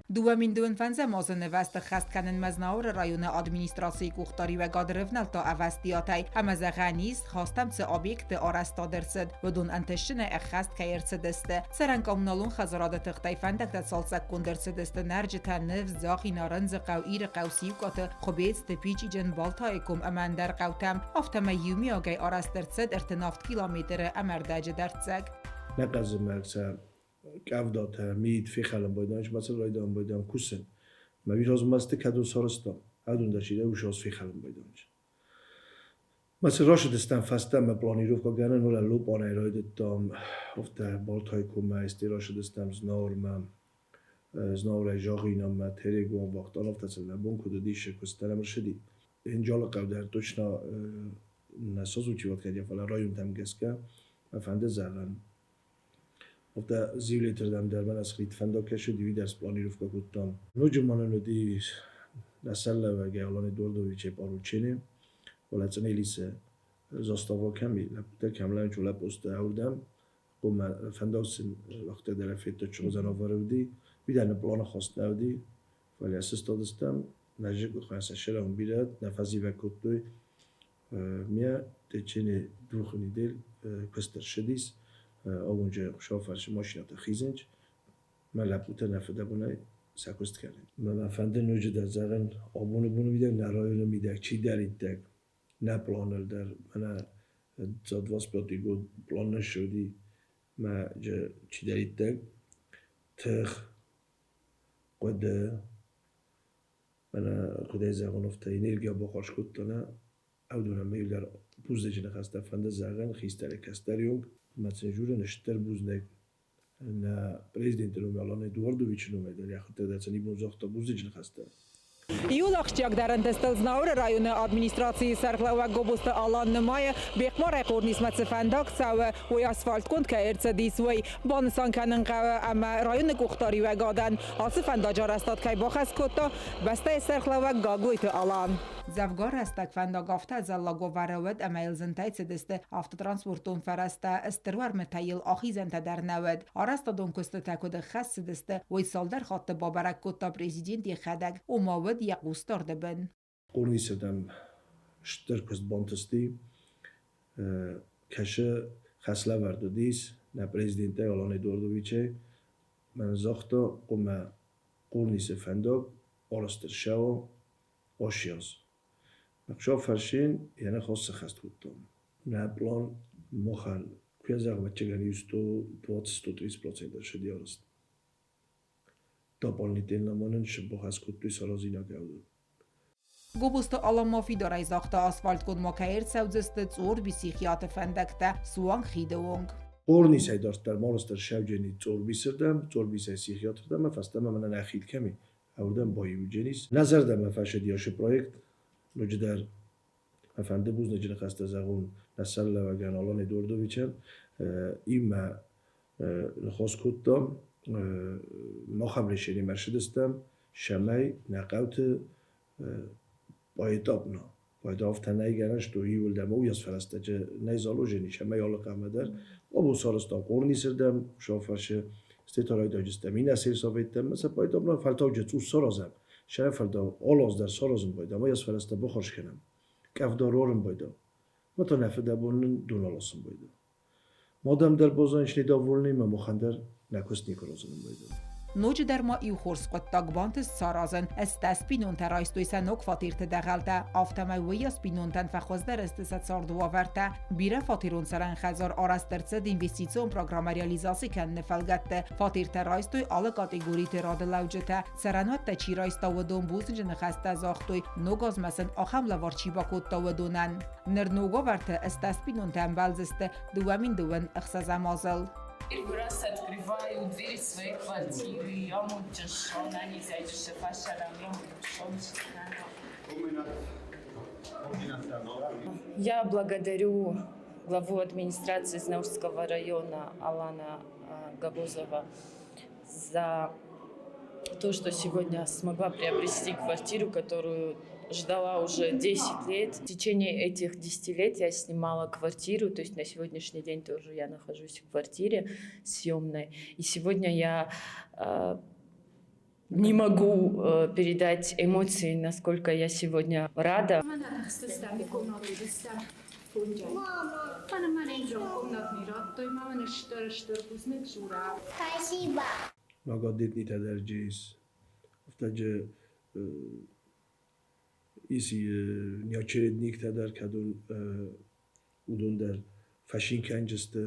Դուամին դուն ֆանզա մոզն վաստը խաստկանն մզնաուրը ռայոնը ադմինիստրացիի կուղտարի վե գադրվնալ տո ավաստիատայ համազաղանիս խաստամ ծը օբյեկտը արաստադերցդ վդուն անտեշնը խաստ կայերցդստը սրանկոմնալուն խազարադը թղթայ ֆանդակտա ցալցակ կոնդերցդստը նարջթա նվ զախին առնձ ყավ իր ყავსի կոտը խոբեց տպիճ իջն բալթայկում ամանդար ყավտամ ավտամա յումիոգայ արաստերցդ երտնավտ կիլոմետրը ամարդաջը դարձակ نقزمرسا کافدات مید فی خالم بودنش مثلا رایدان بودن کوسن ما بیراز ماسته کدو سارستا هدون داشیده وشاز فی خالم بودنش مثلا راشد استن فستم ما پلانی رو که گرن ولی لوب آنای راید دام افته بالتای کم استی راشد استم زنار جاگینا ما تریگون وقت آن افته سر بون کد دیش کسترم رشدی اینجا لقب در توشنا نسازو چی وقت کردیم فلا رایون تام گسکه افنده زرن افته زیولی تردم در من از خرید فندا کشو دیوی درس پلانی رو فکر کردم نوجمانه ندی نسل و گیالان دوردویچه پاروچینه ولی چنین لیسه زاستاوا کمی لپته کاملا چولا پست آوردم قوم فندا سن وقت در فیت چون زنوار بودی بیدن پلان خواست نودی ولی اساس دادستم نجیب خواست شرم بیاد نفسی و کتوی میا تچینه دروخنی دل کستر شدیس اونجا شافرش ماشینات خیزنج من لپوته نفده بونه سکوست کردم من فنده نوجه در زغن آبونه بونه میده نرایونه میده چی دارید دک نه پلانر در من زادواس بیادی گود پلان نشدی من چی دارید دک تخ قده من قده زغن افته اینرگیا باقاش کتانه او دونم میل در بوزده جنه خسته فنده زغن خیستره کستریونگ مثلا جوره نشتر بوزنک نه پرزیدنت رو میالان ادواردویچ رو میداری آخه تدرسانی بونزاخت بوزه جن خسته Իուլախշյակ դարընտստել զնաուրը ռայոնը ադմինիստրացիի սարխլավակ գոբոստը ալան նմայը բեղմար է խորնիս մծվանդակ ծավը ոյ ասֆալտ կոնդ կա երցդիս ոյ բանսան կանն qavը ամա ռայոնը կուխտարի վագադան ասֆանդաջար աստատ կայ բոխաս կոտո բաստա է սարխլավակ գագույթը ալան Zavgor rastak fandagafta zallagovarawed amail zentayt sedeste avtotransportun farasta istirwar metayil axizenta darnawed arasta don kostatakod khas sedeste way saldar khatte babarak kotta prezident yadag umawed yaqustar deben Qurnisedam shterkost bontesti kashe khasla vardodis na prezidente Olan Eduardovice man zochto quma qurnise fandog oraster shao oshioz Akşam farşin yani hossa khast kuttum. Na plan mohan kuyazag bachegani 120-130% shediyorist. Doполнительно монен shbohas kuttu sarazina gavdu. Gobusta alamofi daray zaxta asfalt kod makair savzeste zor psixiatr fendakta suan khidewong. Qurnis aydarstar moroster shavjeni zorbisay psixiatrda ma fastam mana nakhil kami. Avdan boyujenis. Nazarda ma fashediyosh proyekt Nojder efendi buz necine hasta zagun nasalla ve gan Olan Eduardoviç'en ima nxoskuttam maxam reşeni merşedestem şamay naqavt baytabna baydav tanay ganan shtoyi vuldam u yas farastaje nayzalojeni şamay alaqamader o bu sarıstam qorniserdem şofaşı stetoray dojistem ina sel sovettem mesela baytabna faltavje tsusarazam شرفردا آلاز در سالازم باید اما از فرسته بخورش کنم کفدارورم باید متنفده بونن دونالاسم باید مادام در بازانش نداولنی ما مخندر نکست نیکرازنم باید Noci derma iu xors qottak bantes sarazan esta spinon teraisto isa nok fatirte daghalta aftama wiya spinontan fakhozder estesat sarduva verta bire fatirun saran khazar arastertse investitsion programa realizasi kan nefalgatte fatir teraisto alle kategori terade laujeta saranot ta chiraista wadon buzjne khasta zaxtoy nogaz masen axam lavarchi bakotta wadonan nernogo verte esta spinon tambalzeste duamin duan ixsazamazal Первый раз открываю дверь своей квартиры, я мучашу, она не зайдешь, фашарам, я Я благодарю главу администрации Знаурского района Алана Габозова за то, что сегодня смогла приобрести квартиру, которую ждала уже 10 лет. В течение этих 10 лет я снимала квартиру, то есть на сегодняшний день тоже я нахожусь в квартире съемной. И сегодня я не могу передать эмоции, насколько я сегодня рада. Спасибо. Nagadetni tederciyiz. Uftace isi niyaçerednik teder kadun udun der fashin kenceste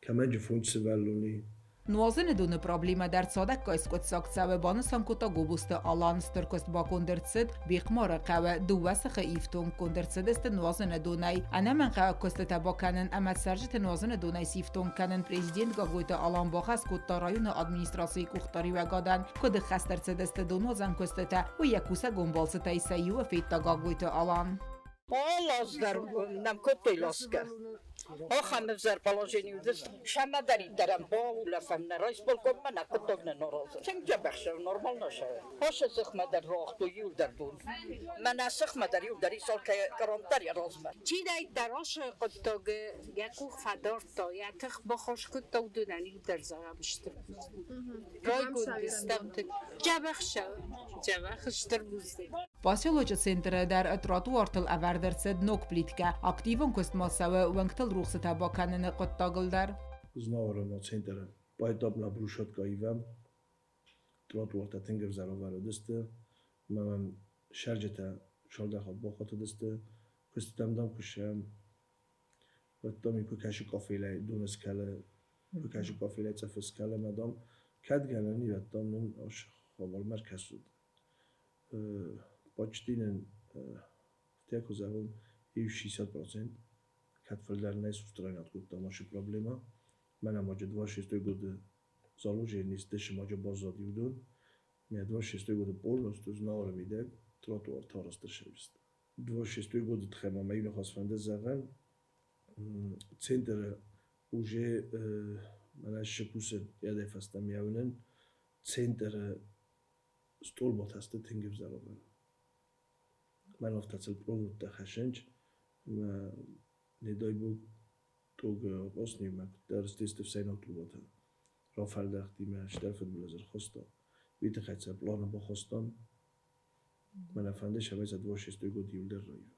kemence funçsi velluni. Nuazene dune problema dar sadak kaiskot saktsave banasan kota gobuste alan störkost bakondertset biqmara qawa duwasakha ifton kondertset est nuazene dunay anaman qawa kosteta bakanen amat sarjit nuazene dunay sifton kanen prezident gagoyta alan baxas kota rayona administrasiy kuxtari ve gadan kod xastertset est dunozan kosteta u yakusa gombalseta isayu fetta gagoyta alan Олаздар нам котой ласка. Охам взар положение дес. Шамадари дарам боула фамна райсполком мана котовна нороза. Ченга бахша нормально ша. Хоша сахмадар рохто юлдар дун. Мана сахмадар юлдари солка карантари розма. Чидай дарош коттог якух фадорто якх бохош коттог дунани юлдар зарабштыр. Ройгун дистамт. Жабахша. Жабахштыр бузде. Поселоче центре дар тротуартыл авардерсед нок плитка активон костмасаве вангтыл рухсата баканene qottagıldar. Znavara centre paytabla brushatka ivam trotuarta tenger zarovaro deste man sharjeta sholdaha boqata deste kustamdam kusham vatami kukashi kafele duneskale kukashi kafele tsafskale madam kadganani vatamın osh xabar merkezud почтинен тяко завон и 60% катфелдерне сустранят кутта маши проблема мана маҷа 26 года заложени стеш маҷа бозоди удун Меня 26 года полностью знал Рамидек, тротуар Тарастер Шевист. 26 года тхема Майну Хасфанде Заган, центр уже Манаш Шепусен, я дефастам явнен, центр столбот хасте тенгев заробен. Мен офтацел продукт хашенч, не дай бог тог оснимак, der stiste zijn autobota. Rafael dacht die mij sterven blazer khosta. Weet ik het plannen بخواستم. من افندش همه زد واش استوی گودیم در رایو.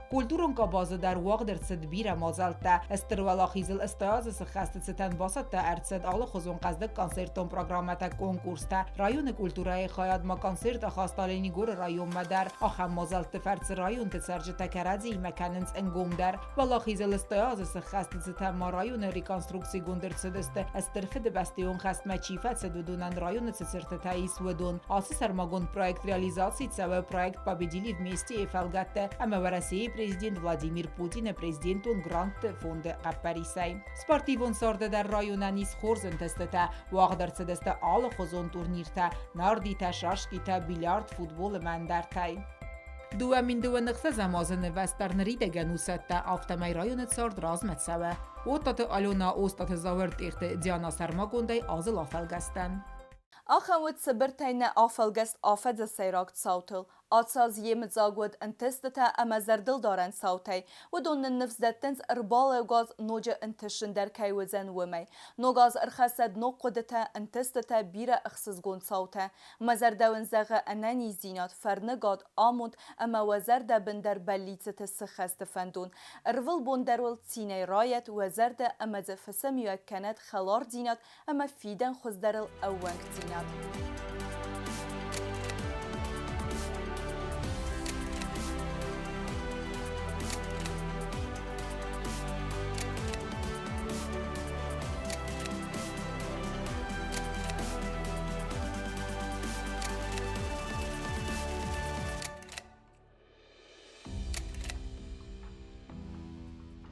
Культурон ка базы дар вагдер цедбира мазалта эстервала хизил эстааз схастцетан басата арцед алы хузун каздык концертон программата конкурста районы культурай хаяд ма концерта хасталени гор район мадар ахам мазалт ферц район тсарҗ такарази маканенс энгомдар вала хизил эстааз схастцетан ма район реконструкци гундерцедесте эстерфед бастион хастма чифат седудунан район цертатаис ведон асисар магон проект реализации цаве проект победили вместе и фалгатте ама в России президент Владимир Путин и президентун грант фонда Апарисай. Спортивон сорда дар районанис хорзен тестета, вагдерце десте алы хозон турнирта, нардита, шашкита, бильярд, футбол мандартай. Дуамин дуанықса замазын вестарнери дегенусетта автомай районет сорд разметсаве. Оттаты Алена остаты заверт ихте Диана Сармагондай азыл афелгастен. Ахамut Sibirtayne afalgest afed seyrak sautil. Atsaz yemit zagud intestata ama zerdil daren sautay. ودون نفس دتنز إربال غاز نوجة انتشن در كيوزن ومي. نوغاز إرخصد نو قدتا انتستتا بيرا اخصص گون صوتا. مزر دون زغا اناني زينات فرنگاد آموند اما وزر دا بندر بليتت سخست فندون. إرول بندرول تيني رايت وزر دا اما زفسم يوكنت خلار دينات اما فيدن خزدرل اوانك دينات.